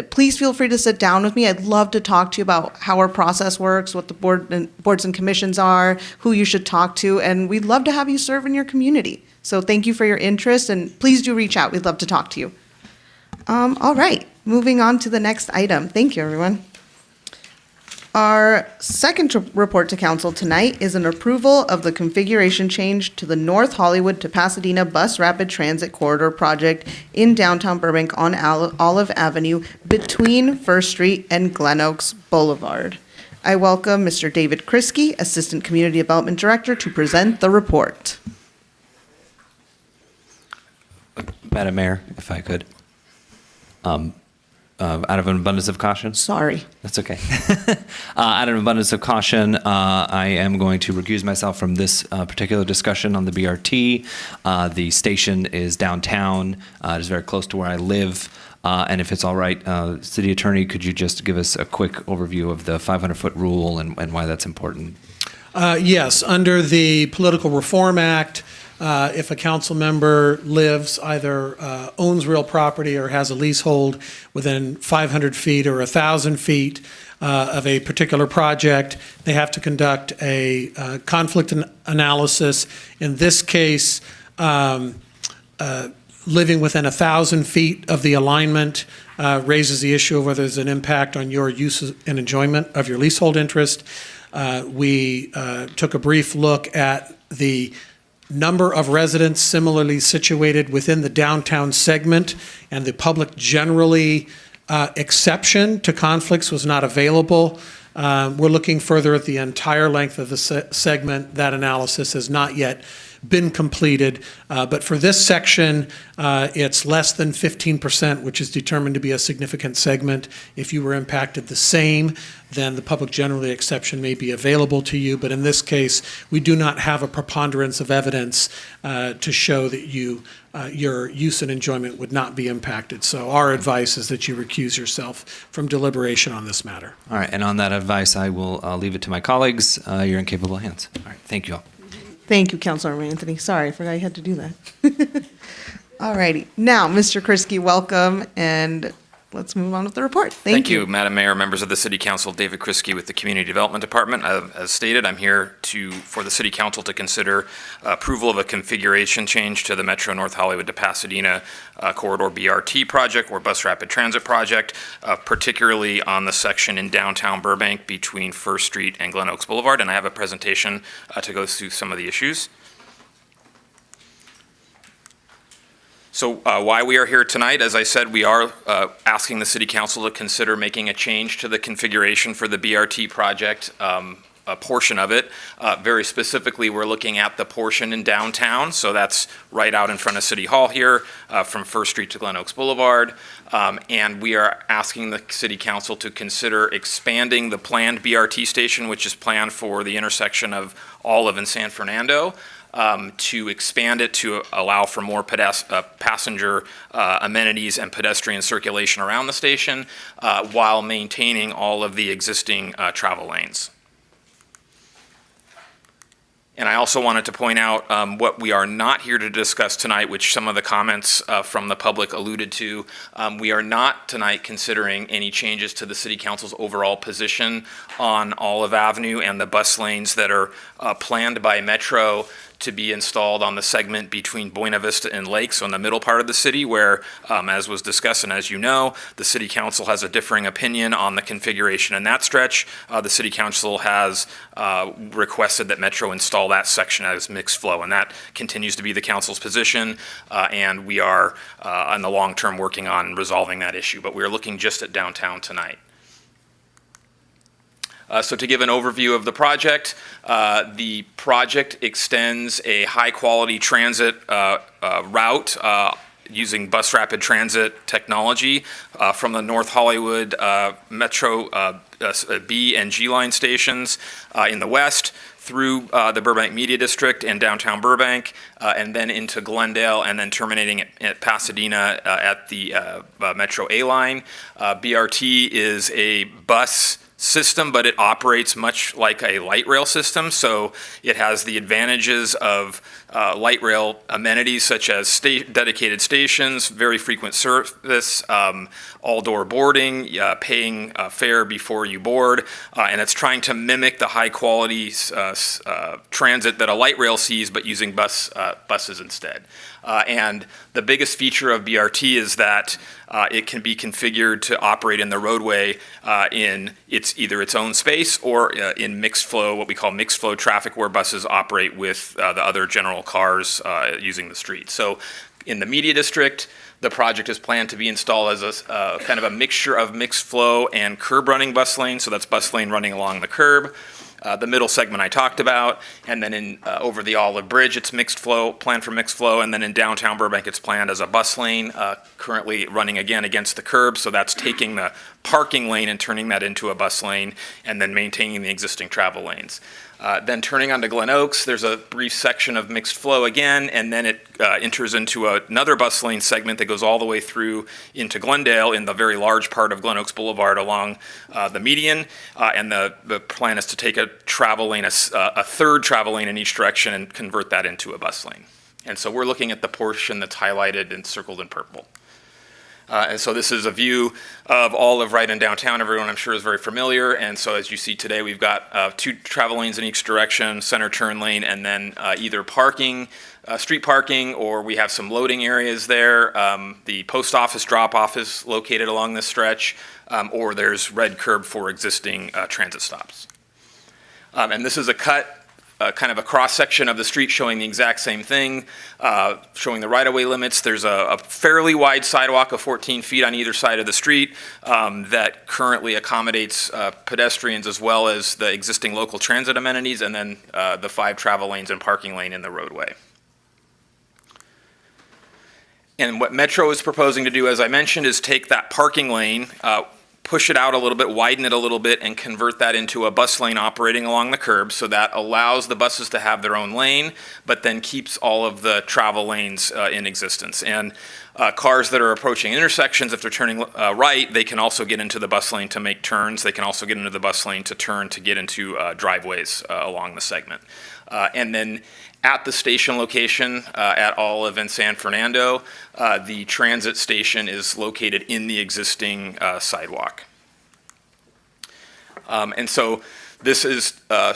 [SPEAKER 2] Please feel free to sit down with me. I'd love to talk to you about how our process works, what the boards and commissions are, who you should talk to, and we'd love to have you serve in your community. So thank you for your interest, and please do reach out. We'd love to talk to you. All right, moving on to the next item. Thank you, everyone. Our second report to council tonight is an approval of the configuration change to the North Hollywood to Pasadena Bus Rapid Transit Corridor project in downtown Burbank on Olive Avenue between First Street and Glen Oaks Boulevard. I welcome Mr. David Kriske, Assistant Community Development Director, to present the report.
[SPEAKER 20] Madam Mayor, if I could. Out of an abundance of caution?
[SPEAKER 2] Sorry.
[SPEAKER 20] That's okay. Out of an abundance of caution, I am going to recuse myself from this particular discussion on the BRT. The station is downtown. It is very close to where I live. And if it's all right, City Attorney, could you just give us a quick overview of the 500-foot rule and why that's important?
[SPEAKER 19] Yes, under the Political Reform Act, if a council member lives, either owns real property or has a leasehold within 500 feet or 1,000 feet of a particular project, they have to conduct a conflict analysis. In this case, living within 1,000 feet of the alignment raises the issue of whether there's an impact on your use and enjoyment of your leasehold interest. We took a brief look at the number of residents similarly situated within the downtown segment, and the public generally exception to conflicts was not available. We're looking further at the entire length of the segment. That analysis has not yet been completed, but for this section, it's less than 15%, which is determined to be a significant segment. If you were impacted the same, then the public generally exception may be available to you, but in this case, we do not have a preponderance of evidence to show that your use and enjoyment would not be impacted. So our advice is that you recuse yourself from deliberation on this matter.
[SPEAKER 20] All right, and on that advice, I will leave it to my colleagues. You're in capable hands. All right, thank you all.
[SPEAKER 2] Thank you, Councilor Anthony. Sorry, I forgot you had to do that. All righty. Now, Mr. Kriske, welcome, and let's move on with the report. Thank you.
[SPEAKER 16] Madam Mayor, members of the City Council. David Kriske with the Community Development Department. As stated, I'm here for the City Council to consider approval of a configuration change to the Metro North Hollywood to Pasadena Corridor BRT project or Bus Rapid Transit project, particularly on the section in downtown Burbank between First Street and Glen Oaks Boulevard. And I have a presentation to go through some of the issues. So why we are here tonight, as I said, we are asking the City Council to consider making a change to the configuration for the BRT project, a portion of it. Very specifically, we're looking at the portion in downtown, so that's right out in front of City Hall here, from First Street to Glen Oaks Boulevard. And we are asking the City Council to consider expanding the planned BRT station, which is planned for the intersection of Olive and San Fernando, to expand it to allow for more passenger amenities and pedestrian circulation around the station while maintaining all of the existing travel lanes. And I also wanted to point out what we are not here to discuss tonight, which some of the comments from the public alluded to. We are not tonight considering any changes to the City Council's overall position on Olive Avenue and the bus lanes that are planned by Metro to be installed on the segment between Buena Vista and Lake, so in the middle part of the city, where, as was discussed and as you know, the City Council has a differing opinion on the configuration in that stretch. The City Council has requested that Metro install that section as mixed flow, and that continues to be the Council's position, and we are, in the long term, working on resolving that issue, but we are looking just at downtown tonight. So to give an overview of the project extends a high-quality transit route using bus rapid transit technology from the North Hollywood Metro B and G line stations in the west through the Burbank Media District and downtown Burbank, and then into Glendale, and then terminating at Pasadena at the Metro A line. BRT is a bus system, but it operates much like a light rail system. So it has the advantages of light rail amenities such as dedicated stations, very frequent service, all-door boarding, paying a fare before you board, and it's trying to mimic the high-quality transit that a light rail sees, but using buses instead. And the biggest feature of BRT is that it can be configured to operate in the roadway in either its own space or in mixed flow, what we call mixed flow traffic, where buses operate with the other general cars using the street. So in the Media District, the project is planned to be installed as a kind of a mixture of mixed flow and curb running bus lane. So that's bus lane running along the curb. The middle segment I talked about, and then over the Olive Bridge, it's mixed flow, planned for mixed flow, and then in downtown Burbank, it's planned as a bus lane, currently running again against the curb, so that's taking the parking lane and turning that into a bus lane, and then maintaining the existing travel lanes. Then turning onto Glen Oaks, there's a brief section of mixed flow again, and then it enters into another bus lane segment that goes all the way through into Glendale in the very large part of Glen Oaks Boulevard along the median. And the plan is to take a travel lane, a third travel lane in each direction, and convert that into a bus lane. And so we're looking at the portion that's highlighted and circled in purple. And so this is a view of all of Ryden downtown. Everyone, I'm sure, is very familiar. And so as you see today, we've got 2 travel lanes in each direction, center turn lane, and then either parking, street parking, or we have some loading areas there. The post office drop-off is located along this stretch, or there's red curb for existing transit stops. And this is a cut, kind of a cross-section of the street showing the exact same thing, showing the right-of-way limits. There's a fairly wide sidewalk of 14 feet on either side of the street that currently accommodates pedestrians as well as the existing local transit amenities, and then the 5 travel lanes and parking lane in the roadway. And what Metro is proposing to do, as I mentioned, is take that parking lane, push it out a little bit, widen it a little bit, and convert that into a bus lane operating along the curb. So that allows the buses to have their own lane, but then keeps all of the travel lanes in existence. And cars that are approaching intersections, if they're turning right, they can also get into the bus lane to make turns. They can also get into the bus lane to turn to get into driveways along the segment. And then at the station location at Olive and San Fernando, the transit station is located in the existing sidewalk. And so this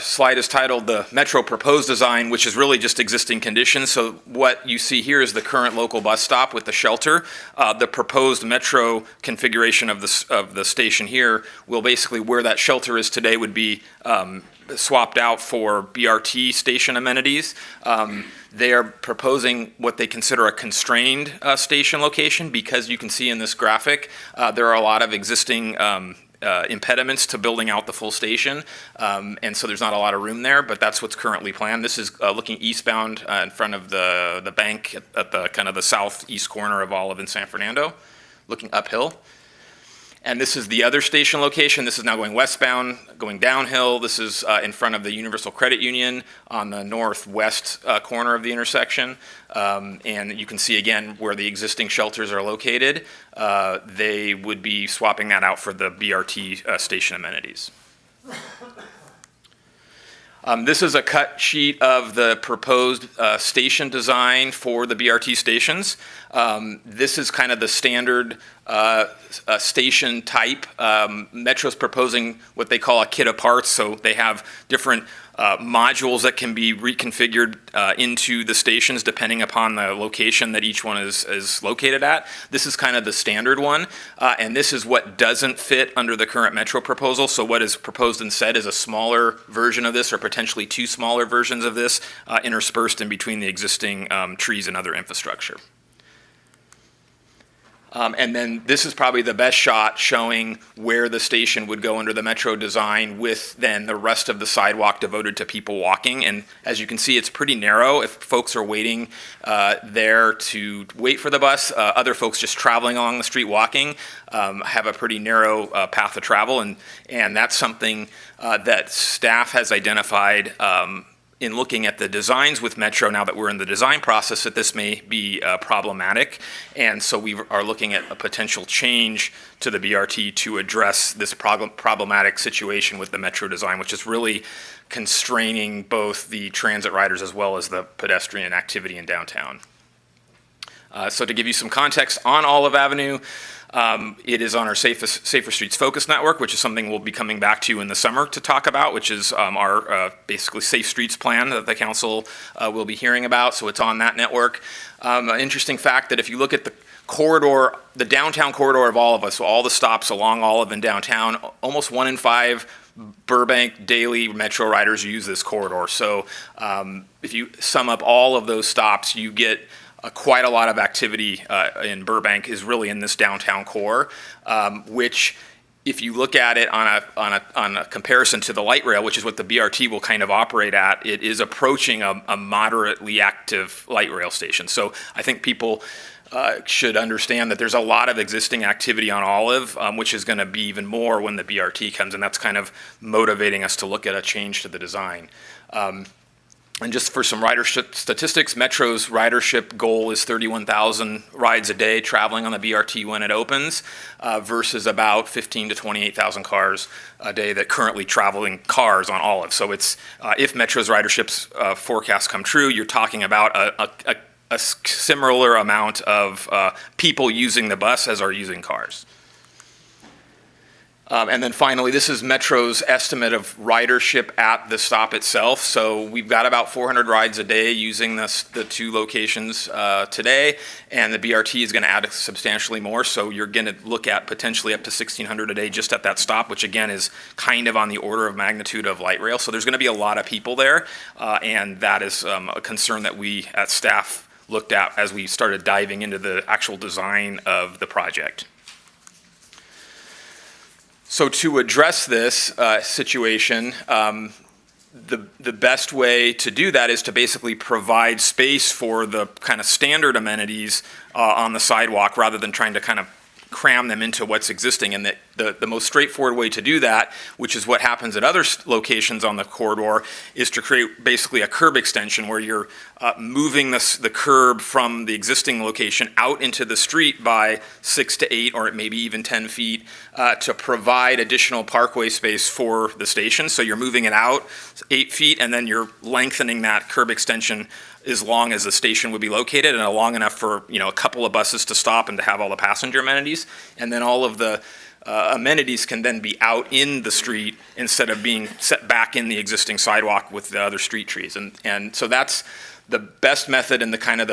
[SPEAKER 16] slide is titled the Metro Proposed Design, which is really just existing conditions. So what you see here is the current local bus stop with the shelter. The proposed Metro configuration of the station here will basically, where that shelter is today, would be swapped out for BRT station amenities. They are proposing what they consider a constrained station location, because you can see in this graphic there are a lot of existing impediments to building out the full station, and so there's not a lot of room there, but that's what's currently planned. This is looking eastbound in front of the bank at the kind of the southeast corner of Olive and San Fernando, looking uphill. And this is the other station location. This is now going westbound, going downhill. This is in front of the Universal Credit Union on the northwest corner of the intersection. And you can see again where the existing shelters are located. They would be swapping that out for the BRT station amenities. This is a cut sheet of the proposed station design for the BRT stations. This is kind of the standard station type. Metro's proposing what they call a kit of parts, so they have different modules that can be reconfigured into the stations depending upon the location that each one is located at. This is kind of the standard one, and this is what doesn't fit under the current Metro proposal. So what is proposed instead is a smaller version of this, or potentially 2 smaller versions of this, interspersed in between the existing trees and other infrastructure. And then this is probably the best shot showing where the station would go under the Metro design with then the rest of the sidewalk devoted to people walking. And as you can see, it's pretty narrow. If folks are waiting there to wait for the bus, other folks just traveling along the street walking have a pretty narrow path of travel. And that's something that staff has identified in looking at the designs with Metro, now that we're in the design process, that this may be problematic. And so we are looking at a potential change to the BRT to address this problematic situation with the Metro design, which is really constraining both the transit riders as well as the pedestrian activity in downtown. So to give you some context on Olive Avenue, it is on our Safer Streets Focus Network, which is something we'll be coming back to in the summer to talk about, which is our basically Safe Streets plan that the council will be hearing about. So it's on that network. An interesting fact that if you look at the corridor, the downtown corridor of Olive, so all the stops along Olive and downtown, almost 1 in 5 Burbank daily Metro riders use this corridor. So if you sum up all of those stops, you get quite a lot of activity in Burbank is really in this downtown core, which if you look at it on a comparison to the light rail, which is what the BRT will kind of operate at, it is approaching a moderately active light rail station. So I think people should understand that there's a lot of existing activity on Olive, which is going to be even more when the BRT comes, and that's kind of motivating us to look at a change to the design. And just for some ridership statistics, Metro's ridership goal is 31,000 rides a day traveling on the BRT when it opens, versus about 15 to 28,000 cars a day that currently traveling cars on Olive. So it's if Metro's ridership's forecasts come true, you're talking about a similar amount of people using the bus as are using cars. And then finally, this is Metro's estimate of ridership at the stop itself. So we've got about 400 rides a day using the two locations today, and the BRT is going to add substantially more. So you're going to look at potentially up to 1,600 a day just at that stop, which again is kind of on the order of magnitude of light rail. So there's going to be a lot of people there, and that is a concern that we at staff looked at as we started diving into the actual design of the project. So to address this situation, the best way to do that is to basically provide space for the kind of standard amenities on the sidewalk rather than trying to kind of cram them into what's existing. And the most straightforward way to do that, which is what happens at other locations on the corridor, is to create basically a curb extension where you're moving the curb from the existing location out into the street by 6 to 8 or maybe even 10 feet to provide additional parkway space for the station. So you're moving it out 8 feet and then you're lengthening that curb extension as long as the station would be located and long enough for a couple of buses to stop and to have all the passenger amenities. And then all of the amenities can then be out in the street instead of being set back in the existing sidewalk with the other street trees. And so that's the best method and the kind of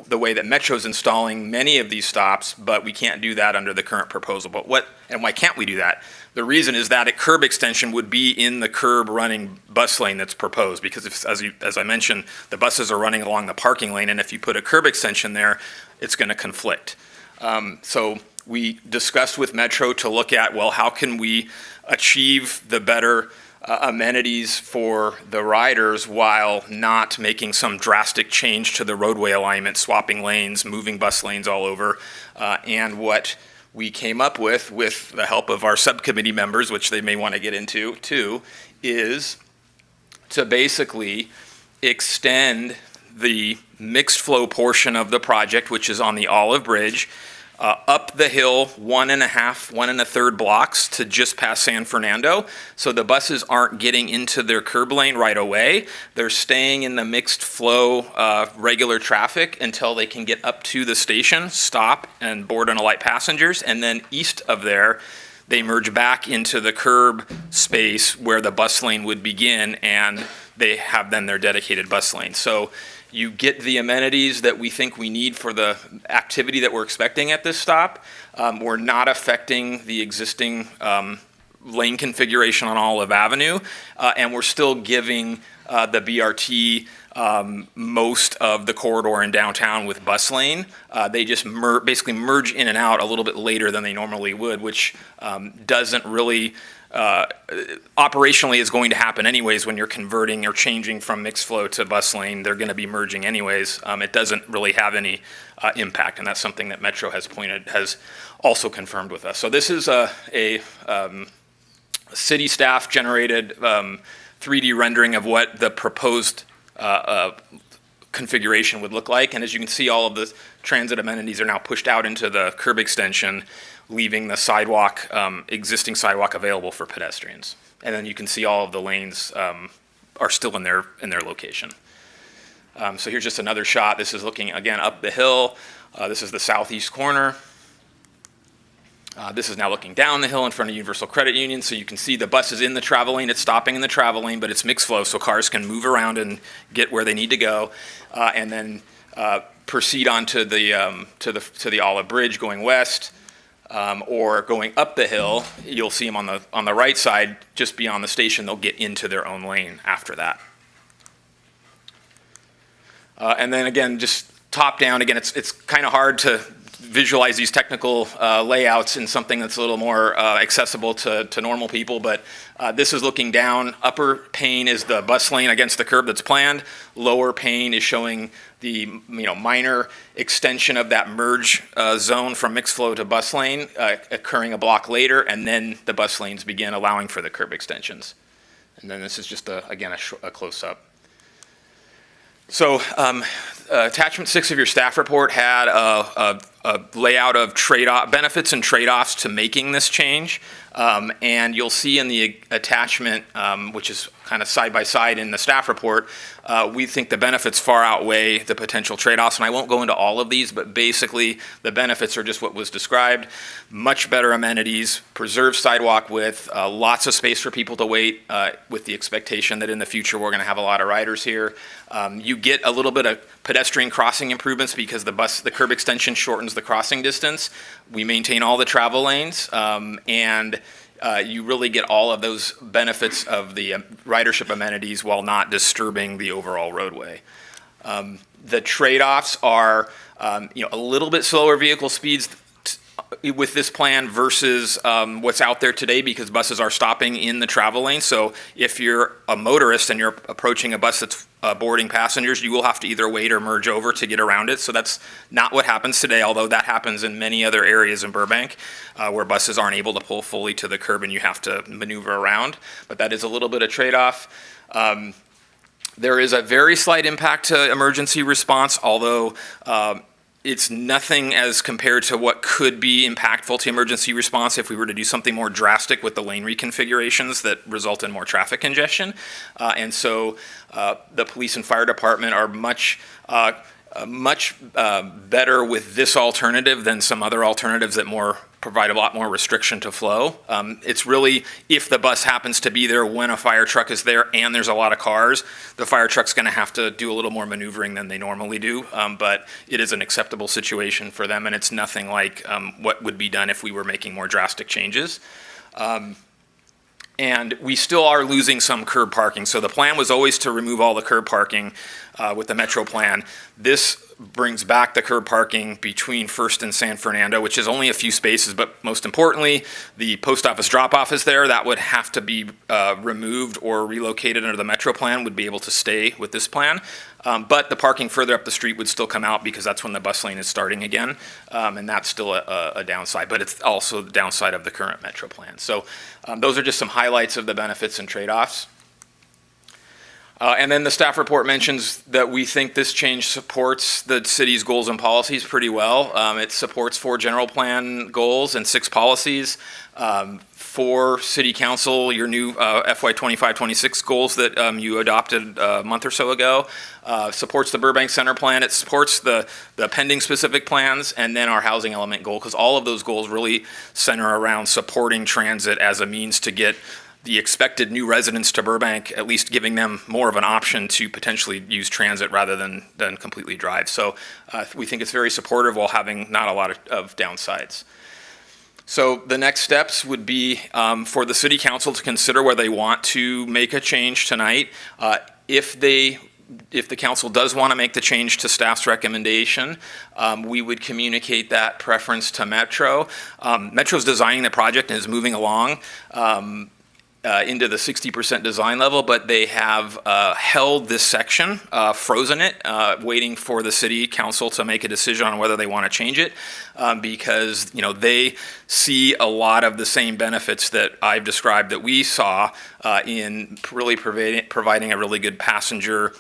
[SPEAKER 16] the way that Metro's installing many of these stops, but we can't do that under the current proposal. But why can't we do that? The reason is that a curb extension would be in the curb running bus lane that's proposed, because as I mentioned, the buses are running along the parking lane, and if you put a curb extension there, it's going to conflict. So we discussed with Metro to look at, well, how can we achieve the better amenities for the riders while not making some drastic change to the roadway alignment, swapping lanes, moving bus lanes all over. And what we came up with the help of our subcommittee members, which they may want to get into too, is to basically extend the mixed flow portion of the project, which is on the Olive Bridge, up the hill 1.5, 1 1/3 blocks to just past San Fernando. So the buses aren't getting into their curb lane right away. They're staying in the mixed flow regular traffic until they can get up to the station, stop and board and alight passengers. And then east of there, they merge back into the curb space where the bus lane would begin, and they have then their dedicated bus lane. So you get the amenities that we think we need for the activity that we're expecting at this stop. We're not affecting the existing lane configuration on Olive Avenue, and we're still giving the BRT most of the corridor in downtown with bus lane. They just basically merge in and out a little bit later than they normally would, which doesn't really operationally is going to happen anyways when you're converting or changing from mixed flow to bus lane. They're going to be merging anyways. It doesn't really have any impact, and that's something that Metro has also confirmed with us. So this is a city staff generated 3D rendering of what the proposed configuration would look like. And as you can see, all of the transit amenities are now pushed out into the curb extension, leaving the sidewalk, existing sidewalk available for pedestrians. And then you can see all of the lanes are still in their location. So here's just another shot. This is looking again up the hill. This is the southeast corner. This is now looking down the hill in front of Universal Credit Union, so you can see the bus is in the travel lane. It's stopping in the travel lane, but it's mixed flow, so cars can move around and get where they need to go, and then proceed on to the Olive Bridge going west, or going up the hill. You'll see them on the right side, just beyond the station. They'll get into their own lane after that. And then again, just top down. Again, it's kind of hard to visualize these technical layouts in something that's a little more accessible to normal people, but this is looking down. Upper pane is the bus lane against the curb that's planned. Lower pane is showing the minor extension of that merge zone from mixed flow to bus lane occurring a block later, and then the bus lanes begin allowing for the curb extensions. And then this is just again a close-up. So attachment 6 of your staff report had a layout of benefits and trade-offs to making this change. And you'll see in the attachment, which is kind of side by side in the staff report, we think the benefits far outweigh the potential trade-offs. And I won't go into all of these, but basically the benefits are just what was described. Much better amenities, preserved sidewalk width, lots of space for people to wait, with the expectation that in the future we're going to have a lot of riders here. You get a little bit of pedestrian crossing improvements because the curb extension shortens the crossing distance. We maintain all the travel lanes, and you really get all of those benefits of the ridership amenities while not disturbing the overall roadway. The trade-offs are a little bit slower vehicle speeds with this plan versus what's out there today, because buses are stopping in the travel lane. So if you're a motorist and you're approaching a bus that's boarding passengers, you will have to either wait or merge over to get around it. So that's not what happens today, although that happens in many other areas in Burbank where buses aren't able to pull fully to the curb and you have to maneuver around. But that is a little bit of trade-off. There is a very slight impact to emergency response, although it's nothing as compared to what could be impactful to emergency response if we were to do something more drastic with the lane reconfigurations that result in more traffic congestion. And so the police and fire department are much better with this alternative than some other alternatives that provide a lot more restriction to flow. It's really, if the bus happens to be there when a fire truck is there and there's a lot of cars, the fire truck's going to have to do a little more maneuvering than they normally do. But it is an acceptable situation for them, and it's nothing like what would be done if we were making more drastic changes. And we still are losing some curb parking. So the plan was always to remove all the curb parking with the Metro plan. This brings back the curb parking between First and San Fernando, which is only a few spaces, but most importantly, the post office drop-off is there. That would have to be removed or relocated under the Metro plan, would be able to stay with this plan. But the parking further up the street would still come out because that's when the bus lane is starting again, and that's still a downside, but it's also the downside of the current Metro plan. So those are just some highlights of the benefits and trade-offs. And then the staff report mentions that we think this change supports the city's goals and policies pretty well. It supports 4 general plan goals and 6 policies. For City Council, your new FY 25-26 goals that you adopted a month or so ago, supports the Burbank Center plan. It supports the pending specific plans, and then our housing element goal, because all of those goals really center around supporting transit as a means to get the expected new residents to Burbank, at least giving them more of an option to potentially use transit rather than completely drive. So we think it's very supportive while having not a lot of downsides. So the next steps would be for the City Council to consider whether they want to make a change tonight. If they if the council does want to make the change to staff's recommendation, we would communicate that preference to Metro. Metro's designing the project and is moving along into the 60% design level, but they have held this section, frozen it, waiting for the city council to make a decision on whether they want to change it, because they see a lot of the same benefits that I've described that we saw in really providing a really good passenger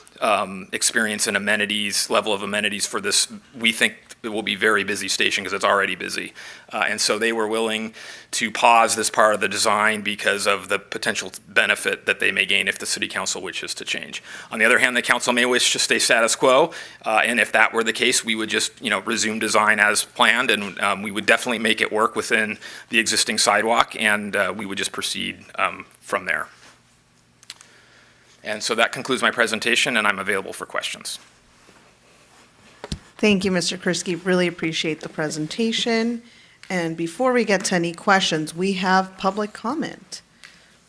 [SPEAKER 16] experience and amenities, level of amenities for this, we think it will be very busy station because it's already busy. And so they were willing to pause this part of the design because of the potential benefit that they may gain if the city council wishes to change. On the other hand, the council may wish to stay status quo. And if that were the case, we would just resume design as planned, and we would definitely make it work within the existing sidewalk, and we would just proceed from there. And so that concludes my presentation, and I'm available for questions.
[SPEAKER 2] Thank you, Mr. Kursky. Really appreciate the presentation. And before we get to any questions, we have public comment.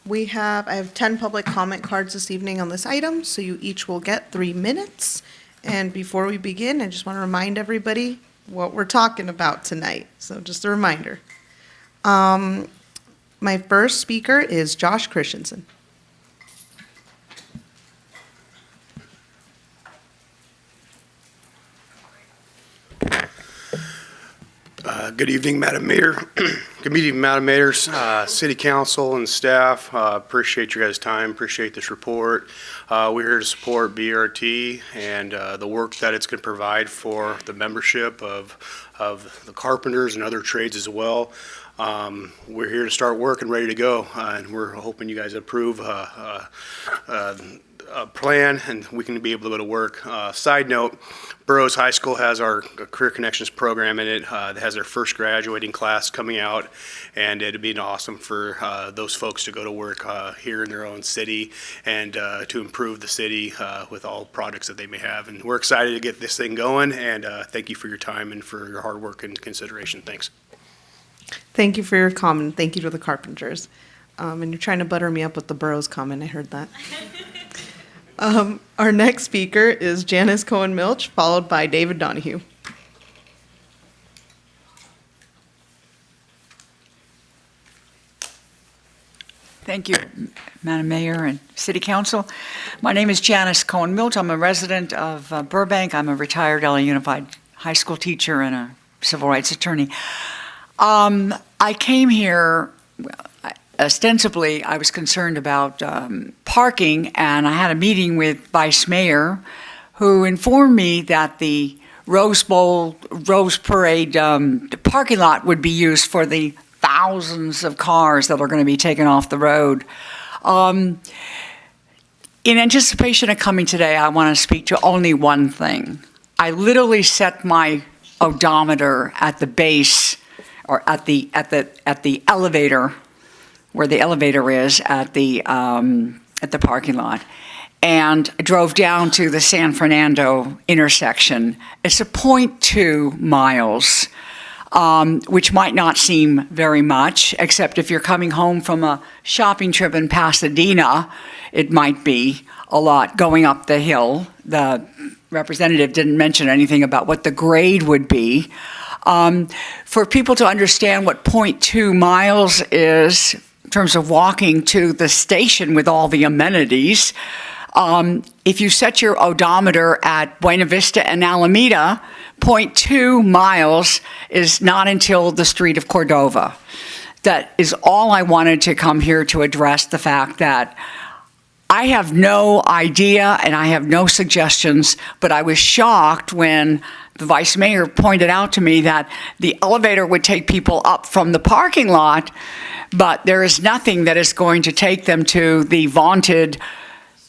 [SPEAKER 2] I have 10 public comment cards this evening on this item, so you each will get 3 minutes. And before we begin, I just want to remind everybody what we're talking about tonight. So just a reminder. My first speaker is Josh Christensen.
[SPEAKER 4] Good evening, Madam Mayor. Good evening, Madam Mayor, City Council, and staff. Appreciate your guys' time. Appreciate this report. We're here to support BRT and the work that it's going to provide for the membership of the carpenters and other trades as well. We're here to start work and ready to go, and we're hoping you guys approve a plan and we can be able to go to work. Side note, Burroughs High School has our Career Connections program in it. That has their first graduating class coming out, and it'd be awesome for those folks to go to work here in their own city and to improve the city with all projects that they may have. And we're excited to get this thing going, and thank you for your time and for your hard work and consideration. Thanks.
[SPEAKER 2] Thank you for your comment. Thank you to the carpenters. And you're trying to butter me up with the Burroughs comment. I heard that. Our next speaker is Janice Cohen-Milch, followed by David Donahue.
[SPEAKER 17] Thank you, Madam Mayor and City Council. My name is Janice Cohen-Milch. I'm a resident of Burbank. I'm a retired LA Unified High School teacher and a civil rights attorney. I came here, ostensibly, I was concerned about parking, and I had a meeting with Vice Mayor, who informed me that the Rose Parade parking lot would be used for the thousands of cars that are going to be taken off the road. In anticipation of coming today, I want to speak to only one thing. I literally set my odometer at the base, or at the elevator, where the elevator is at the parking lot, and drove down to the San Fernando intersection. It's a 0.2 miles, which might not seem very much, except if you're coming home from a shopping trip in Pasadena, it might be a lot going up the hill. The representative didn't mention anything about what the grade would be. For people to understand what 0.2 miles is, in terms of walking to the station with all the amenities, if you set your odometer at Buena Vista and Alameda, 0.2 miles is not until the street of Cordova. That is all I wanted to come here to address, the fact that I have no idea and I have no suggestions, but I was shocked when the Vice Mayor pointed out to me that the elevator would take people up from the parking lot, but there is nothing that is going to take them to the vaunted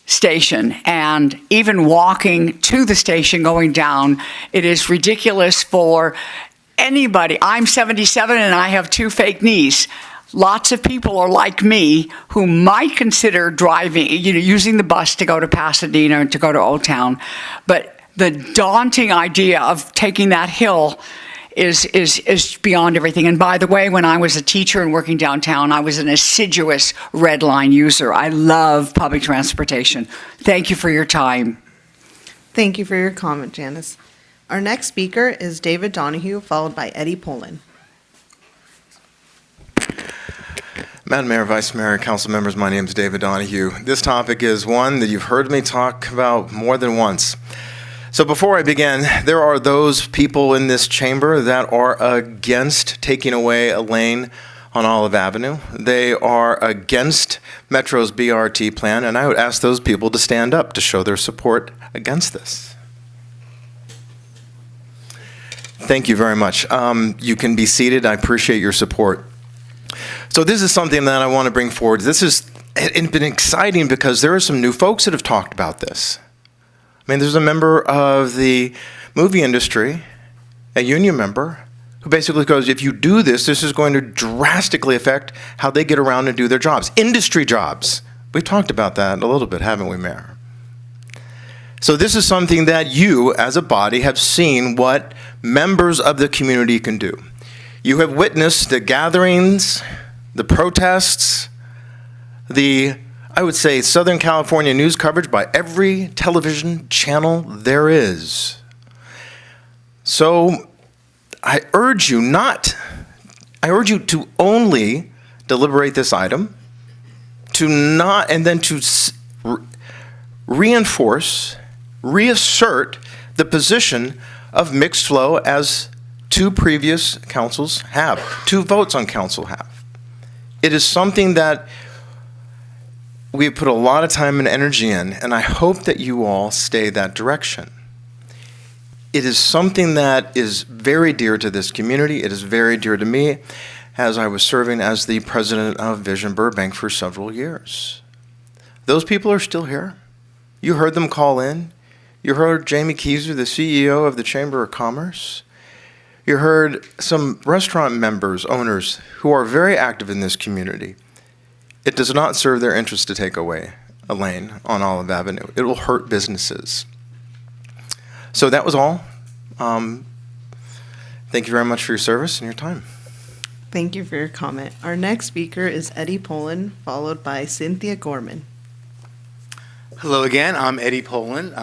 [SPEAKER 17] station. And even walking to the station going down, it is ridiculous for anybody. I'm 77 and I have 2 fake knees. Lots of people are like me who might consider driving, using the bus to go to Pasadena and to go to Old Town. But the daunting idea of taking that hill is beyond everything. And by the way, when I was a teacher and working downtown, I was an assiduous Red Line user. I love public transportation. Thank you for your time.
[SPEAKER 2] Thank you for your comment, Janice. Our next speaker is David Donahue, followed by Eddie Poland.
[SPEAKER 13] Madam Mayor, Vice Mayor, Council members, my name is David Donahue. This topic is one that you've heard me talk about more than once. So before I begin, there are those people in this chamber that are against taking away a lane on Olive Avenue. They are against Metro's BRT plan, and I would ask those people to stand up to show their support against this. Thank you very much. You can be seated. I appreciate your support. So this is something that I want to bring forward. This has been exciting because there are some new folks that have talked about this. I mean, there's a member of the movie industry, a union member, who basically goes, if you do this, this is going to drastically affect how they get around and do their jobs. Industry jobs. We've talked about that a little bit, haven't we, Mayor? So this is something that you, as a body, have seen what members of the community can do. You have witnessed the gatherings, the protests, I would say, Southern California news coverage by every television channel there is. So I urge you to only deliberate this item, and then to reinforce, reassert the position of mixed flow as two previous councils have, two votes on council have. It is something that we've put a lot of time and energy in, and I hope that you all stay that direction. It is something that is very dear to this community. It is very dear to me, as I was serving as the president of Vision Burbank for several years. Those people are still here. You heard them call in. You heard Jamie Keyser, the CEO of the Chamber of Commerce. You heard some restaurant members, owners, who are very active in this community. It does not serve their interest to take away a lane on Olive Avenue. It will hurt businesses. So that was all. Thank you very much for your service and your time.
[SPEAKER 2] Thank you for your comment. Our next speaker is Eddie Poland, followed by Cynthia Gorman.
[SPEAKER 7] Hello again, I'm Eddie Poland.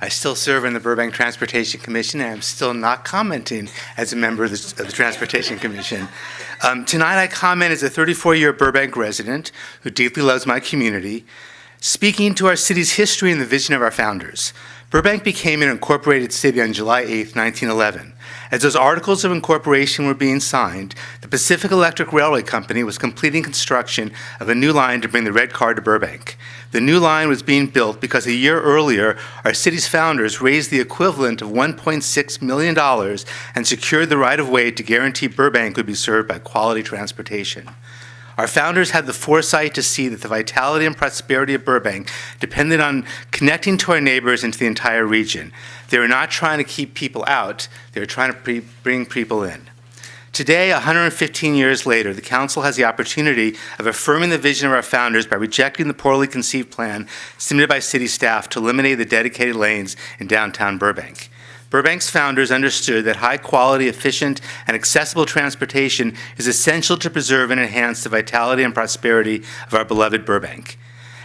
[SPEAKER 7] I still serve in the Burbank Transportation Commission, and I'm still not commenting as a member of the Transportation Commission. Tonight I comment as a 34-year Burbank resident who deeply loves my community, speaking to our city's history and the vision of our founders. Burbank became an incorporated city on July 8, 1911. As those articles of incorporation were being signed, the Pacific Electric Railway Company was completing construction of a new line to bring the red car to Burbank. The new line was being built because a year earlier, our city's founders raised the equivalent of $1.6 million and secured the right-of-way to guarantee Burbank would be served by quality transportation. Our founders had the foresight to see that the vitality and prosperity of Burbank depended on connecting to our neighbors and to the entire region. They were not trying to keep people out, they were trying to bring people in. Today, 115 years later, the Council has the opportunity of affirming the vision of our founders by rejecting the poorly conceived plan submitted by city staff to eliminate the dedicated lanes in downtown Burbank. Burbank's founders understood that high-quality, efficient, and accessible transportation is essential to preserve and enhance the vitality and prosperity of our beloved Burbank.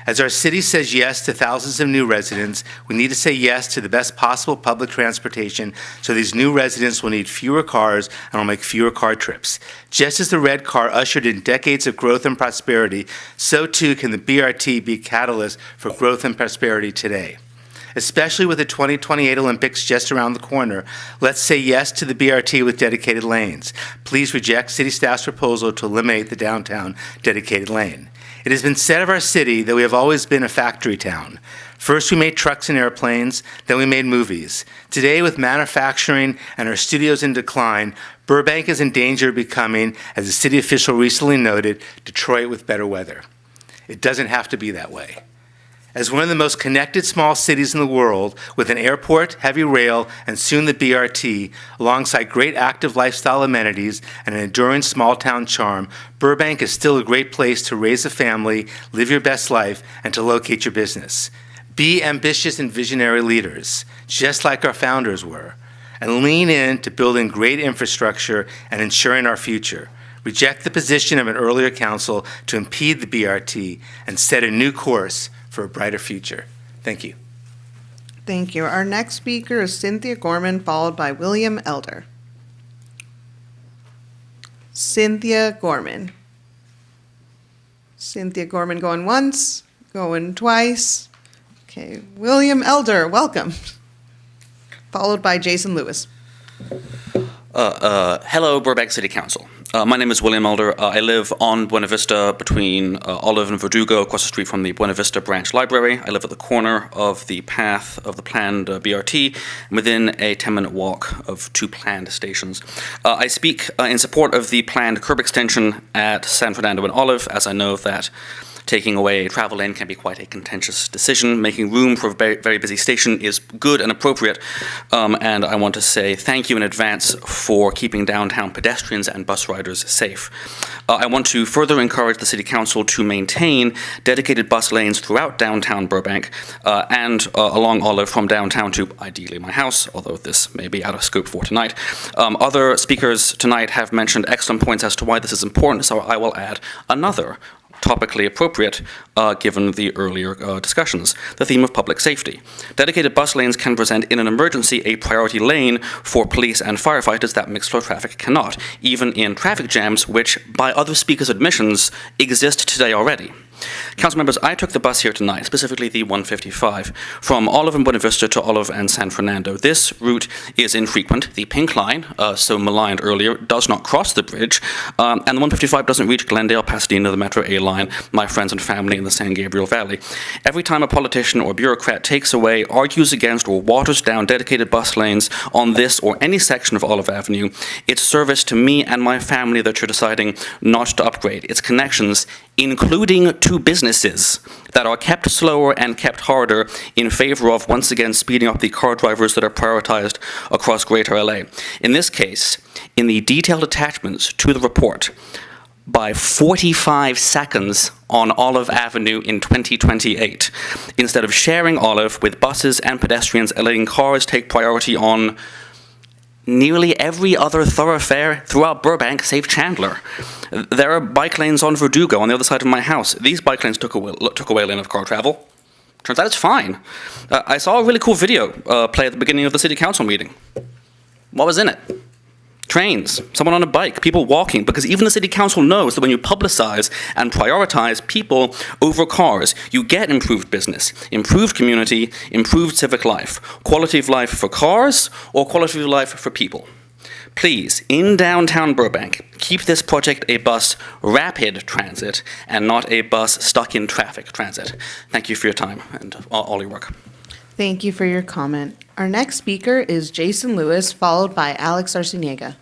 [SPEAKER 7] As our city says yes to thousands of new residents, we need to say yes to the best possible public transportation so these new residents will need fewer cars and will make fewer car trips. Just as the red car ushered in decades of growth and prosperity, so too can the BRT be a catalyst for growth and prosperity today. Especially with the 2028 Olympics just around the corner, let's say yes to the BRT with dedicated lanes. Please reject city staff's proposal to eliminate the downtown dedicated lane. It has been said of our city that we have always been a factory town. First we made trucks and airplanes, then we made movies. Today, with manufacturing and our studios in decline, Burbank is in danger of becoming, as a city official recently noted, Detroit with better weather. It doesn't have to be that way. As one of the most connected small cities in the world, with an airport, heavy rail, and soon the BRT, alongside great active lifestyle amenities and an enduring small-town charm, Burbank is still a great place to raise a family, live your best life, and to locate your business. Be ambitious and visionary leaders, just like our founders were, and lean in to building great infrastructure and ensuring our future. Reject the position of an earlier council to impede the BRT and set a new course for a brighter future. Thank you.
[SPEAKER 2] Thank you. Our next speaker is Cynthia Gorman, followed by William Elder. Cynthia Gorman. Cynthia Gorman going once, going twice. Okay, William Elder, welcome. Followed by Jason Lewis.
[SPEAKER 9] Hello, Burbank City Council. My name is William Elder. I live on Buena Vista between Olive and Verdugo, across the street from the Buena Vista Branch Library. I live at the corner of the path of the planned BRT, within a 10-minute walk of 2 planned stations. I speak in support of the planned curb extension at San Fernando and Olive, as I know that taking away a travel lane can be quite a contentious decision. Making room for a very, very busy station is good and appropriate, and I want to say thank you in advance for keeping downtown pedestrians and bus riders safe. I want to further encourage the City Council to maintain dedicated bus lanes throughout downtown Burbank and along Olive from downtown to ideally my house, although this may be out of scope for tonight. Other speakers tonight have mentioned excellent points as to why this is important, so I will add another topically appropriate given the earlier discussions, the theme of public safety. Dedicated bus lanes can present in an emergency a priority lane for police and firefighters that mixed flow traffic cannot, even in traffic jams which, by other speakers' admissions, exist today already. Council members, I took the bus here tonight, specifically the 155, from Olive and Buena Vista to Olive and San Fernando. This route is infrequent. The Pink Line, so maligned earlier, does not cross the bridge, and the 155 doesn't reach Glendale, Pasadena, the Metro A line, my friends and family in the San Gabriel Valley. Every time a politician or bureaucrat takes away, argues against, or waters down dedicated bus lanes on this or any section of Olive Avenue, it's service to me and my family that you're deciding not to upgrade. It's connections, including to businesses, that are kept slower and kept harder in favor of, once again, speeding up the car drivers that are prioritized across Greater LA. In this case, in the detailed attachments to the report, by 45 seconds on Olive Avenue in 2028, instead of sharing Olive with buses and pedestrians and letting cars take priority on nearly every other thoroughfare throughout Burbank, save Chandler. There are bike lanes on Verdugo on the other side of my house. These bike lanes took away a lane of car travel. Turns out it's fine. I saw a really cool video play at the beginning of the city council meeting. What was in it? Trains, someone on a bike, people walking, because even the city council knows that when you publicize and prioritize people over cars, you get improved business, improved community, improved civic life, quality of life for cars or quality of life for people. Please, in downtown Burbank, keep this project a bus rapid transit and not a bus stuck in traffic transit. Thank you for your time and all your work.
[SPEAKER 2] Thank you for your comment. Our next speaker is Jason Lewis, followed by Alex Arciniega.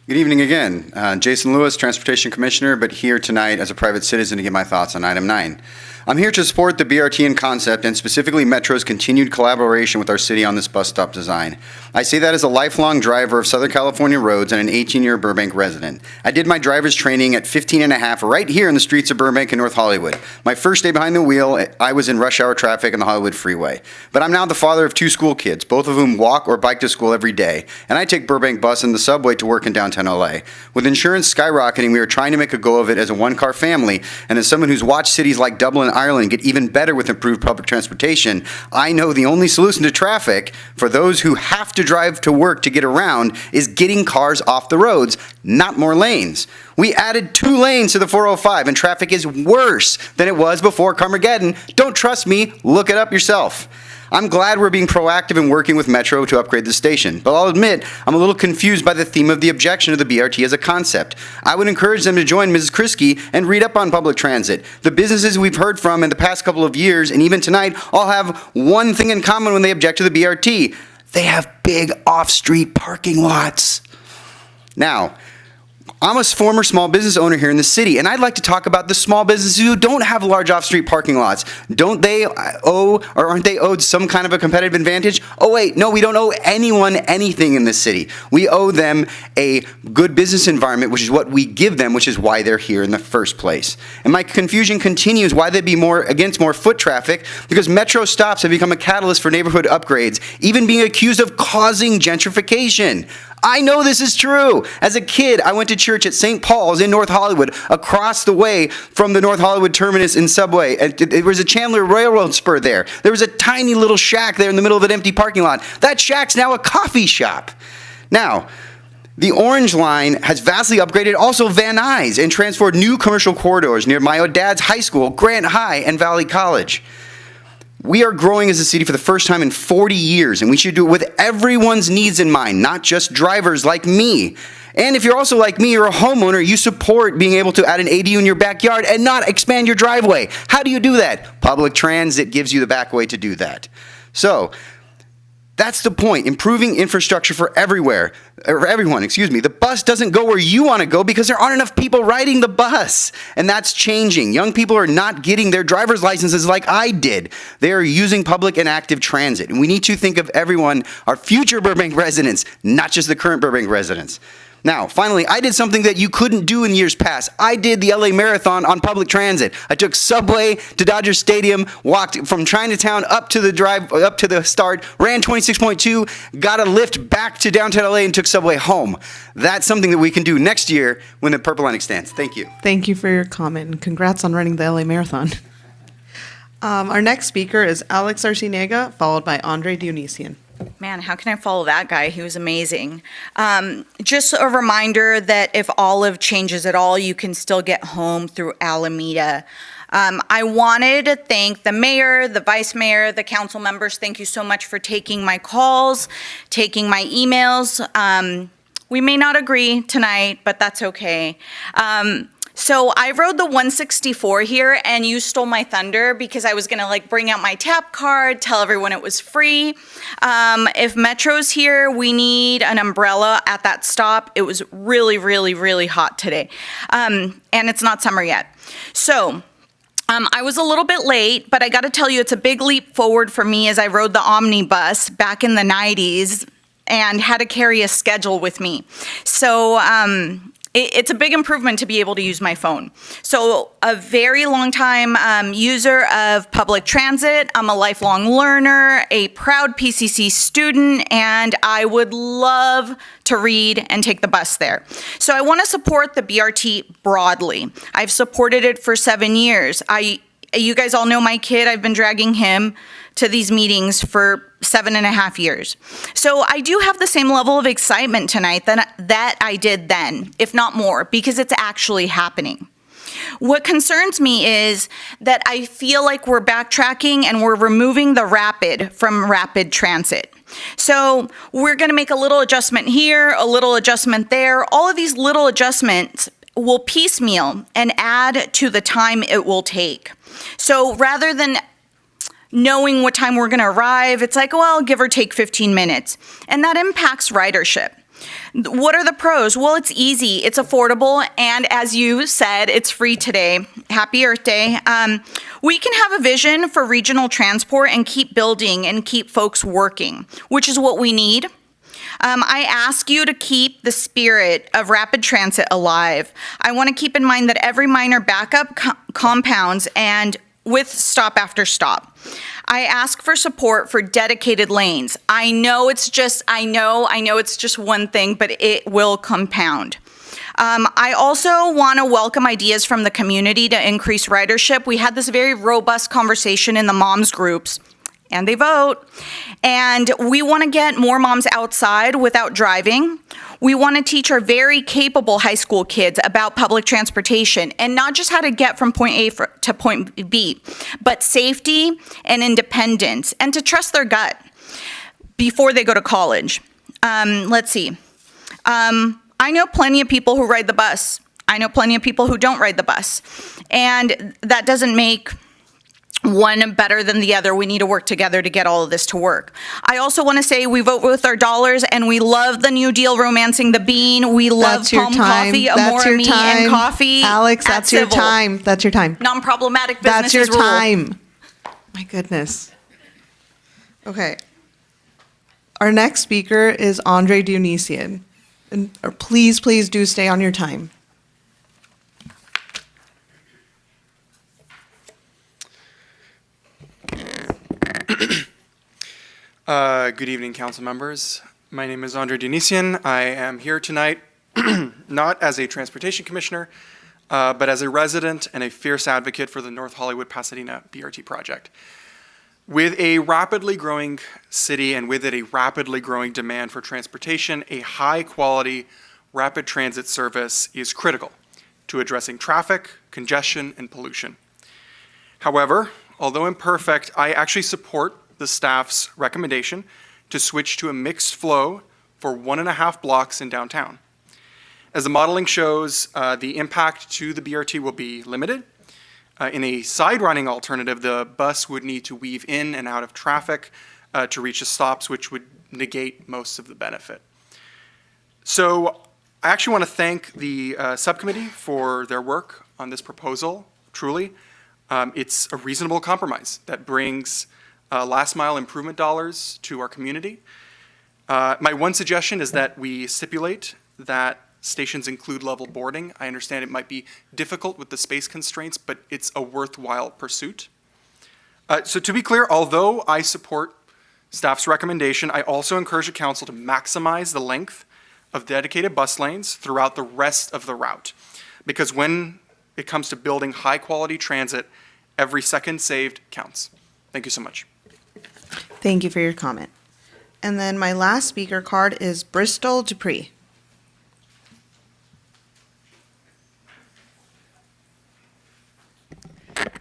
[SPEAKER 18] Good evening again. Jason Lewis, Transportation Commissioner, but here tonight as a private citizen to give my thoughts on item 9. I'm here to support the BRT in concept and specifically Metro's continued collaboration with our city on this bus stop design. I say that as a lifelong driver of Southern California roads and an 18-year Burbank resident. I did my driver's training at 15 and a half right here in the streets of Burbank and North Hollywood. My first day behind the wheel, I was in rush hour traffic on the Hollywood Freeway. But I'm now the father of 2 school kids, both of whom walk or bike to school every day, and I take Burbank bus and the subway to work in downtown LA. With insurance skyrocketing, we are trying to make a go of it as a one-car family, and as someone who's watched cities like Dublin and Ireland get even better with improved public transportation, I know the only solution to traffic for those who have to drive to work to get around is getting cars off the roads, not more lanes. We added 2 lanes to the 405, and traffic is worse than it was before Carmageddon. Don't trust me, look it up yourself. I'm glad we're being proactive in working with Metro to upgrade the station, but I'll admit I'm a little confused by the theme of the objection to the BRT as a concept. I would encourage them to join Mrs. Kriski and read up on public transit. The businesses we've heard from in the past couple of years, and even tonight, all have one thing in common when they object to the BRT. They have big off-street parking lots. Now, I'm a former small business owner here in the city, and I'd like to talk about the small businesses who don't have large off-street parking lots. Don't they owe, or aren't they owed some kind of a competitive advantage? Oh wait, no, we don't owe anyone anything in this city. We owe them a good business environment, which is what we give them, which is why they're here in the first place. And my confusion continues why they'd be more against more foot traffic, because Metro stops have become a catalyst for neighborhood upgrades, even being accused of causing gentrification. I know this is true. As a kid, I went to church at St. Paul's in North Hollywood, across the way from the North Hollywood terminus in Subway. There was a Chandler Railroad spur there. There was a tiny little shack there in the middle of an empty parking lot. That shack's now a coffee shop. Now, the Orange Line has vastly upgraded also Van Nuys and transformed new commercial corridors near my dad's high school, Grant High, and Valley College. We are growing as a city for the first time in 40 years, and we should do it with everyone's needs in mind, not just drivers like me. And if you're also like me, you're a homeowner, you support being able to add an ADU in your backyard and not expand your driveway. How do you do that? Public transit gives you the back way to do that. So, that's the point, improving infrastructure for everyone. The bus doesn't go where you want to go because there aren't enough people riding the bus. And that's changing. Young people are not getting their driver's licenses like I did. They are using public and active transit. And we need to think of everyone, our future Burbank residents, not just the current Burbank residents. Now, finally, I did something that you couldn't do in years past. I did the LA Marathon on public transit. I took Subway to Dodger Stadium, walked from Chinatown up to the start, ran 26.2, got a lift back to downtown LA and took Subway home. That's something that we can do next year when the Purple Line extends. Thank you.
[SPEAKER 2] Thank you for your comment, and congrats on running the LA Marathon. Our next speaker is Alex Arciniega, followed by Andre Dionysian.
[SPEAKER 6] Man, how can I follow that guy? He was amazing. Just a reminder that if Olive changes at all, you can still get home through Alameda. I wanted to thank the mayor, the vice mayor, the council members. Thank you so much for taking my calls, taking my emails. We may not agree tonight, but that's okay. So I rode the 164 here, and you stole my thunder because I was gonna bring out my tap card, tell everyone it was free. If Metro's here, we need an umbrella at that stop. It was really, really, really hot today, and it's not summer yet. So I was a little bit late, but I gotta tell you, it's a big leap forward for me as I rode the omnibus back in the 90s and had to carry a schedule with me. So it's a big improvement to be able to use my phone. So a very long time user of public transit. I'm a lifelong learner, a proud PCC student, and I would love to read and take the bus there. So I want to support the BRT broadly. I've supported it for 7 years. You guys all know my kid. I've been dragging him to these meetings for 7.5 years. So I do have the same level of excitement tonight that I did then, if not more, because it's actually happening. What concerns me is that I feel like we're backtracking and we're removing the rapid from rapid transit. So we're going to make a little adjustment here, a little adjustment there. All of these little adjustments will piecemeal and add to the time it will take. So rather than knowing what time we're going to arrive, it's like, well, give or take 15 minutes. And that impacts ridership. What are the pros? Well, it's easy, it's affordable, and as you said, it's free today. Happy Earth Day. We can have a vision for regional transport and keep building and keep folks working, which is what we need. I ask you to keep the spirit of rapid transit alive. I want to keep in mind that every minor backup compounds and with stop after stop. I ask for support for dedicated lanes. I know it's just one thing, but it will compound. I also want to welcome ideas from the community to increase ridership. We had this very robust conversation in the moms groups, and they vote. And we want to get more moms outside without driving. We want to teach our very capable high school kids about public transportation, and not just how to get from point A to point B, but safety and independence, and to trust their gut before they go to college. Let's see. I know plenty of people who ride the bus. I know plenty of people who don't ride the bus. And that doesn't make one better than the other. We need to work together to get all of this to work. I also want to say we vote with our dollars, and we love the New Deal romancing the bean. We love palm coffee, Amore Me, and coffee.
[SPEAKER 2] Alex, that's your time. That's your time.
[SPEAKER 6] Non-problematic
[SPEAKER 2] That's
[SPEAKER 6] businesses
[SPEAKER 2] your
[SPEAKER 6] rule.
[SPEAKER 2] time. My goodness. Okay. Our next speaker is Andre Dionysian. And please do stay on your time.
[SPEAKER 11] Good evening, council members.
[SPEAKER 3] My name is Andre Denisian. I am here tonight not as a transportation commissioner, but as a resident and a fierce advocate for the North Hollywood-Pasadena BRT project. With a rapidly growing city and with it a rapidly growing demand for transportation, a high-quality rapid transit service is critical to addressing traffic, congestion, and pollution. However, although imperfect, I actually support the staff's recommendation to switch to a mixed flow for 1.5 blocks in downtown. As the modeling shows, the impact to the BRT will be limited. In a side running alternative, the bus would need to weave in and out of traffic to reach the stops, which would negate most of the benefit. So I actually want to thank the subcommittee for their work on this proposal, truly. It's a reasonable compromise that brings last mile improvement dollars to our community. My one suggestion is that we stipulate that stations include level boarding. I understand it might be difficult with the space constraints, but it's a worthwhile pursuit. So to be clear, although I support staff's recommendation, I also encourage the council to maximize the length of dedicated bus lanes throughout the rest of the route. Because when it comes to building high quality transit, every second saved counts. Thank you so much.
[SPEAKER 2] Thank you for your comment. And then my last speaker card is Bristol Dupree.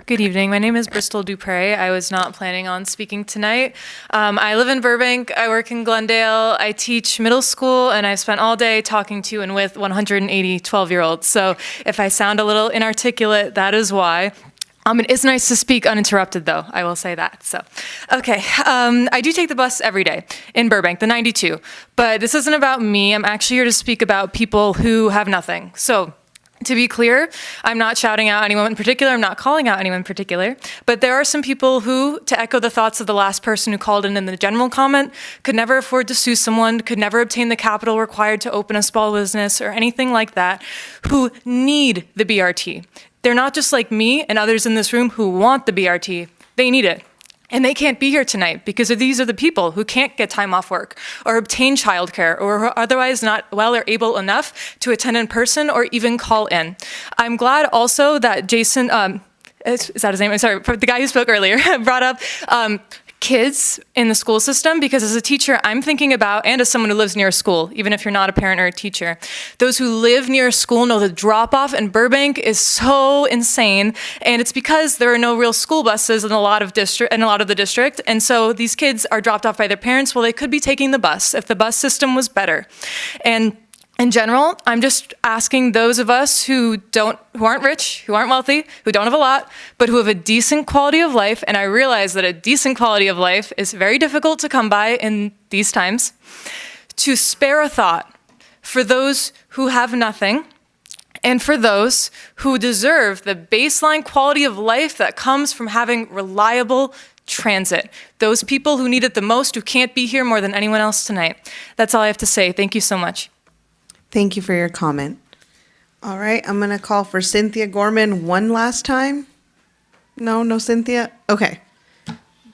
[SPEAKER 11] Good evening. My name is Bristol Dupre. I was not planning on speaking tonight. I live in Burbank. I work in Glendale. I teach middle school, and I've spent all day talking to and with 180 12-year-olds. So if I sound a little inarticulate, that is why. It is nice to speak uninterrupted, though. I will say that. So, okay. I do take the bus every day in Burbank, the 92. But this isn't about me. I'm actually here to speak about people who have nothing. So, to be clear, I'm not shouting out anyone in particular. I'm not calling out anyone in particular. But there are some people who, to echo the thoughts of the last person who called in the general comment, could never afford to sue someone, could never obtain the capital required to open a small business or anything like that, who need the BRT. They're not just like me and others in this room who want the BRT. They need it. And they can't be here tonight because these are the people who can't get time off work or obtain childcare or are otherwise not well or able enough to attend in person or even call in. I'm glad also that Jason, is that his name? I'm sorry, the guy who spoke earlier brought up kids in the school system, because as a teacher, I'm thinking about, and as someone who lives near a school, even if you're not a parent or a teacher, those who live near a school know the drop-off in Burbank is so insane, and it's because there are no real school buses in a lot of the district, and so these kids are dropped off by their parents. Well, they could be taking the bus if the bus system was better. And in general, I'm just asking those of us who aren't rich, who aren't wealthy, who don't have a lot, but who have a decent quality of life, and I realize that a decent quality of life is very difficult to come by in these times, to spare a thought for those who have nothing and for those who deserve the baseline quality of life that comes from having reliable transit. Those people who need it the most, who can't be here more than anyone else tonight. That's all I have to say. Thank you so much.
[SPEAKER 2] Thank you for your comment. All right, I'm going to call for Cynthia Gorman one last time. No Cynthia? Okay.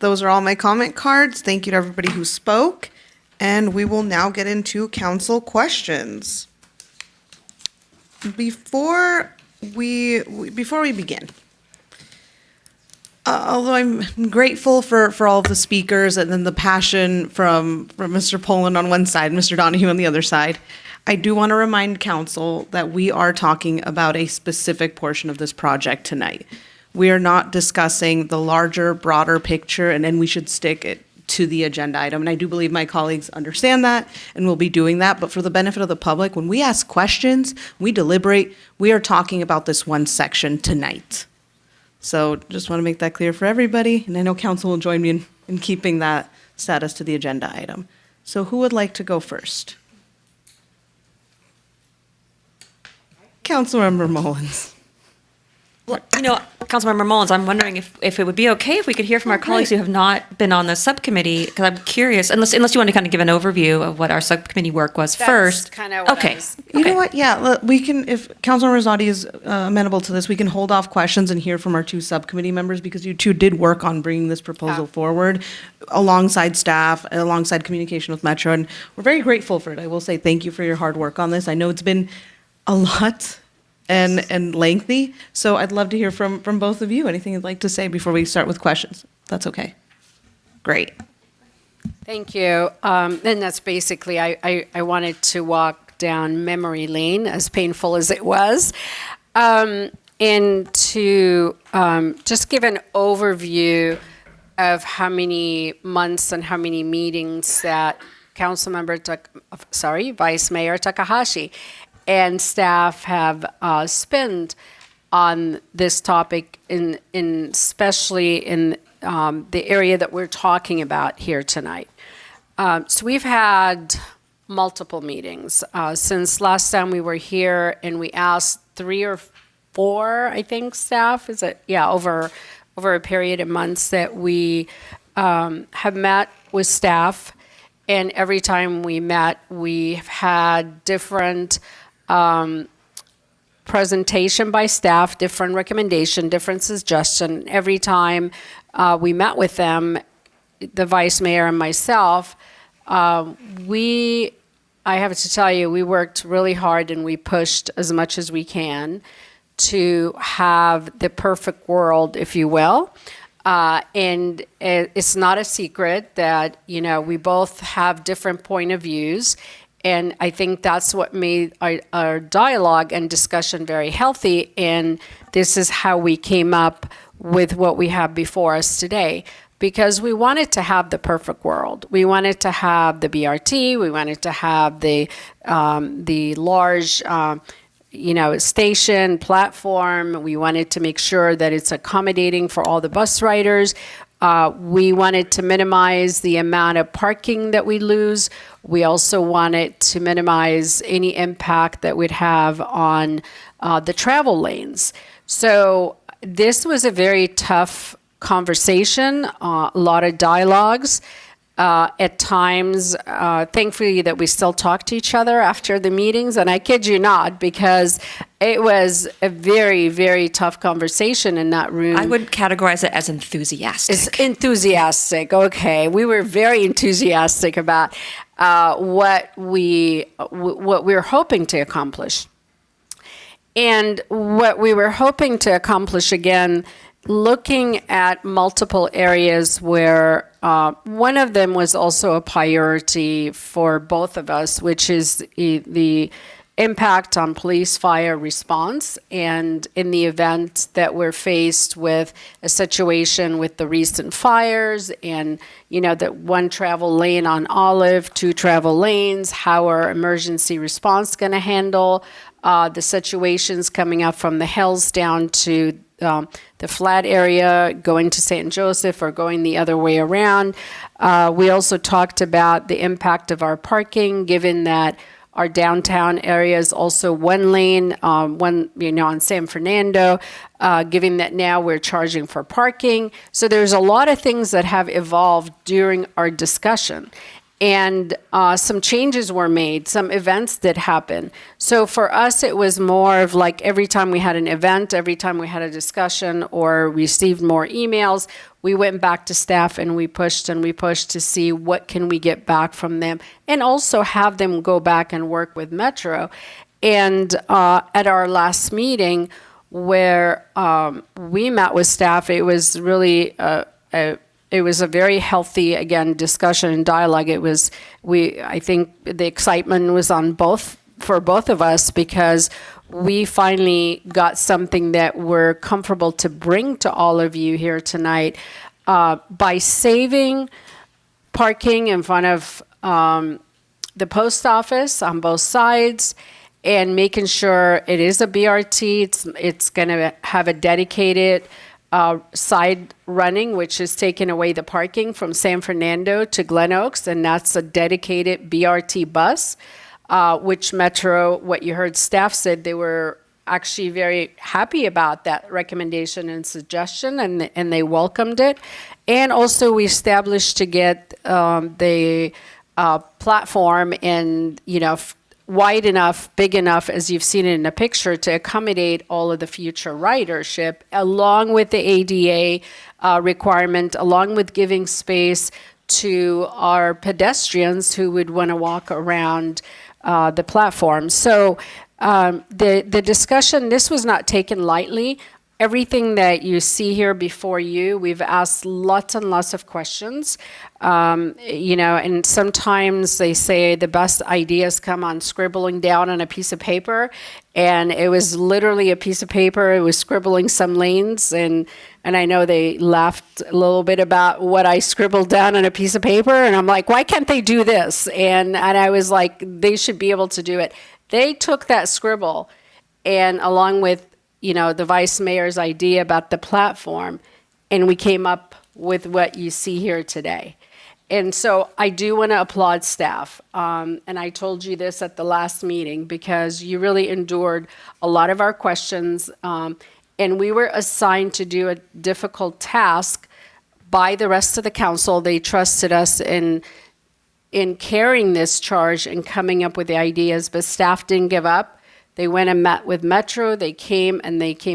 [SPEAKER 2] Those are all my comment cards. Thank you to everybody who spoke. And we will now get into council questions. Before we begin, although I'm grateful for all of the speakers and then the passion from Mr. Poland on one side, Mr. Donahue on the other side, I do want to remind council that we are talking about a specific portion of this project tonight. We are not discussing the larger, broader picture, and then we should stick it to the agenda item. And I do believe my colleagues understand that and will be doing that. But for the benefit of the public, when we ask questions, we deliberate, we are talking about this one section tonight. So just want to make that clear for everybody. And I know council will join me in keeping that status to the agenda item. So who would like to go first? Councilmember Mullins.
[SPEAKER 14] Well, Councilmember Mullins, I'm wondering if it would be okay if we could hear from our colleagues who have not been on the subcommittee, because I'm curious, unless you want to kind of give an overview of what our subcommittee work was first.
[SPEAKER 21] Kind of what
[SPEAKER 14] Okay.
[SPEAKER 2] You know what? Yeah, we can, if Councilor Rosati is amenable to this, we can hold off questions and hear from our two subcommittee members, because you two did work on bringing this proposal forward alongside staff, alongside communication with Metro, and we're very grateful for it. I will say thank you for your hard work on this. I know it's been a lot and lengthy, so I'd love to hear from both of you. Anything you'd like to say before we start with questions? That's okay. Great.
[SPEAKER 21] Thank you. And that's basically, I wanted to walk down memory lane, as painful as it was, and to just give an overview of how many months and how many meetings that Vice Mayor Takahashi and staff have spent on this topic, especially in the area that we're talking about here tonight. So we've had multiple meetings since last time we were here, and we asked 3 or 4, I think, staff. Is it? Yeah, over a period of months that we have met with staff, and every time we met, we've had different presentation by staff, different recommendation, different suggestion. Every time we met with them, the vice mayor and myself, I have to tell you, we worked really hard and we pushed as much as we can to have the perfect world, if you will. And it's not a secret that, we both have different point of views. And I think that's what made our dialogue and discussion very healthy. And this is how we came up with what we have before us today. Because we wanted to have the perfect world. We wanted to have the BRT. We wanted to have the large, station, platform. We wanted to make sure that it's accommodating for all the bus riders. We wanted to minimize the amount of parking that we lose. We also wanted to minimize any impact that we'd have on the travel lanes. So this was a very tough conversation, a lot of dialogues. At times, thankfully that we still talk to each other after the meetings, and I kid you not, because it was a very, very tough conversation in that room.
[SPEAKER 14] I would categorize it as enthusiastic.
[SPEAKER 21] It's enthusiastic, okay. We were very enthusiastic about what we were hoping to accomplish. And what we were hoping to accomplish, again, looking at multiple areas where one of them was also a priority for both of us, which is the impact on police fire response. And in the event that we're faced with a situation with the recent fires and, that one travel lane on Olive, 2 travel lanes, how our emergency response going to handle the situations coming up from the hills down to the flat area, going to St. Joseph or going the other way around. We also talked about the impact of our parking, given that our downtown area is also 1 lane, on San Fernando, given that now we're charging for parking. So there's a lot of things that have evolved during our discussion. And some changes were made, some events did happen. So for us, it was more of like every time we had an event, every time we had a discussion or received more emails, we went back to staff and we pushed to see what can we get back from them, and also have them go back and work with Metro. And at our last meeting where we met with staff, it was really it was a very healthy, again, discussion and dialogue. I think the excitement was for both of us, because we finally got something that we're comfortable to bring to all of you here tonight by saving parking in front of the post office on both sides and making sure it is a BRT. It's going to have a dedicated side running, which is taking away the parking from San Fernando to Glen Oaks, and that's a dedicated BRT bus, which Metro, what you heard staff said, they were actually very happy about that recommendation and suggestion, and they welcomed it. And also, we established to get the platform in, wide enough, big enough, as you've seen it in the picture, to accommodate all of the future ridership, along with the ADA requirement, along with giving space to our pedestrians who would want to walk around the platform. So the discussion, this was not taken lightly. Everything that you see here before you, we've asked lots and lots of questions. And sometimes they say the best ideas come on scribbling down on a piece of paper. And it was literally a piece of paper. It was scribbling some lanes. And I know they laughed a little bit about what I scribbled down on a piece of paper. And I'm like, why can't they do this? And I was like, they should be able to do it. They took that scribble, and along with the vice mayor's idea about the platform, and we came up with what you see here today. And so I do want to applaud staff. And I told you this at the last meeting because you really endured a lot of our questions. And we were assigned to do a difficult task by the rest of the council. They trusted us in carrying this charge and coming up with the ideas, but staff didn't give up. They went and met with Metro, they came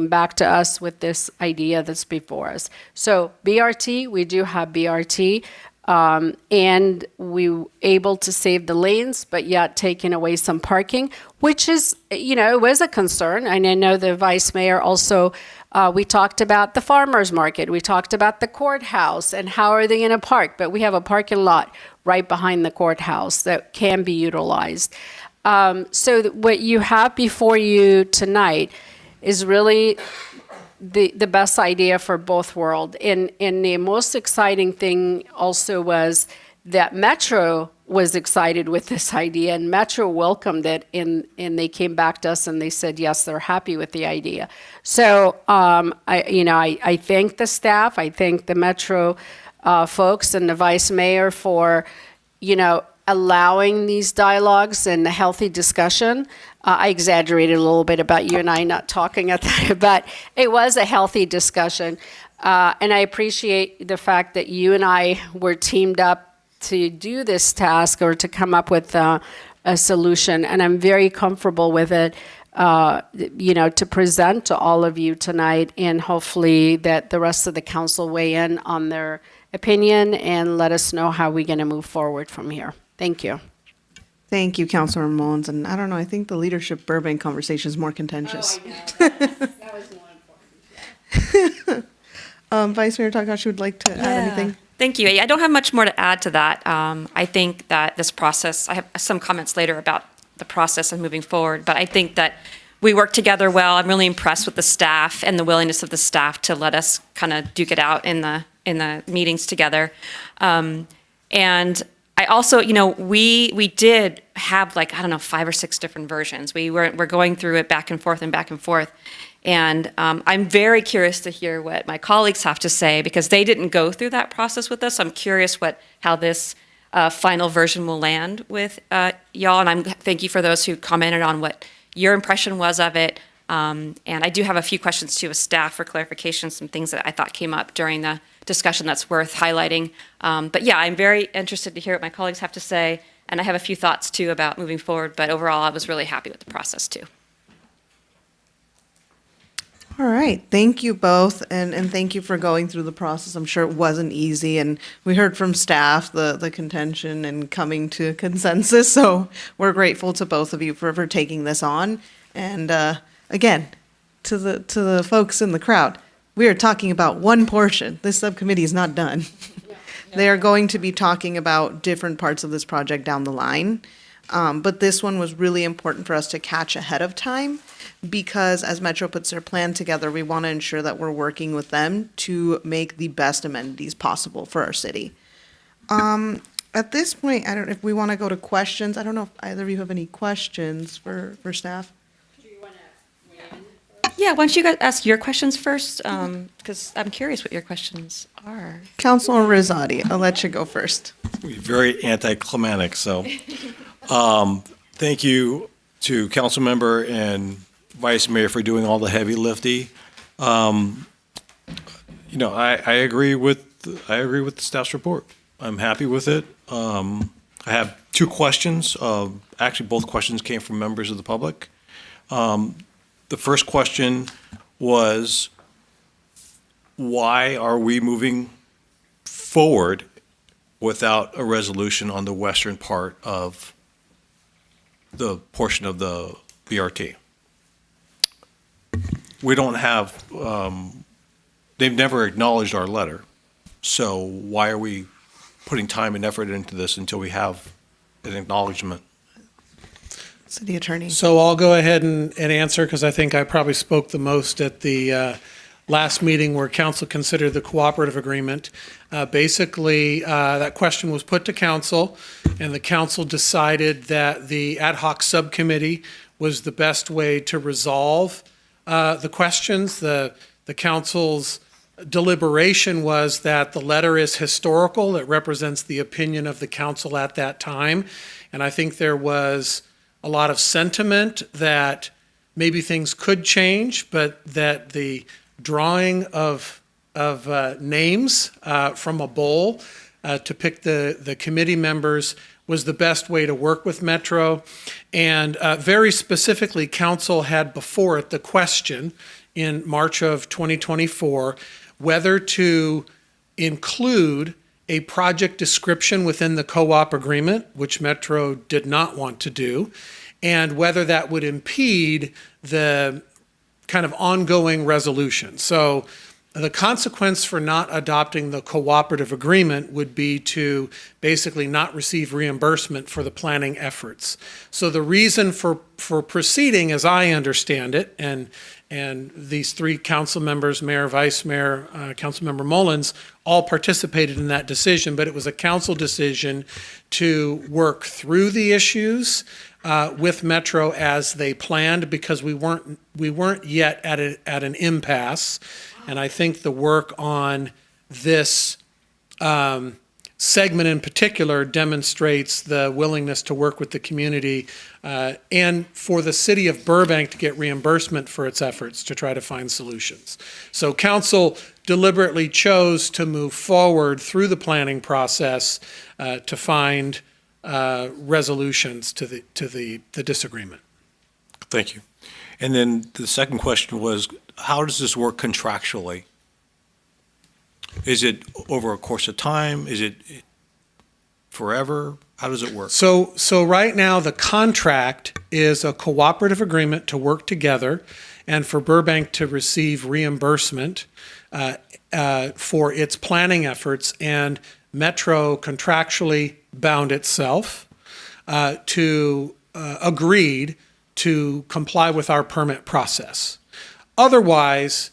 [SPEAKER 21] back to us with this idea that's before us. So BRT, we do have BRT, and we were able to save the lanes, but yet taking away some parking, which is, it was a concern. And I know the vice mayor also, we talked about the farmer's market, we talked about the courthouse, and how are they going to park? But we have a parking lot right behind the courthouse that can be utilized. So what you have before you tonight is really the best idea for both worlds. And the most exciting thing also was that Metro was excited with this idea, and Metro welcomed it, and they came back to us and they said, yes, they're happy with the idea. So I thank the staff, I thank the Metro folks and the vice mayor for, allowing these dialogues and a healthy discussion. I exaggerated a little bit about you and I not talking at that, but it was a healthy discussion. And I appreciate the fact that you and I were teamed up to do this task or to come up with a solution. And I'm very comfortable with it, to present to all of you tonight, and hopefully that the rest of the council weigh in on their opinion and let us know how we're going to move forward from here. Thank you.
[SPEAKER 2] Thank you, Councilor Mullins. And I don't know, I think the leadership Burbank conversation is more contentious.
[SPEAKER 21] Oh, I know. That was more important.
[SPEAKER 2] Vice Mayor Takahashi would like to add anything?
[SPEAKER 14] Thank you. I don't have much more to add to that. I think that this process, I have some comments later about the process and moving forward, but I think that we work together well. I'm really impressed with the staff and the willingness of the staff to let us kind of duke it out in the meetings together. And I also, we did have 5 or 6 different versions. We're going through it back and forth and back and forth. And I'm very curious to hear what my colleagues have to say, because they didn't go through that process with us. I'm curious how this final version will land with y'all. And thank you for those who commented on what your impression was of it. And I do have a few questions too with staff for clarification, some things that I thought came up during the discussion that's worth highlighting. But yeah, I'm very interested to hear what my colleagues have to say. And I have a few thoughts too about moving forward. But overall, I was really happy with the process too.
[SPEAKER 2] All right. Thank you both. And thank you for going through the process. I'm sure it wasn't easy. And we heard from staff the contention and coming to consensus. So we're grateful to both of you for taking this on. And again, to the folks in the crowd, we are talking about one portion. This subcommittee is not done. They are going to be talking about different parts of this project down the line. But this one was really important for us to catch ahead of time, because as Metro puts their plan together, we want to ensure that we're working with them to make the best amenities possible for our city. At this point, I don't know if we want to go to questions. I don't know if either of you have any questions for staff.
[SPEAKER 14] Yeah, why don't you guys ask your questions first, because I'm curious what your questions are.
[SPEAKER 2] Councilor Rizzotti, I'll let you go first.
[SPEAKER 5] Very anticlimactic, so thank you to Councilmember and Vice Mayor for doing all the heavy lifting. I agree with the staff's report. I'm happy with it. I have two questions. Actually, both questions came from members of the public. The first question was, why are we moving forward without a resolution on the western part of the portion of the BRT? We don't have, they've never acknowledged our letter. So why are we putting time and effort into this until we have an acknowledgement?
[SPEAKER 2] City Attorney.
[SPEAKER 19] So I'll go ahead and answer, because I think I probably spoke the most at the last meeting where council considered the cooperative agreement. Basically, that question was put to council, and the council decided that the ad hoc subcommittee was the best way to resolve the questions. The council's deliberation was that the letter is historical. It represents the opinion of the council at that time. And I think there was a lot of sentiment that maybe things could change, but that the drawing of names from a bowl to pick the committee members was the best way to work with Metro. And very specifically, council had before it the question in March of 2024 whether to include a project description within the co-op agreement, which Metro did not want to do, and whether that would impede the kind of ongoing resolution. So the consequence for not adopting the cooperative agreement would be to basically not receive reimbursement for the planning efforts. So the reason for proceeding, as I understand it, and these three council members, mayor, vice mayor, councilmember Mullins, all participated in that decision, but it was a council decision to work through the issues with Metro as they planned, because we weren't yet at an impasse. And I think the work on this segment in particular demonstrates the willingness to work with the community and for the city of Burbank to get reimbursement for its efforts to try to find solutions. So council deliberately chose to move forward through the planning process to find resolutions to the disagreement.
[SPEAKER 5] Thank you. And then the second question was, how does this work contractually? Is it over a course of time? Is it forever? How does it work?
[SPEAKER 19] So right now, the contract is a cooperative agreement to work together and for Burbank to receive reimbursement for its planning efforts, and Metro contractually bound itself to agreed to comply with our permit process. Otherwise,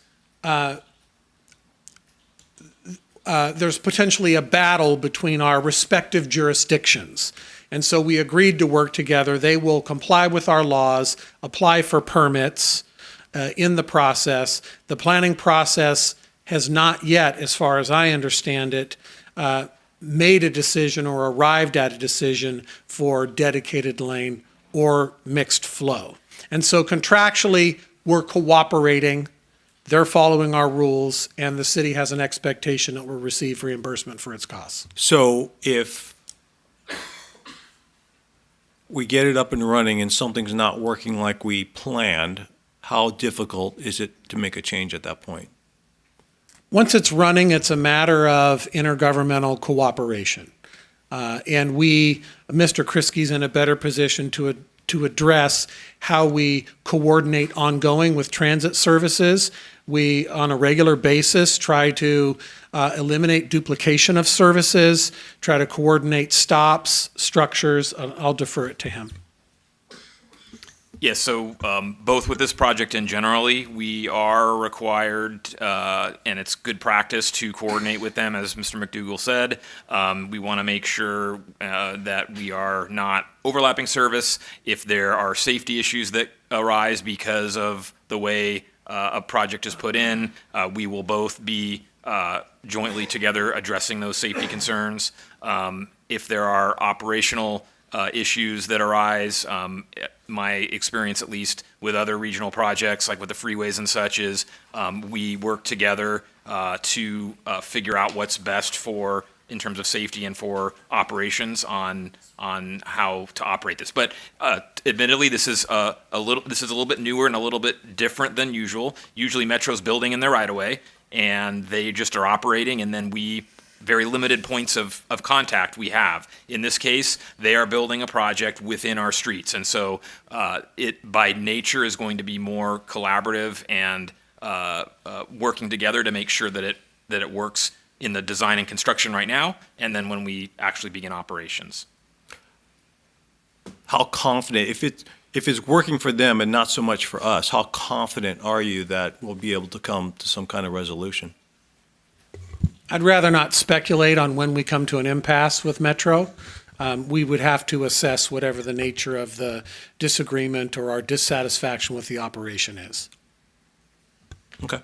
[SPEAKER 19] there's potentially a battle between our respective jurisdictions. And so we agreed to work together. They will comply with our laws, apply for permits in the process. The planning process has not yet, as far as I understand it, made a decision or arrived at a decision for dedicated lane or mixed flow. And so contractually, we're cooperating. They're following our rules, and the city has an expectation that we'll receive reimbursement for its costs.
[SPEAKER 5] So if we get it up and running and something's not working like we planned, how difficult is it to make a change at that point?
[SPEAKER 19] Once it's running, it's a matter of intergovernmental cooperation. And Mr. Kriski's in a better position to address how we coordinate ongoing with transit services. We, on a regular basis, try to eliminate duplication of services, try to coordinate stops, structures. I'll defer it to him.
[SPEAKER 16] Yes, so both with this project and generally, we are required, and it's good practice to coordinate with them, as Mr. McDougall said. We want to make sure that we are not overlapping service. If there are safety issues that arise because of the way a project is put in, we will both be jointly together addressing those safety concerns. If there are operational issues that arise. My experience, at least with other regional projects, like with the freeways and such, is we work together to figure out what's best for, in terms of safety and for operations on how to operate this. But admittedly, this is a little bit newer and a little bit different than usual. Usually, Metro's building in their right of way, and they just are operating, and then very limited points of contact we have. In this case, they are building a project within our streets, and so it by nature is going to be more collaborative and working together to make sure that it works in the design and construction right now, and then when we actually begin operations.
[SPEAKER 5] How confident, if it's working for them and not so much for us, how confident are you that we'll be able to come to some kind of resolution?
[SPEAKER 19] I'd rather not speculate on when we come to an impasse with Metro. We would have to assess whatever the nature of the disagreement or our dissatisfaction with the operation is.
[SPEAKER 5] Okay.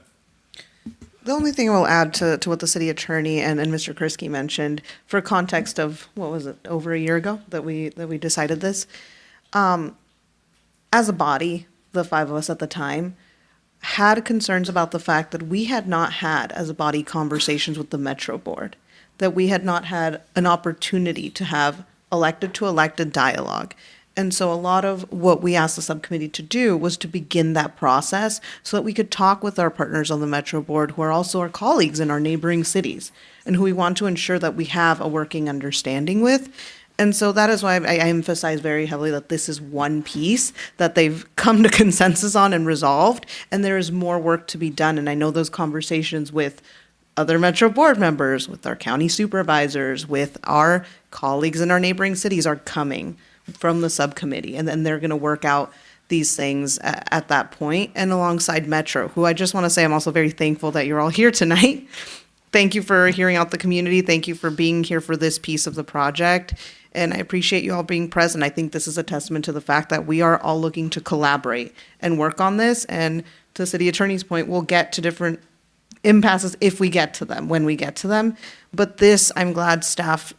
[SPEAKER 2] The only thing I will add to what the city attorney and Mr. Krisky mentioned, for context of, what was it, over a year ago that we decided this, as a body, the five of us at the time, had concerns about the fact that we had not had, as a body, conversations with the Metro Board, that we had not had an opportunity to have elected to elected dialogue. And so a lot of what we asked the subcommittee to do was to begin that process so that we could talk with our partners on the Metro Board, who are also our colleagues in our neighboring cities, and who we want to ensure that we have a working understanding with. And so that is why I emphasize very heavily that this is one piece that they've come to consensus on and resolved, and there is more work to be done. And I know those conversations with other Metro Board members, with our county supervisors, with our colleagues in our neighboring cities are coming from the subcommittee, and then they're going to work out these things at that point, and alongside Metro, who I just want to say I'm also very thankful that you're all here tonight. Thank you for hearing out the community. Thank you for being here for this piece of the project. And I appreciate you all being present. I think this is a testament to the fact that we are all looking to collaborate and work on this. And to the city attorney's point, we'll get to different impasses if we get to them, when we get to them. But this, I'm glad staff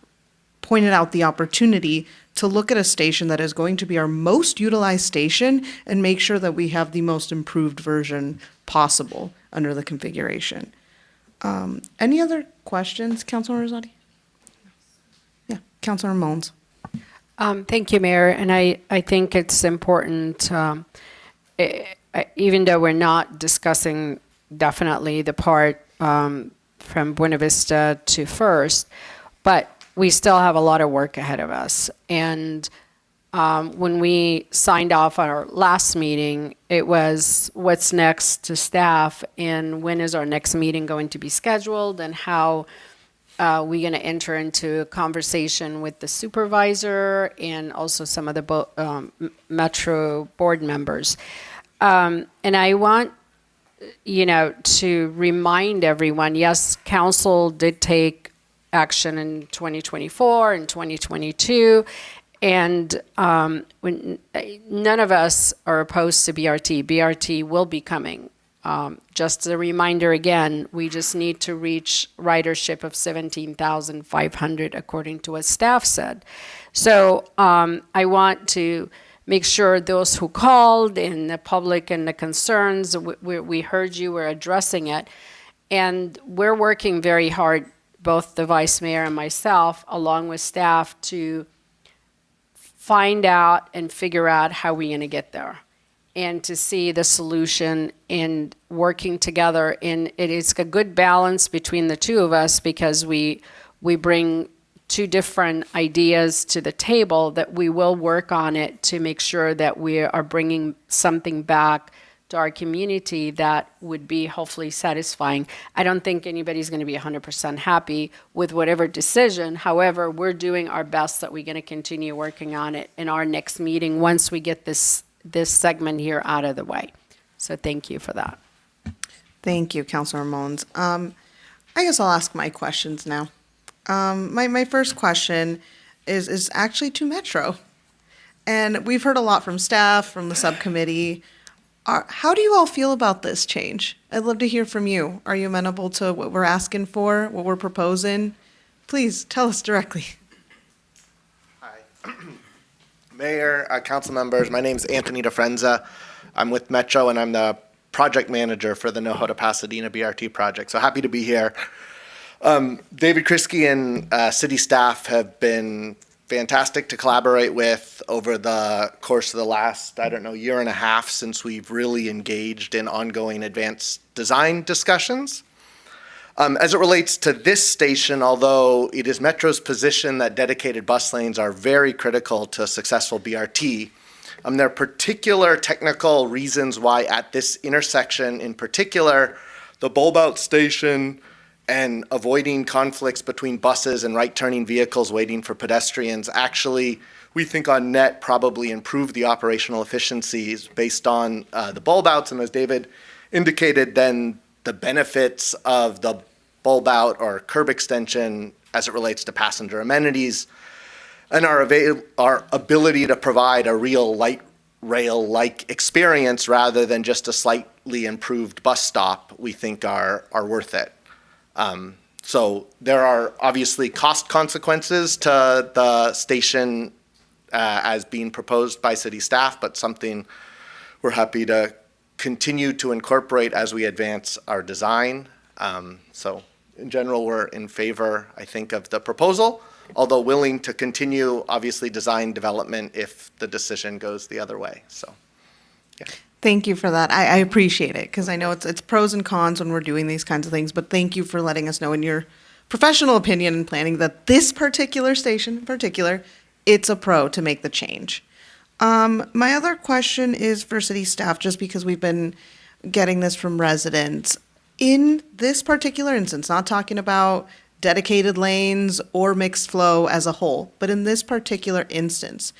[SPEAKER 2] pointed out the opportunity to look at a station that is going to be our most utilized station and make sure that we have the most improved version possible under the configuration. Any other questions, Councilor Rosati? Yeah, Councilor Mullins.
[SPEAKER 21] Thank you, Mayor. And I think it's important, even though we're not discussing definitely the part from Buena Vista to First, but we still have a lot of work ahead of us. And when we signed off on our last meeting, it was what's next to staff and when is our next meeting going to be scheduled and how we're going to enter into a conversation with the supervisor and also some of the Metro Board members. And I want, to remind everyone, yes, council did take action in 2024 and 2022, and when none of us are opposed to BRT. BRT will be coming. Just a reminder again, we just need to reach ridership of 17,500 according to what staff said. So I want to make sure those who called and the public and the concerns, we heard you, we're addressing it. And we're working very hard, both the vice mayor and myself, along with staff, to find out and figure out how we're going to get there and to see the solution and working together. And it is a good balance between the two of us because we bring two different ideas to the table that we will work on it to make sure that we are bringing something back to our community that would be hopefully satisfying. I don't think anybody's going to be 100% happy with whatever decision. However, we're doing our best that we're going to continue working on it in our next meeting once we get this segment here out of the way. So thank you for that.
[SPEAKER 2] Thank you, Councilor Mullins. I guess I'll ask my questions now. My first question is actually to Metro. And we've heard a lot from staff, from the subcommittee. How do you all feel about this change? I'd love to hear from you. Are you amenable to what we're asking for, what we're proposing? Please tell us directly.
[SPEAKER 4] Hi.
[SPEAKER 8] Mayor, council members, my name is Anthony DeFrenza. I'm with Metro and I'm the project manager for the NoHo to Pasadena BRT project. So happy to be here. David Kriske and city staff have been fantastic to collaborate with over the course of the last, year and a half since we've really engaged in ongoing advanced design discussions. As it relates to this station, although it is Metro's position that dedicated bus lanes are very critical to a successful BRT, there are particular technical reasons why at this intersection in particular, the bulb-out station and avoiding conflicts between buses and right-turning vehicles waiting for pedestrians actually, we think on net, probably improve the operational efficiencies based on the bulb-outs. And as David indicated, then the benefits of the bulb-out or curb extension as it relates to passenger amenities and our ability to provide a real light rail-like experience rather than just a slightly improved bus stop, we think are worth it. So there are obviously cost consequences to the station as being proposed by city staff, but something we're happy to continue to incorporate as we advance our design. So in general, we're in favor, I think, of the proposal, although willing to continue, obviously, design development if the decision goes the other way. So, yeah.
[SPEAKER 2] Thank you for that. I appreciate it because I know it's pros and cons when we're doing these kinds of things, but thank you for letting us know in your professional opinion and planning that this particular station in particular, it's a pro to make the change. My other question is for city staff, just because we've been getting this from residents. In this particular instance, not talking about dedicated lanes or mixed flow as a whole, but in this particular instance,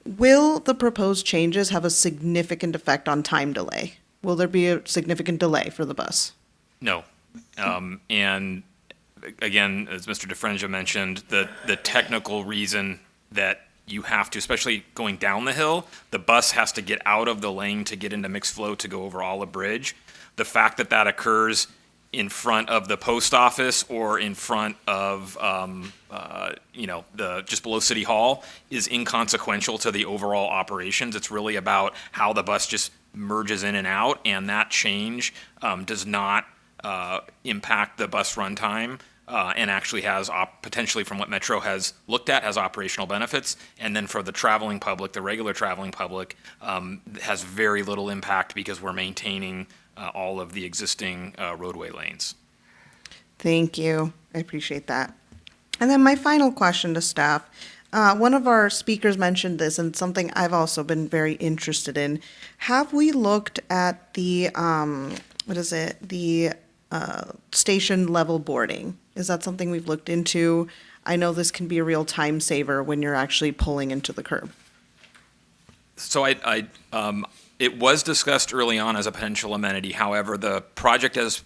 [SPEAKER 2] will the proposed changes have a significant effect on time delay? Will there be a significant delay for the bus?
[SPEAKER 16] No. And again, as Mr. DeFrenja mentioned, the technical reason that you have to, especially going down the hill, the bus has to get out of the lane to get into mixed flow to go over Olive Bridge. The fact that that occurs in front of the post office or in front of, just below City Hall is inconsequential to the overall operations. It's really about how the bus just merges in and out, and that change does not impact the bus runtime and actually has potentially, from what Metro has looked at, has operational benefits. And then for the traveling public, the regular traveling public, has very little impact because we're maintaining all of the existing roadway lanes.
[SPEAKER 2] Thank you. I appreciate that. And then my final question to staff. One of our speakers mentioned this, and something I've also been very interested in. Have we looked at the, station level boarding? Is that something we've looked into? I know this can be a real time saver when you're actually pulling into the curb.
[SPEAKER 16] So it was discussed early on as a potential amenity. However, the project as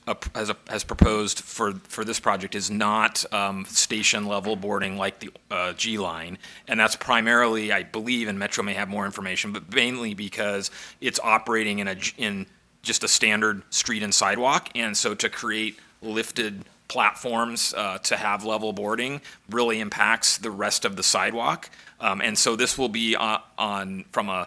[SPEAKER 16] proposed for this project is not station level boarding like the G line, and that's primarily, I believe, and Metro may have more information, but mainly because it's operating in just a standard street and sidewalk, and so to create lifted platforms to have level boarding really impacts the rest of the sidewalk, and so this will be from a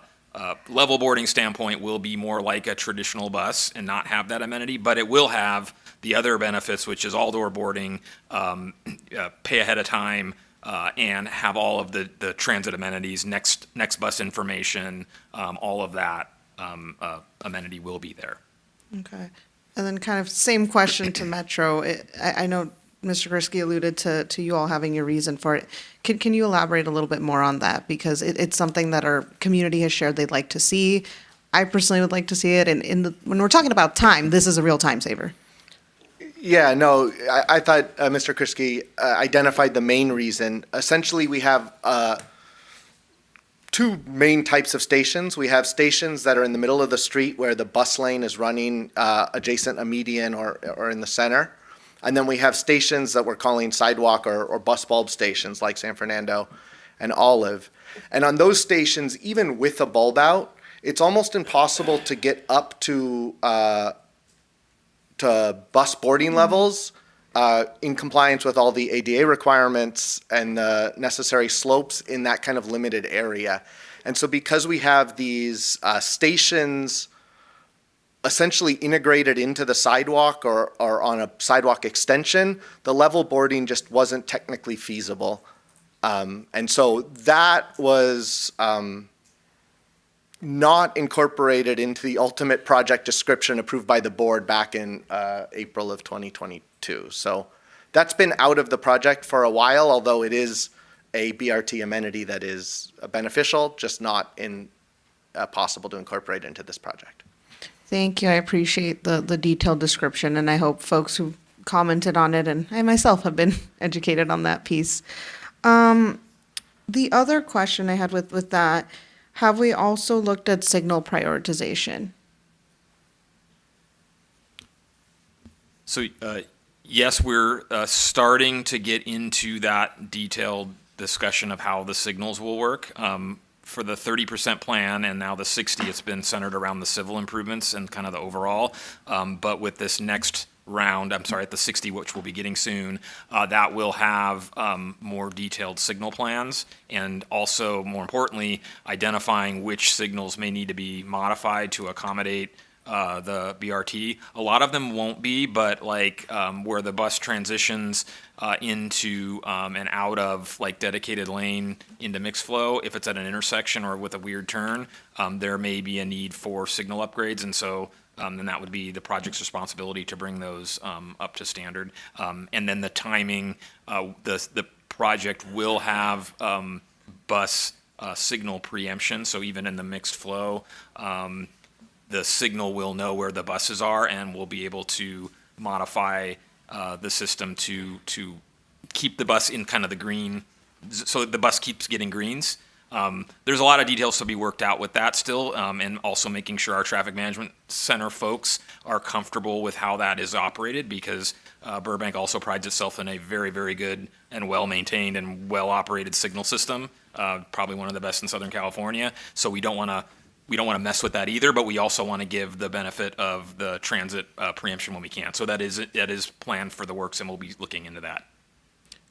[SPEAKER 16] level boarding standpoint will be more like a traditional bus and not have that amenity, but it will have the other benefits, which is all-door boarding, pay ahead of time, and have all of the transit amenities, next bus information, all of that amenity will be there.
[SPEAKER 2] Okay. And then kind of same question to Metro. I know Mr. Kriske alluded to you all having your reason for it. Can you elaborate a little bit more on that? Because it's something that our community has shared they'd like to see. I personally would like to see it. And when we're talking about time, this is a real time saver.
[SPEAKER 8] Yeah, no, I thought Mr. Kriske identified the main reason. Essentially, we have two main types of stations. We have stations that are in the middle of the street where the bus lane is running adjacent a median or in the center. And then we have stations that we're calling sidewalk or bus bulb stations like San Fernando and Olive. And on those stations, even with a bulb out, it's almost impossible to get up to bus boarding levels in compliance with all the ADA requirements and the necessary slopes in that kind of limited area. And so because we have these stations essentially integrated into the sidewalk or on a sidewalk extension, the level boarding just wasn't technically feasible. And so that was not incorporated into the ultimate project description approved by the board back in April of 2022. So that's been out of the project for a while, although it is a BRT amenity that is beneficial, just not possible to incorporate into this project.
[SPEAKER 2] Thank you. I appreciate the detailed description, and I hope folks who commented on it and I myself have been educated on that piece. The other question I had with that, have we also looked at signal prioritization?
[SPEAKER 16] So, yes, we're starting to get into that detailed discussion of how the signals will work. For the 30% plan and now the 60, it's been centered around the civil improvements and kind of the overall. But with this next round, I'm sorry, at the 60, which we'll be getting soon, that will have more detailed signal plans and also, more importantly, identifying which signals may need to be modified to accommodate the BRT. A lot of them won't be, but like where the bus transitions into and out of like dedicated lane into mixed flow, if it's at an intersection or with a weird turn, there may be a need for signal upgrades. And so then that would be the project's responsibility to bring those up to standard. And then the timing, the project will have bus signal preemption. So even in the mixed flow, the signal will know where the buses are and will be able to modify the system to keep the bus in kind of the green, so that the bus keeps getting greens. There's a lot of details to be worked out with that still, and also making sure our traffic management center folks are comfortable with how that is operated, because Burbank also prides itself in a very, very good and well-maintained and well-operated signal system, probably one of the best in Southern California. So we don't want to mess with that either, but we also want to give the benefit of the transit preemption when we can. So that is planned for the works, and we'll be looking into that.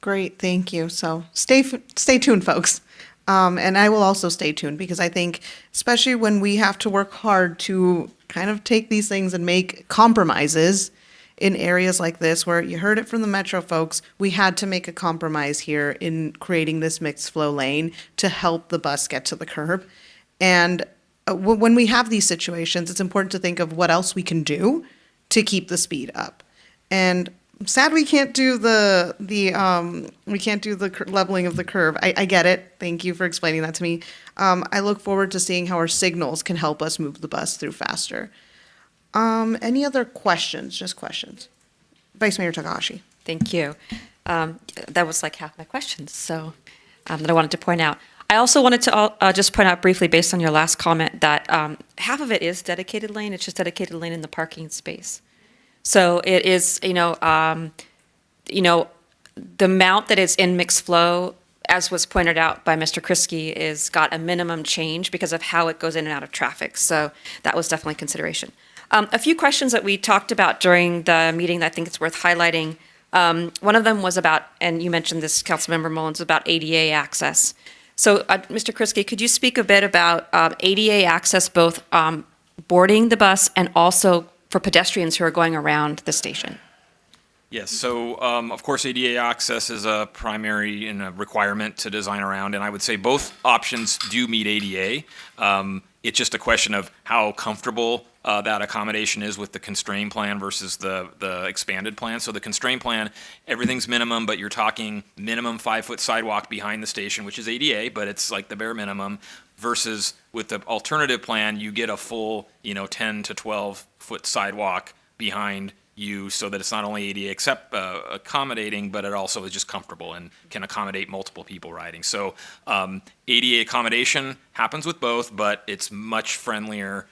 [SPEAKER 2] Great, thank you. So stay tuned, folks. And I will also stay tuned, because I think, especially when we have to work hard to kind of take these things and make compromises in areas like this, where you heard it from the Metro folks, we had to make a compromise here in creating this mixed flow lane to help the bus get to the curb. And when we have these situations, it's important to think of what else we can do to keep the speed up. And I'm sad we can't do the leveling of the curve. I get it. Thank you for explaining that to me. I look forward to seeing how our signals can help us move the bus through faster. Any other questions? Just questions. Vice Mayor Takahashi.
[SPEAKER 14] Thank you. That was like half my questions, so that I wanted to point out. I also wanted to just point out briefly, based on your last comment, that half of it is dedicated lane. It's just dedicated lane in the parking space. So it is, the amount that is in mixed flow, as was pointed out by Mr. Kriske, is got a minimum change because of how it goes in and out of traffic. So that was definitely consideration. A few questions that we talked about during the meeting that I think it's worth highlighting. One of them was about, and you mentioned this, Councilmember Mullins, about ADA access. So, Mr. Kriske, could you speak a bit about ADA access, both boarding the bus and also for pedestrians who are going around the station?
[SPEAKER 16] Yes, so of course ADA access is a primary and a requirement to design around, and I would say both options do meet ADA. It's just a question of how comfortable that accommodation is with the constrained plan versus the expanded plan. So the constrained plan, everything's minimum, but you're talking minimum 5-foot sidewalk behind the station, which is ADA, but it's like the bare minimum, versus with the alternative plan, you get a full 10 to 12-foot sidewalk behind you, so that it's not only ADA accommodating, but it also is just comfortable and can accommodate multiple people riding. So ADA accommodation happens with both, but it's much friendlier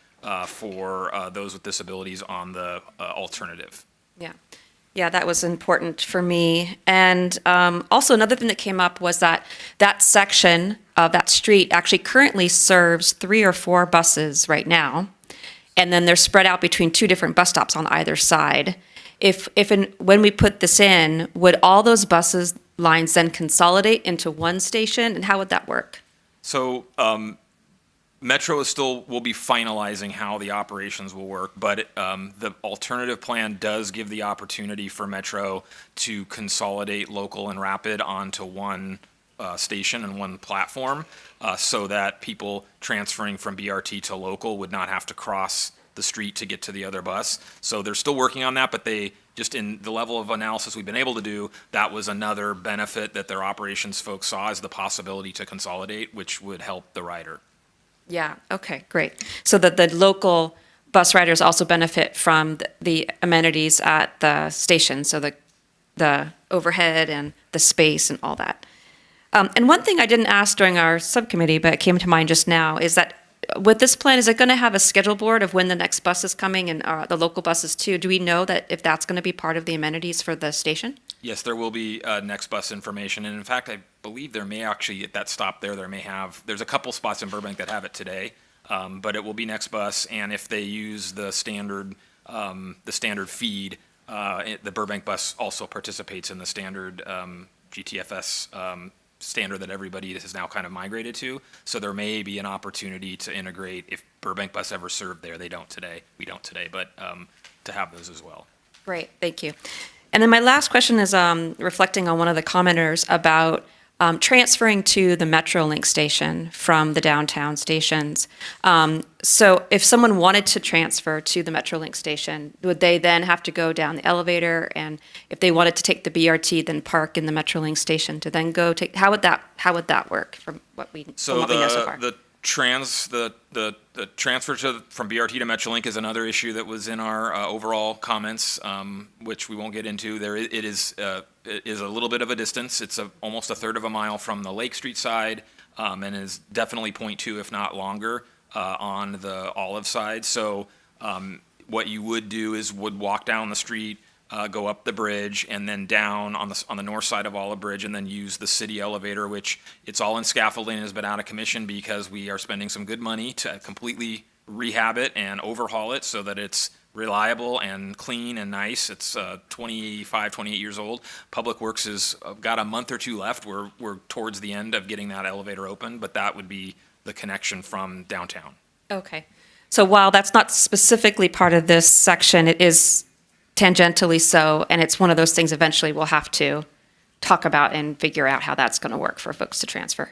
[SPEAKER 16] for those with disabilities on the alternative.
[SPEAKER 14] Yeah, that was important for me. And also another thing that came up was that section of that street actually currently serves 3 or 4 buses right now. And then they're spread out between 2 different bus stops on either side. When we put this in, would all those buses lines then consolidate into one station, and how would that work?
[SPEAKER 16] So Metro will be finalizing how the operations will work, but the alternative plan does give the opportunity for Metro to consolidate local and rapid onto one station and one platform, so that people transferring from BRT to local would not have to cross the street to get to the other bus. So they're still working on that, but they just, in the level of analysis we've been able to do, that was another benefit that their operations folks saw, as the possibility to consolidate, which would help the rider.
[SPEAKER 14] Yeah, okay, great. So that the local bus riders also benefit from the amenities at the station, so the overhead and the space and all that. And one thing I didn't ask during our subcommittee, but it came to mind just now, is that with this plan, is it going to have a schedule board of when the next bus is coming, and the local buses too? Do we know that if that's going to be part of the amenities for the station?
[SPEAKER 16] Yes, there will be next bus information, and in fact, I believe there may actually, at that stop there may have, there's a couple spots in Burbank that have it today, but it will be next bus, and if they use the standard feed, the Burbank bus also participates in the standard GTFS standard that everybody has now kind of migrated to. So there may be an opportunity to integrate, if Burbank bus ever served there. They don't today. We don't today, but to have those as well.
[SPEAKER 14] Great, thank you. And then my last question is reflecting on one of the commenters about transferring to the Metrolink station from the downtown stations. So if someone wanted to transfer to the Metrolink station, would they then have to go down the elevator? And if they wanted to take the BRT, then park in the Metrolink station to then go take, how would that work from what we know so far?
[SPEAKER 16] The transfer from BRT to Metrolink is another issue that was in our overall comments, which we won't get into. It is a little bit of a distance. It's almost a third of a mile from the Lake Street side, and is definitely 0.2, if not longer, on the Olive side. So what you would do is walk down the street, go up the bridge, and then down on the north side of Olive Bridge, and then use the city elevator, which it's all in scaffolding and has been out of commission because we are spending some good money to completely rehab it and overhaul it so that it's reliable and clean and nice. It's 28 years old. Public Works has got a month or two left. We're towards the end of getting that elevator open, but that would be the connection from downtown.
[SPEAKER 14] Okay. So while that's not specifically part of this section, it is tangentially so, and it's one of those things eventually we'll have to talk about and figure out how that's going to work for folks to transfer.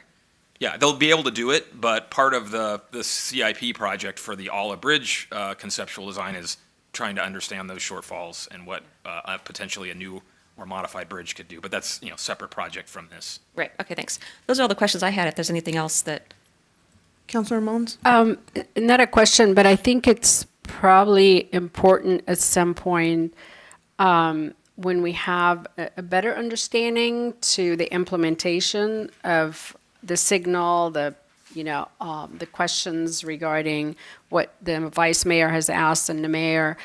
[SPEAKER 16] Yeah, they'll be able to do it, but part of the CIP project for the Olive Bridge conceptual design is trying to understand those shortfalls and what potentially a new or modified bridge could do. But that's separate project from this.
[SPEAKER 14] Right. Okay. Thanks. Those are all the questions I had. If there's anything else that.
[SPEAKER 2] Councilor Mons?
[SPEAKER 21] Not a question, but I think it's probably important at some point when we have a better understanding to the implementation of the signal, the questions regarding what the vice mayor has asked and the mayor,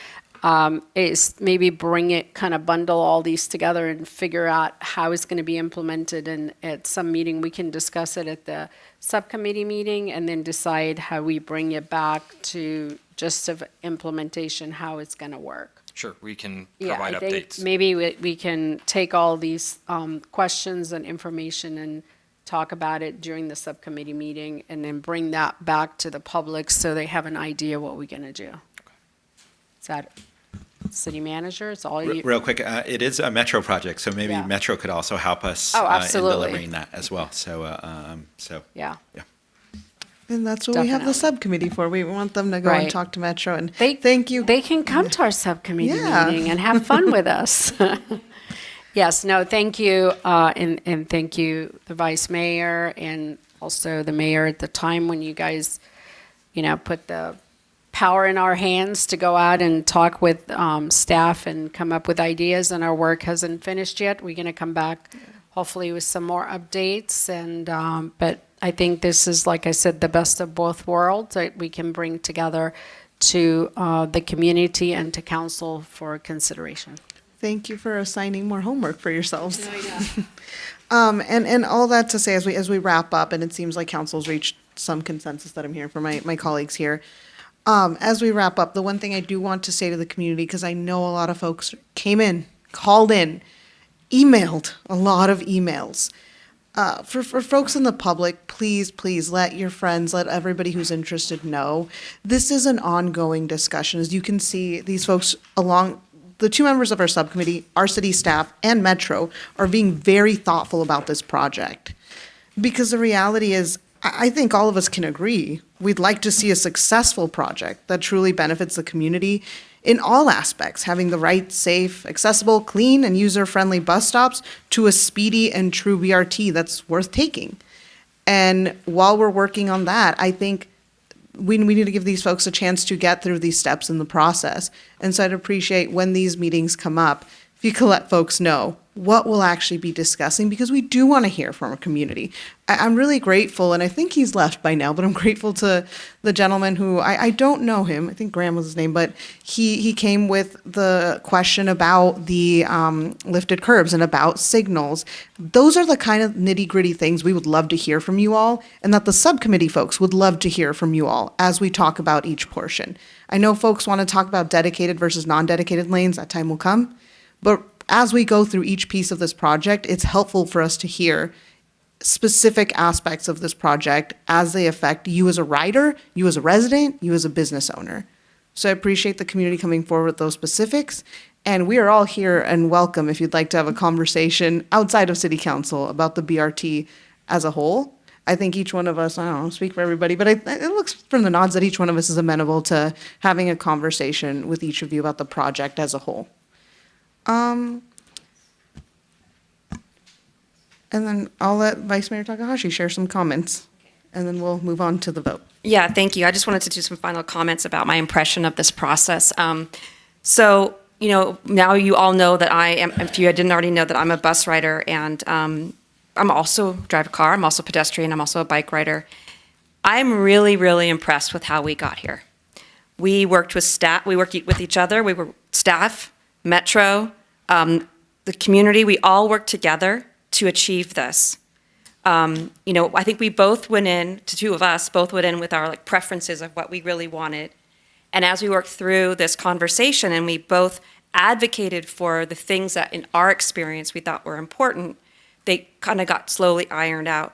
[SPEAKER 21] is maybe bundle all these together and figure out how it's going to be implemented. And at some meeting, we can discuss it at the subcommittee meeting and then decide how we bring it back to just of implementation, how it's going to work.
[SPEAKER 16] Sure, we can provide
[SPEAKER 21] I
[SPEAKER 16] updates.
[SPEAKER 21] think maybe we can take all these questions and information and talk about it during the subcommittee meeting and then bring that back to the public so they have an idea what we're going to do. Is that city manager? It's all you.
[SPEAKER 10] Real quick, it is a Metro project, so maybe
[SPEAKER 21] Yeah.
[SPEAKER 10] Metro could also help us in
[SPEAKER 21] absolutely.
[SPEAKER 10] delivering that as well. So,
[SPEAKER 21] Yeah.
[SPEAKER 2] And that's what we have the subcommittee for. We want them to go and
[SPEAKER 21] Right.
[SPEAKER 2] talk to Metro. And
[SPEAKER 21] thank you. They can come to our subcommittee meeting and have fun with us. Yes, no, thank you. And thank you, the vice mayor, and also the mayor at the time when you guys, put the power in our hands to go out and talk with staff and come up with ideas. And our work hasn't finished yet. We're going to come back hopefully with some more updates. And but I think this is, like I said, the best of both worlds that we can bring together to the community and to council for consideration.
[SPEAKER 2] Thank you for assigning more homework for yourselves. And all that to say, as we wrap up, and it seems like council's reached some consensus that I'm hearing from my colleagues here. As we wrap up, the one thing I do want to say to the community, because I know a lot of folks came in, called in, emailed a lot of emails. for folks in the public, please let your friends, let everybody who's interested know. This is an ongoing discussion. As you can see, these folks along the two members of our subcommittee, our city staff, and Metro are being very thoughtful about this project. Because the reality is, I think all of us can agree, we'd like to see a successful project that truly benefits the community in all aspects, having the right, safe, accessible, clean, and user-friendly bus stops to a speedy and true BRT that's worth taking. And while we're working on that, I think we need to give these folks a chance to get through these steps in the process. And so I'd appreciate when these meetings come up, if you could let folks know what we'll actually be discussing, because we do want to hear from our community. I'm really grateful, and I think he's left by now, but I'm grateful to the gentleman who, I don't know him, I think Graham was his name, but he came with the question about the lifted curbs and about signals. Those are the kind of nitty-gritty things we would love to hear from you all, and that the subcommittee folks would love to hear from you all as we talk about each portion. I know folks want to talk about dedicated versus non-dedicated lanes, that time will come, but as we go through each piece of this project, it's helpful for us to hear specific aspects of this project as they affect you as a rider, you as a resident, you as a business owner. So I appreciate the community coming forward with those specifics. And we are all here and welcome if you'd like to have a conversation outside of City Council about the BRT as a whole. I think each one of us, I don't know, speak for everybody, but it looks from the nods that each one of us is amenable to having a conversation with each of you about the project as a whole. And then I'll let Vice Mayor Takahashi share some comments, and then we'll move on to the vote.
[SPEAKER 14] Yeah, thank you. I just wanted to do some final comments about my impression of this process. So, you know, now you all know that I am, if you didn't already know, that I'm a bus rider, and I'm also drive a car, I'm also a pedestrian, I'm also a bike rider. I'm really, really impressed with how we got here. We worked with staff, we worked with each other, we were staff, Metro, the community, we all worked together to achieve this. You know, I think we both went in, the two of us both went in with our like preferences of what we really wanted. And as we worked through this conversation and we both advocated for the things that in our experience we thought were important, they kind of got slowly ironed out.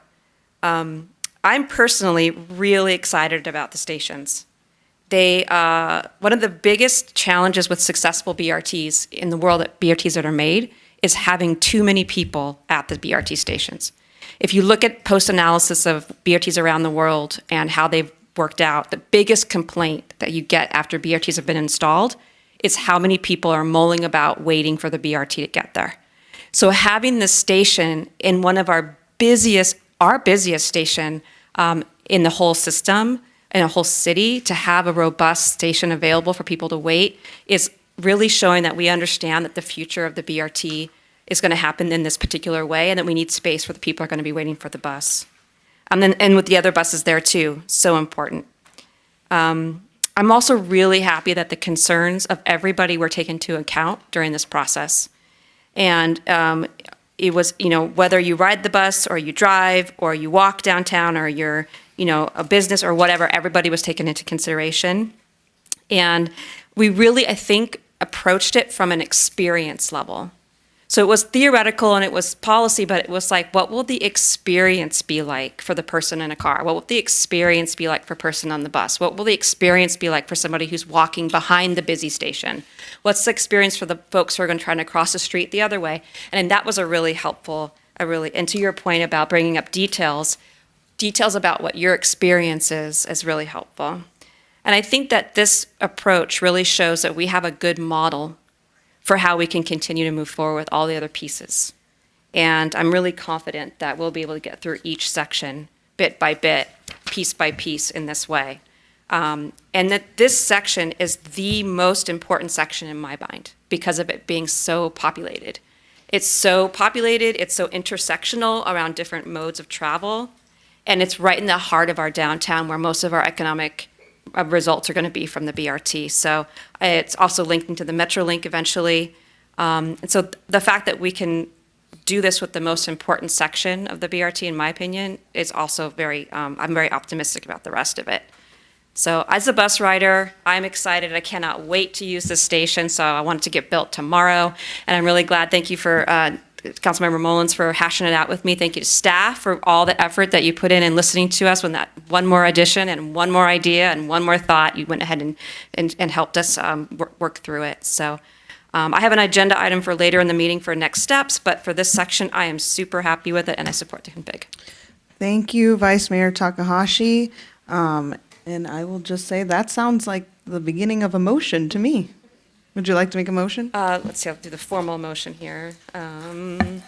[SPEAKER 14] I'm personally really excited about the stations. They, one of the biggest challenges with successful BRTs in the world, that BRTs that are made, is having too many people at the BRT stations. If you look at post-analysis of BRTs around the world and how they've worked out, the biggest complaint that you get after BRTs have been installed is how many people are mulling about waiting for the BRT to get there. So having this station in one of our busiest station in the whole system, in a whole city, to have a robust station available for people to wait is really showing that we understand that the future of the BRT is going to happen in this particular way, and that we need space where the people are going to be waiting for the bus. And with the other buses there too, so important. I'm also really happy that the concerns of everybody were taken into account during this process. And it was, you know, whether you ride the bus or you drive or you walk downtown or you're, you know, a business or whatever, everybody was taken into consideration. And we really, I think, approached it from an experience level. So it was theoretical and it was policy, but it was like, what will the experience be like for the person in a car? What will the experience be like for a person on the bus? What will the experience be like for somebody who's walking behind the busy station? What's the experience for the folks who are going to try to cross the street the other way? And that was a really helpful, and to your point about bringing up details about what your experience is really helpful. And I think that this approach really shows that we have a good model for how we can continue to move forward with all the other pieces. And I'm really confident that we'll be able to get through each section bit by bit, piece by piece in this way. And that this section is the most important section in my mind because of it being so populated. It's so populated, it's so intersectional around different modes of travel, and it's right in the heart of our downtown where most of our economic results are going to be from the BRT. So it's also linked into the Metrolink eventually. And so the fact that we can do this with the most important section of the BRT, in my opinion, is also very, I'm very optimistic about the rest of it. So as a bus rider, I'm excited. I cannot wait to use this station. So I want it to get built tomorrow. And I'm really glad, thank you for Councilmember Mullins for hashing it out with me. Thank you to staff for all the effort that you put in listening to us when that one more addition and one more idea and one more thought, you went ahead and helped us work through it. So I have an agenda item for later in the meeting for next steps, but for this section, I am super happy with it and I support the config.
[SPEAKER 2] Thank you, Vice Mayor Takahashi. And I will just say that sounds like the beginning of a motion to me. Would you like to make a motion?
[SPEAKER 14] Let's see, I'll do the formal motion here. I'd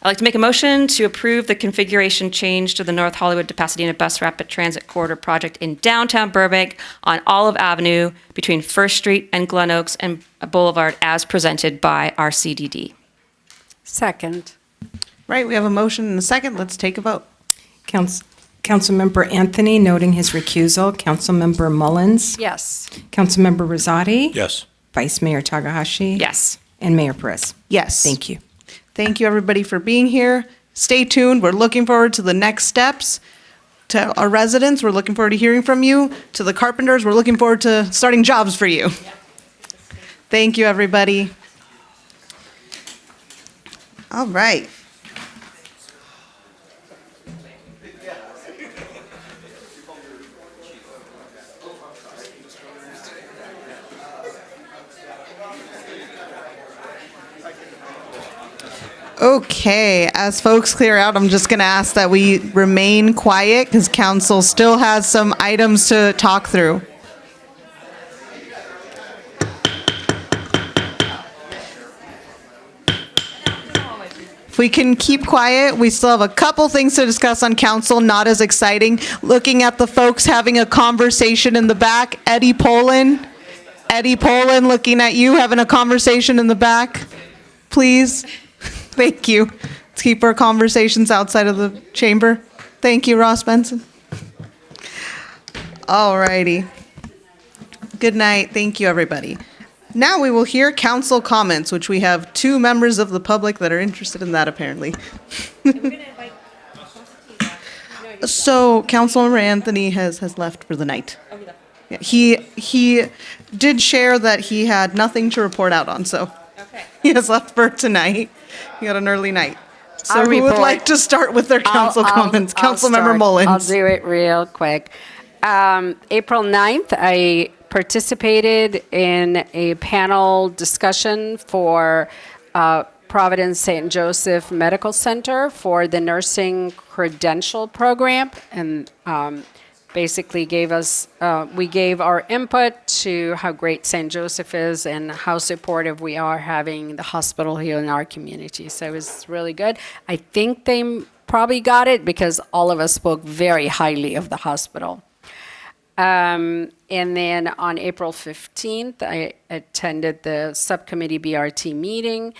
[SPEAKER 14] like to make a motion to approve the configuration change to the North Hollywood to Pasadena Bus Rapid Transit Corridor project in downtown Burbank on Olive Avenue between First Street and Glen Oaks and Boulevard as presented by our CDD.
[SPEAKER 21] Second.
[SPEAKER 2] Right, we have a motion and a second. Let's take a vote.
[SPEAKER 1] Councilmember Anthony noting his recusal. Councilmember Mullins.
[SPEAKER 21] Yes.
[SPEAKER 1] Councilmember Rosati.
[SPEAKER 5] Yes.
[SPEAKER 1] Vice Mayor Takahashi.
[SPEAKER 14] Yes.
[SPEAKER 1] And Mayor Perez.
[SPEAKER 2] Yes.
[SPEAKER 1] Thank you.
[SPEAKER 2] Thank you, everybody, for being here. Stay tuned. We're looking forward to the next steps. To our residents, we're looking forward to hearing from you. To the carpenters, we're looking forward to starting jobs for you. Thank you, everybody. All right. Okay, as folks clear out, I'm just going to ask that we remain quiet because council still has some items to talk through. If we can keep quiet, we still have a couple things to discuss on council, not as exciting. Looking at the folks having a conversation in the back, Eddie Poland, looking at you, having a conversation in the back, please. Thank you. Let's keep our conversations outside of the chamber. Thank you, Ross Benson. All righty. Good night. Thank you, everybody. Now we will hear council comments, which we have 2 members of the public that are interested in that, apparently. So, Councilmember Anthony has left for the night. Yeah, he did share that he had nothing to report out on, so he has left for tonight. He had an early night. So who would like to start with their council comments? Councilmember Mullins.
[SPEAKER 21] I'll do it real quick. April 9th, I participated in a panel discussion for Providence St. Joseph Medical Center for the nursing credential program, and basically we gave our input to how great St. Joseph is and how supportive we are having the hospital here in our community. So it was really good. I think they probably got it because all of us spoke very highly of the hospital. And then on April 15th, I attended the subcommittee BRT meeting.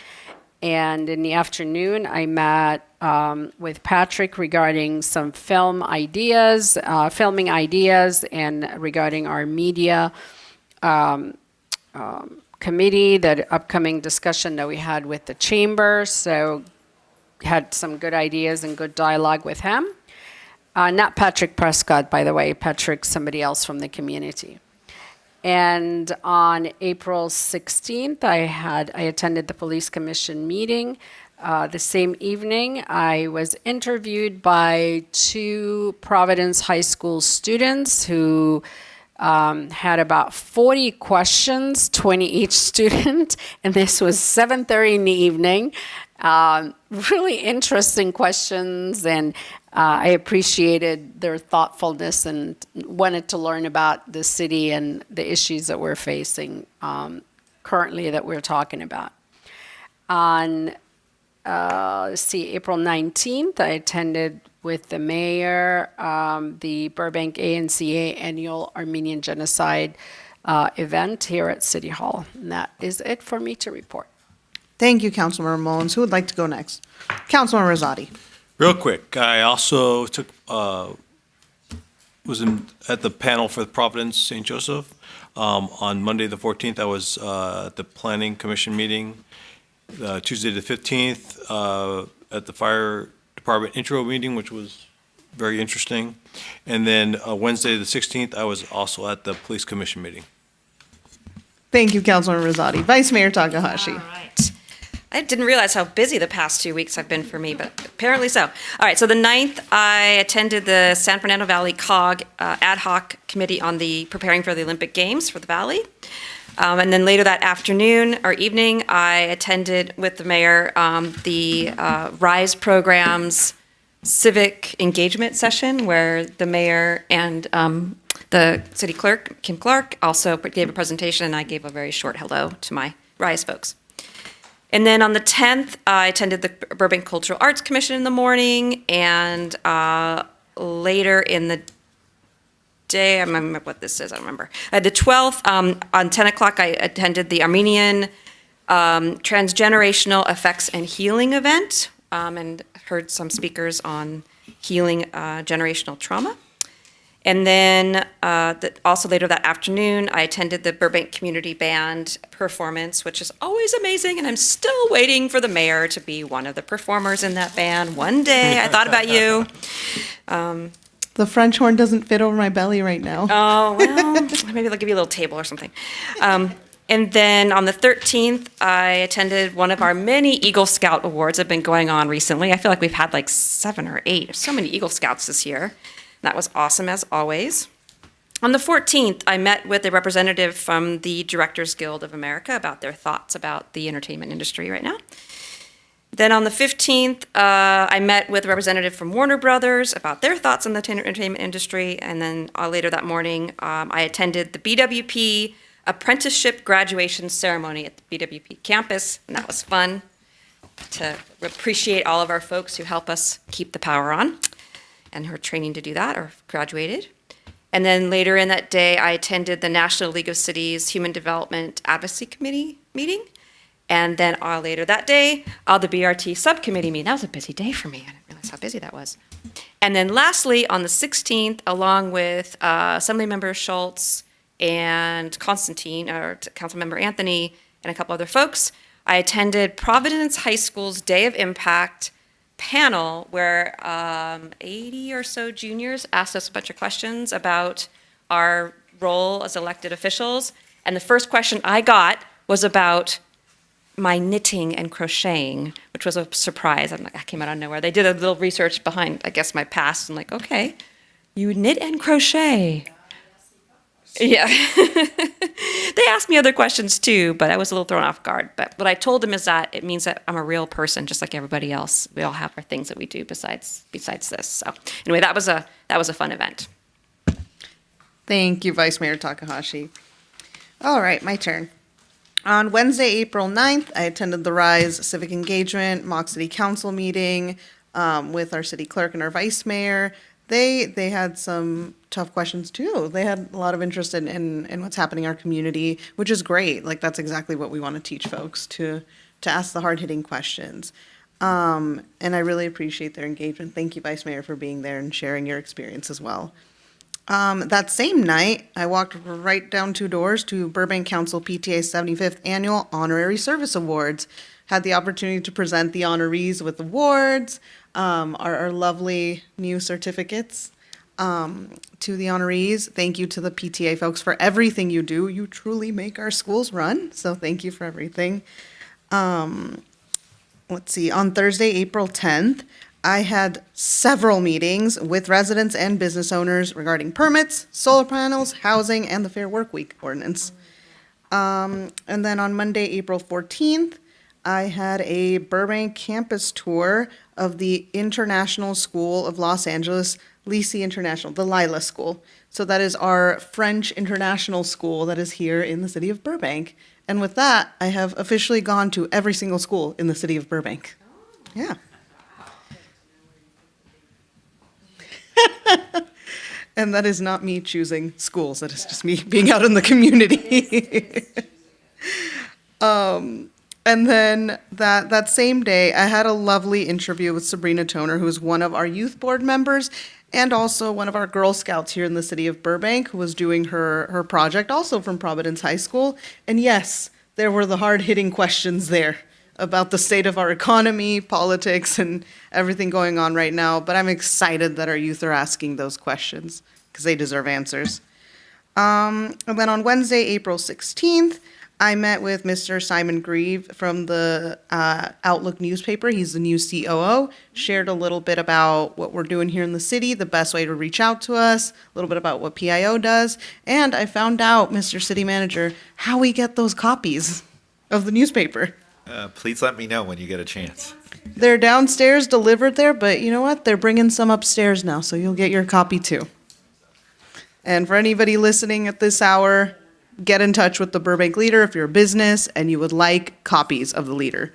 [SPEAKER 21] And in the afternoon, I met with Patrick regarding some filming ideas, and regarding our media committee, that upcoming discussion that we had with the chamber. So had some good ideas and good dialogue with him. Not Patrick Prescott, by the way. Patrick, somebody else from the community. And on April 16th, I attended the Police Commission meeting. The same evening, I was interviewed by 2 Providence High School students who had about 40 questions, 20 each student, and this was 7:30 in the evening. Really interesting questions, and I appreciated their thoughtfulness and wanted to learn about the city and the issues that we're facing currently that we're talking about. On April 19th, I attended with the mayor the Burbank ANCA annual Armenian Genocide event here at City Hall. And that is it for me to report.
[SPEAKER 2] Thank you, Councilmember Mullins. Who would like to go next? Councilmember Rosati.
[SPEAKER 5] Real quick, I also was at the panel for Providence St. Joseph. On Monday the 14th, I was at the Planning Commission meeting. Tuesday the 15th, at the Fire Department intro meeting, which was very interesting. And then Wednesday the 16th, I was also at the Police Commission meeting.
[SPEAKER 2] Thank you, Councilmember Rosati. Vice Mayor Takahashi.
[SPEAKER 6] All right.
[SPEAKER 14] I didn't realize how busy the past 2 weeks have been for me, but apparently so. All right, so the 9th, I attended the San Fernando Valley COG ad hoc committee on the preparing for the Olympic Games for the Valley. And then later that afternoon or evening, I attended with the mayor the RISE program's civic engagement session where the mayor and the city clerk, Kim Clark, also gave a presentation, and I gave a very short hello to my RISE folks. And then on the 10th, I attended the Burbank Cultural Arts Commission in the morning, and later in the day, I remember what this is, I don't remember. The 12th, on 10 o'clock, I attended the Armenian Transgenerational Effects and Healing event, and heard some speakers on healing generational trauma. And then also later that afternoon, I attended the Burbank Community Band performance, which is always amazing, and I'm still waiting for the mayor to be one of the performers in that band. One day, I thought about you.
[SPEAKER 2] The French horn doesn't fit over my belly right now.
[SPEAKER 14] Oh, well, maybe they'll give you a little table or something. And then on the 13th, I attended one of our many Eagle Scout awards that have been going on recently. I feel like we've had like 7 or 8. There's so many Eagle Scouts this year. That was awesome, as always. On the 14th, I met with a representative from the Directors Guild of America about their thoughts about the entertainment industry right now. Then on the 15th, I met with a representative from Warner Brothers about their thoughts on the entertainment industry. And then later that morning, I attended the BWP apprenticeship graduation ceremony at the BWP campus, and that was fun to appreciate all of our folks who help us keep the power on and who are training to do that or graduated. And then later in that day, I attended the National League of Cities Human Development Advocacy Committee meeting. And then later that day, the BRT subcommittee meeting. That was a busy day for me. I didn't realize how busy that was. And then lastly, on the 16th, along with Assemblymember Schultz and Constantine, or Councilmember Anthony, and a couple other folks, I attended Providence High School's Day of Impact panel where 80 or so juniors asked us a bunch of questions about our role as elected officials. And the first question I got was about my knitting and crocheting, which was a surprise. I'm like, I came out of nowhere. They did a little research behind, I guess, my past. I'm like, okay, you knit and crochet. Yeah. They asked me other questions too, but I was a little thrown off guard. But what I told them is that it means that I'm a real person, just like everybody else. We all have our things that we do besides this. So anyway, that was a fun event.
[SPEAKER 2] Thank you, Vice Mayor Takahashi. All right, my turn. On Wednesday, April 9th, I attended the RISE Civic Engagement Mock City Council meeting with our city clerk and our vice mayor. They had some tough questions too. They had a lot of interest in what's happening in our community, which is great. Like, that's exactly what we want to teach folks, to ask the hard-hitting questions. And I really appreciate their engagement. Thank you, Vice Mayor, for being there and sharing your experience as well. That same night, I walked right down 2 doors to Burbank Council PTA's 75th Annual Honorary Service Awards. Had the opportunity to present the honorees with awards, our lovely new certificates to the honorees. Thank you to the PTA folks for everything you do. You truly make our schools run, so thank you for everything. Let's see, on Thursday, April 10th, I had several meetings with residents and business owners regarding permits, solar panels, housing, and the Fair Work Week ordinance. And then on Monday, April 14th, I had a Burbank campus tour of the International School of Los Angeles, Lycée International, the Lila School. So that is our French international school that is here in the city of Burbank. And with that, I have officially gone to every single school in the city of Burbank. Yeah. And that is not me choosing schools. That is just me being out in the community. And then that same day, I had a lovely interview with Sabrina Toner, who is one of our youth board members and also one of our Girl Scouts here in the city of Burbank, who was doing her project also from Providence High School. And yes, there were the hard-hitting questions there about the state of our economy, politics, and everything going on right now. But I'm excited that our youth are asking those questions because they deserve answers. And then on Wednesday, April 16th, I met with Mr. Simon Grieve from the Outlook newspaper. He's the new COO. Shared a little bit about what we're doing here in the city, the best way to reach out to us, a little bit about what PIO does, and I found out, Mr. City Manager, how we get those copies of the newspaper.
[SPEAKER 10] Please let me know when you get a chance.
[SPEAKER 2] They're downstairs delivered there, but you know what? They're bringing some upstairs now, so you'll get your copy too. And for anybody listening at this hour, get in touch with the Burbank Leader if you're a business and you would like copies of the Leader.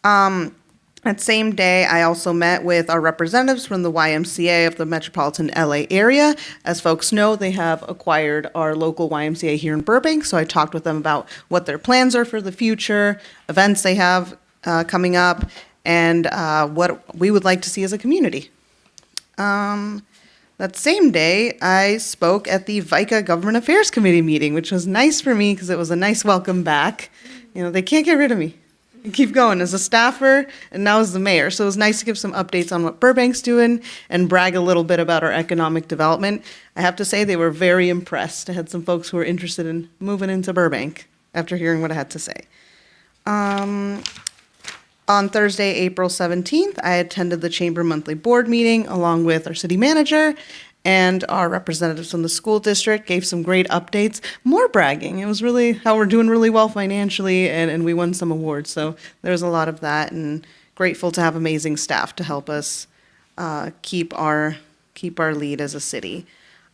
[SPEAKER 2] That same day, I also met with our representatives from the YMCA of the metropolitan LA area. As folks know, they have acquired our local YMCA here in Burbank, so I talked with them about what their plans are for the future, events they have coming up, and what we would like to see as a community. That same day, I spoke at the VICA Government Affairs Committee meeting, which was nice for me because it was a nice welcome back. You know, they can't get rid of me. I keep going as a staffer and now as the mayor. So it was nice to give some updates on what Burbank's doing and brag a little bit about our economic development. I have to say they were very impressed. I had some folks who were interested in moving into Burbank after hearing what I had to say. On Thursday, April 17th, I attended the Chamber monthly board meeting along with our city manager and our representatives from the school district, gave some great updates. More bragging. It was really how we're doing really well financially, and we won some awards. So there's a lot of that, and grateful to have amazing staff to help us keep our lead as a city.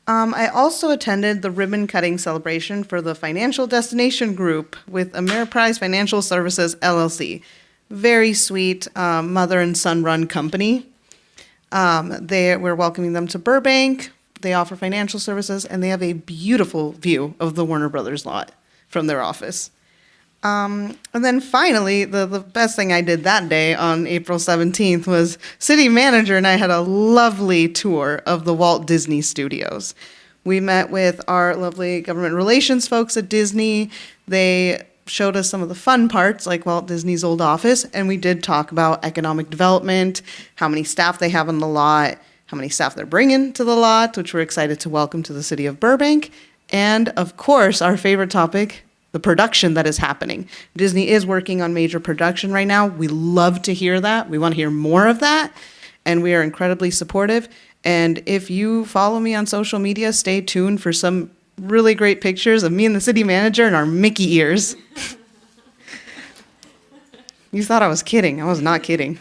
[SPEAKER 2] I also attended the ribbon cutting celebration for the Financial Destination Group with Ameriprise Financial Services, LLC. Very sweet mother and son run company. We're welcoming them to Burbank. They offer financial services, and they have a beautiful view of the Warner Brothers lot from their office. And then finally, the best thing I did that day on April 17th was city manager and I had a lovely tour of the Walt Disney Studios. We met with our lovely government relations folks at Disney. They showed us some of the fun parts, like Walt Disney's old office, and we did talk about economic development, how many staff they have on the lot, how many staff they're bringing to the lot, which we're excited to welcome to the city of Burbank, and of course, our favorite topic, the production that is happening. Disney is working on major production right now. We love to hear that. We want to hear more of that, and we are incredibly supportive. And if you follow me on social media, stay tuned for some really great pictures of me and the city manager and our Mickey ears. You thought I was kidding. I was not kidding.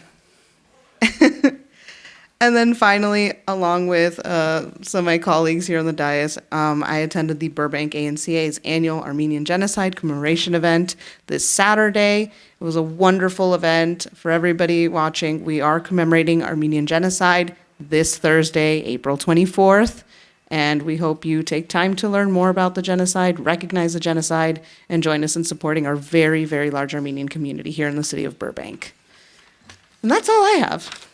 [SPEAKER 2] And then finally, along with some of my colleagues here on the dais, I attended the Burbank ANCA's annual Armenian Genocide commemoration event this Saturday. It was a wonderful event for everybody watching. We are commemorating Armenian Genocide this Thursday, April 24th. And we hope you take time to learn more about the genocide, recognize the genocide, and join us in supporting our very, very large Armenian community here in the city of Burbank. And that's all I have.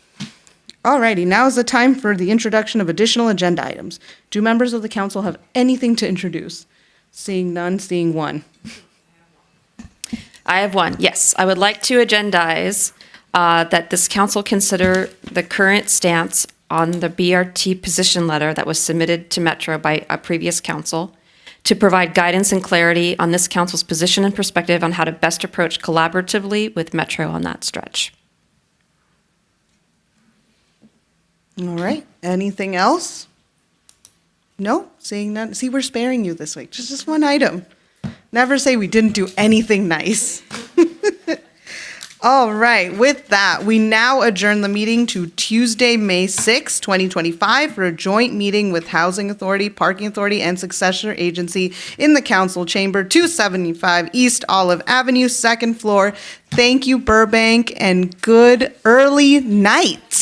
[SPEAKER 2] Alrighty, now is the time for the introduction of additional agenda items. Do members of the council have anything to introduce? Seeing none, seeing one.
[SPEAKER 14] I have one, yes. I would like to agendize that this council consider the current stance on the BRT position letter that was submitted to Metro by a previous council to provide guidance and clarity on this council's position and perspective on how to best approach collaboratively with Metro on that stretch.
[SPEAKER 2] All right, anything else? No, seeing none. See, we're sparing you this week. Just one item. Never say we didn't do anything nice. All right, with that, we now adjourn the meeting to Tuesday, May 6, 2025 for a joint meeting with Housing Authority, Parking Authority, and Successor Agency in the Council Chamber, 275 East Olive Avenue, second floor. Thank you, Burbank, and good early night.